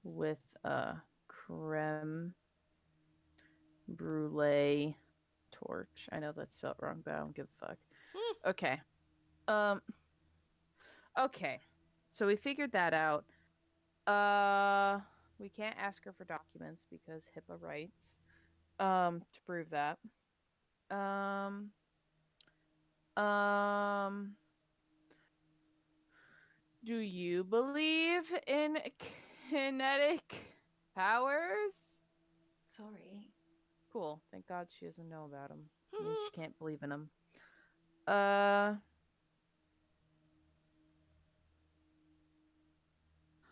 with a creme brulee torch. I know that's spelled wrong, but I don't give a fuck. Okay. Okay. So we figured that out. We can't ask her for documents because HIPAA rights. To prove that. Do you believe in kinetic powers?
Sorry.
Cool. Thank God she doesn't know about them. I mean, she can't believe in them.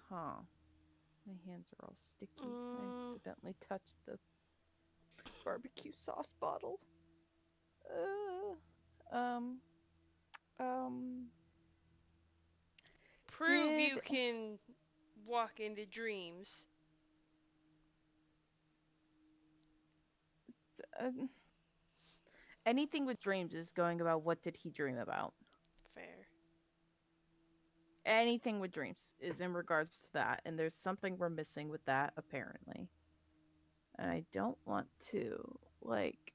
Huh. My hands are all sticky. I accidentally touched the barbecue sauce bottle.
Prove you can walk into dreams.
Anything with dreams is going about what did he dream about.
Fair.
Anything with dreams is in regards to that, and there's something we're missing with that, apparently. And I don't want to, like...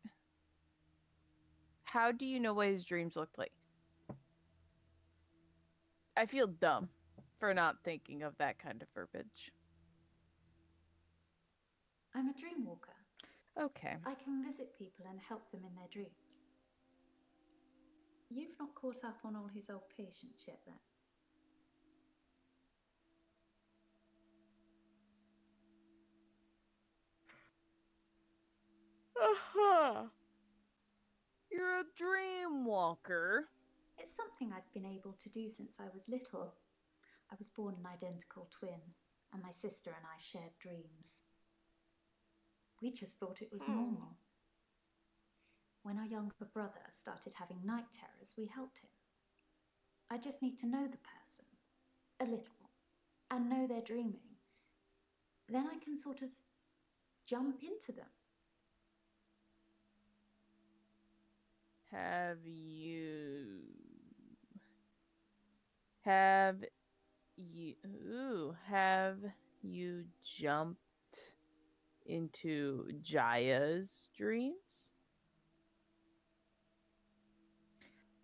How do you know what his dreams looked like? I feel dumb for not thinking of that kind of verbiage.
I'm a dream walker.
Okay.
I can visit people and help them in their dreams. You've not caught up on all his old patients yet, then?
Aha! You're a dream walker.
It's something I've been able to do since I was little. I was born an identical twin, and my sister and I shared dreams. We just thought it was normal. When our younger brother started having night terrors, we helped him. I just need to know the person, a little, and know they're dreaming. Then I can sort of jump into them.
Have you jumped into Jaya's dreams?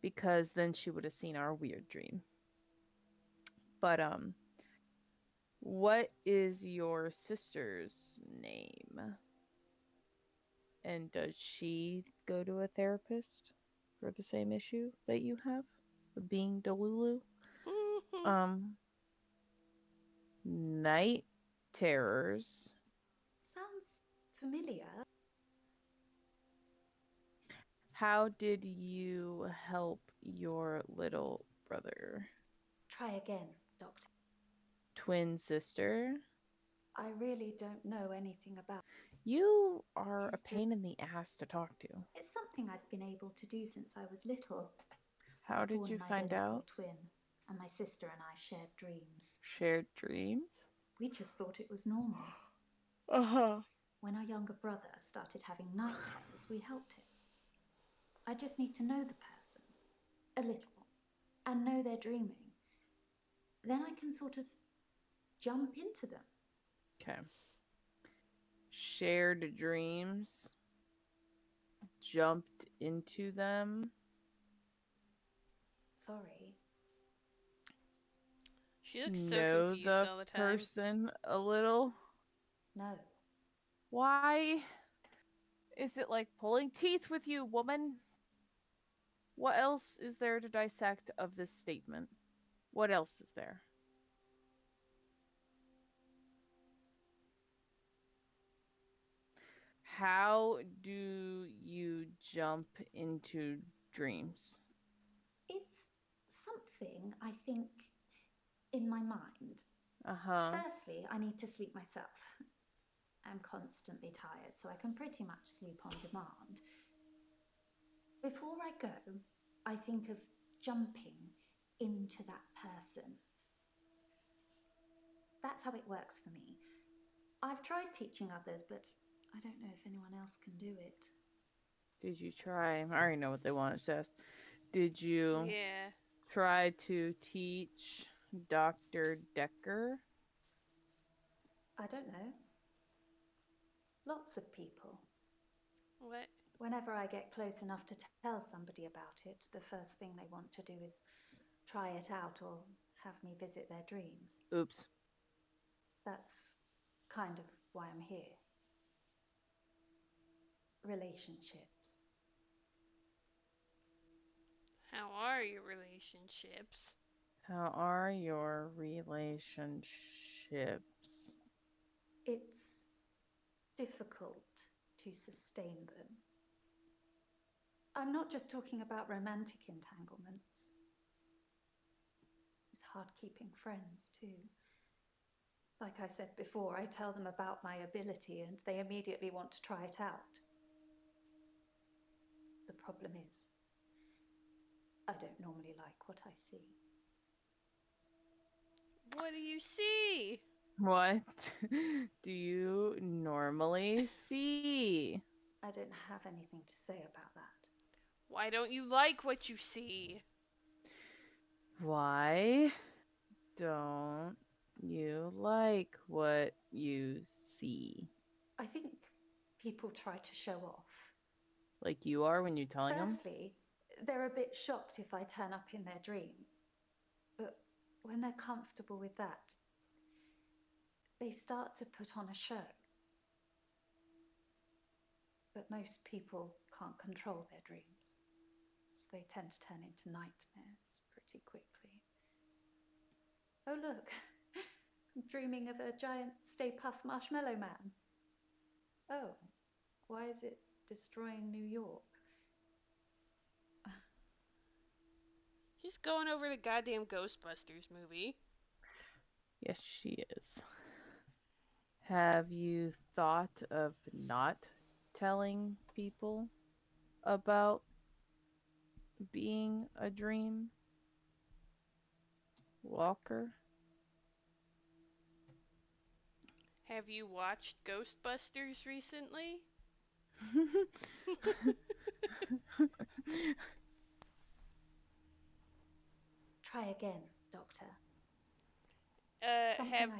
Because then she would have seen our weird dream. But what is your sister's name? And does she go to a therapist for the same issue that you have of being Delulu? Night terrors.
Sounds familiar.
How did you help your little brother?
Try again, Doctor.
Twin sister?
I really don't know anything about.
You are a pain in the ass to talk to.
It's something I've been able to do since I was little.
How did you find out?
Twin, and my sister and I shared dreams.
Shared dreams?
We just thought it was normal. When our younger brother started having night terrors, we helped him. I just need to know the person, a little, and know they're dreaming. Then I can sort of jump into them.
Okay. Shared dreams. Jumped into them.
Sorry.
She looks so confused all the time.
Know the person a little?
No.
Why is it like pulling teeth with you, woman? What else is there to dissect of this statement? What else is there? How do you jump into dreams?
It's something I think in my mind. Firstly, I need to sleep myself. I'm constantly tired, so I can pretty much sleep on demand. Before I go, I think of jumping into that person. That's how it works for me. I've tried teaching others, but I don't know if anyone else can do it.
Did you try? I already know what they want, it says. Did you try to teach Dr. Dekker?
I don't know. Lots of people.
What?
Whenever I get close enough to tell somebody about it, the first thing they want to do is try it out or have me visit their dreams.
Oops.
That's kind of why I'm here. Relationships.
How are your relationships?
How are your relationships?
It's difficult to sustain them. I'm not just talking about romantic entanglements. It's hard keeping friends, too. Like I said before, I tell them about my ability and they immediately want to try it out. The problem is, I don't normally like what I see.
What do you see?
What do you normally see?
I don't have anything to say about that.
Why don't you like what you see?
Why don't you like what you see?
I think people try to show off.
Like you are when you're telling them?
Firstly, they're a bit shocked if I turn up in their dream. But when they're comfortable with that, they start to put on a show. But most people can't control their dreams, so they tend to turn into nightmares pretty quickly. Oh look, I'm dreaming of a giant Stay Puft Marshmallow Man. Oh, why is it destroying New York?
She's going over the goddamn Ghostbusters movie.
Yes, she is. Have you thought of not telling people about being a dream walker?
Have you watched Ghostbusters recently?
Try again, Doctor.
Have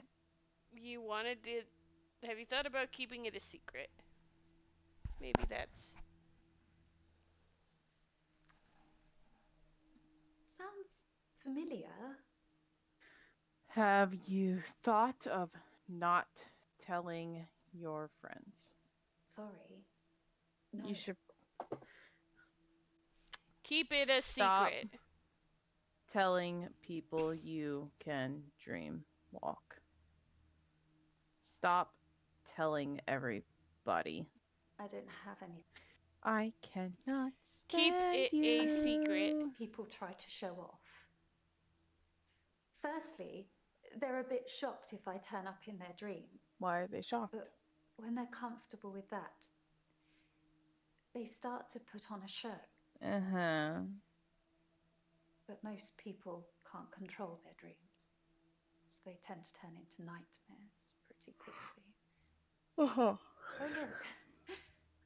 you wanted to... Have you thought about keeping it a secret? Maybe that's...
Sounds familiar.
Have you thought of not telling your friends?
Sorry. No.
You should
keep it a secret.
Telling people you can dream walk. Stop telling everybody.
I don't have any.
I cannot stand
keep it
you.
a secret.
People try to show off. Firstly, they're a bit shocked if I turn up in their dream.
Why are they shocked?
But when they're comfortable with that, they start to put on a show.
Uh-huh.
But most people can't control their dreams, so they tend to turn into nightmares pretty quickly.
Uh-huh.
Oh look,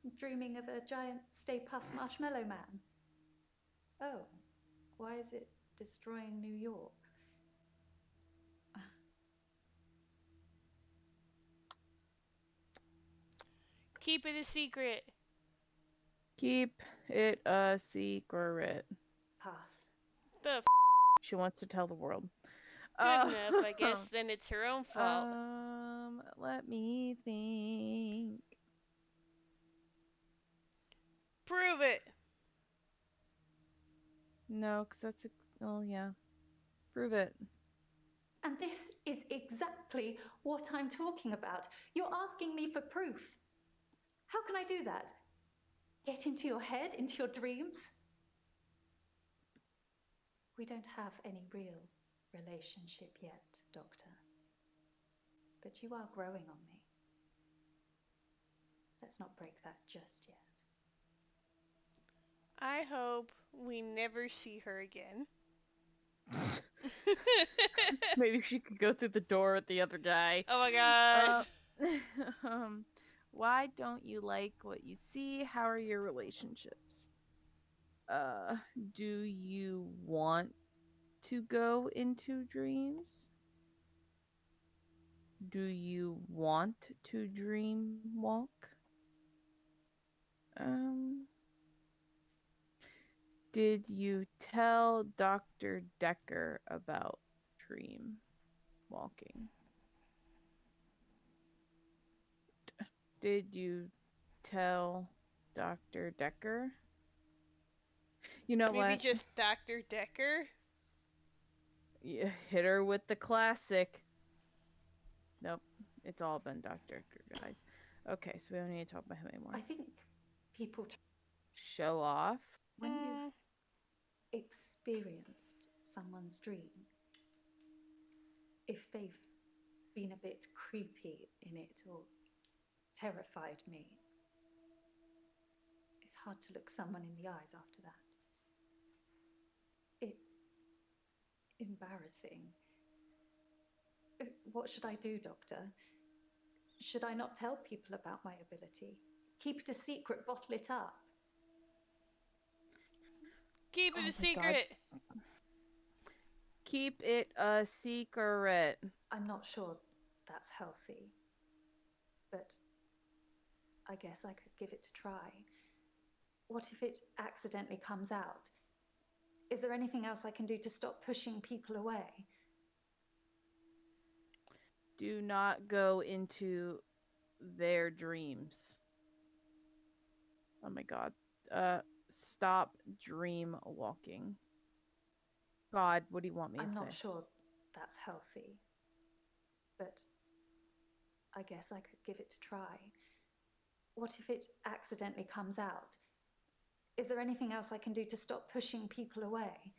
I'm dreaming of a giant Stay Puft Marshmallow Man. Oh, why is it destroying New York?
Keep it a secret.
Keep it a secret.
Pass.
The
she wants to tell the world.
Good enough, I guess. Then it's her own fault.
Let me think.
Prove it.
No, because that's oh yeah. Prove it.
And this is exactly what I'm talking about. You're asking me for proof. How can I do that? Get into your head, into your dreams? We don't have any real relationship yet, Doctor. But you are growing on me. Let's not break that just yet.
I hope we never see her again.
Maybe she could go through the door with the other guy.
Oh my gosh.
Why don't you like what you see? How are your relationships? Do you want to go into dreams? Do you want to dream walk? Did you tell Dr. Dekker about dream walking? Did you tell Dr. Dekker? You know what?
Maybe just Dr. Dekker?
Yeah, hit her with the classic. Nope, it's all been Dr. Dekker, guys. Okay, so we don't need to talk about him anymore.
I think people
show off.
When you've experienced someone's dream, if they've been a bit creepy in it or terrified me. It's hard to look someone in the eyes after that. It's embarrassing. What should I do, Doctor? Should I not tell people about my ability? Keep it a secret, bottle it up?
Keep it a secret.
God. Keep it a secret.
I'm not sure that's healthy, but I guess I could give it a try. What if it accidentally comes out? Is there anything else I can do to stop pushing people away?
Do not go into their dreams. Oh my God. Stop dream walking. God, what do you want me to say?
I'm not sure that's healthy, but I guess I could give it a try. What if it accidentally comes out? Is there anything else I can do to stop pushing people away?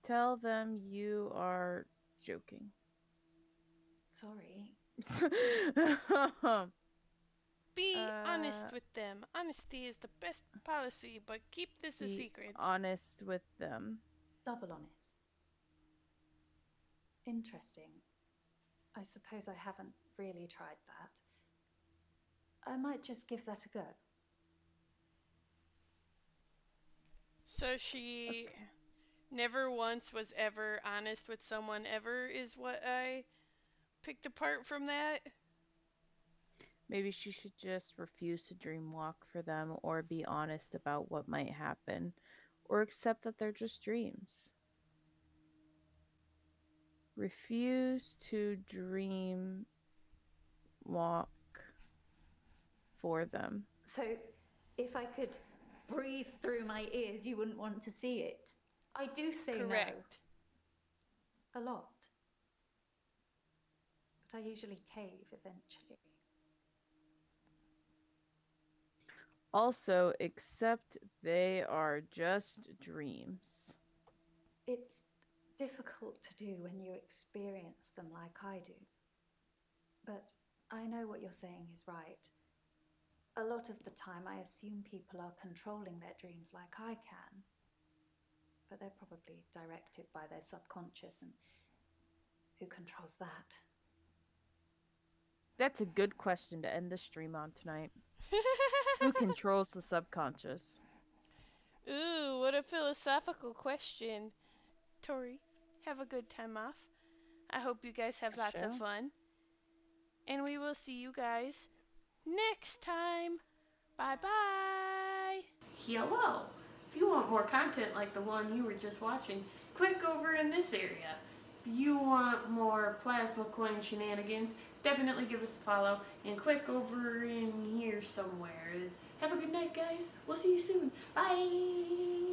Tell them you are joking.
Sorry.
Be honest with them. Honesty is the best policy, but keep this a secret.
Be honest with them.
Double honest. Interesting. I suppose I haven't really tried that. I might just give that a go.
So she never once was ever honest with someone ever is what I picked apart from that?
Maybe she should just refuse to dream walk for them, or be honest about what might happen, or accept that they're just dreams. Refuse to dream walk for them.
So, if I could breathe through my ears, you wouldn't want to see it. I do say
correct.
No. A lot. But I usually cave eventually.
Also, accept they are just dreams.
It's difficult to do when you experience them like I do. But I know what you're saying is right. A lot of the time I assume people are controlling their dreams like I can. But they're probably directed by their subconscious, and who controls that?
That's a good question to end the stream on tonight. Who controls the subconscious?
Ooh, what a philosophical question. Tori, have a good time off. I hope you guys have lots of fun. And we will see you guys next time. Bye-bye.
Hello. If you want more content like the one you were just watching, click over in this area. If you want more plasma coin shenanigans, definitely give us a follow and click over in here somewhere. Have a good night, guys. We'll see you soon. Bye.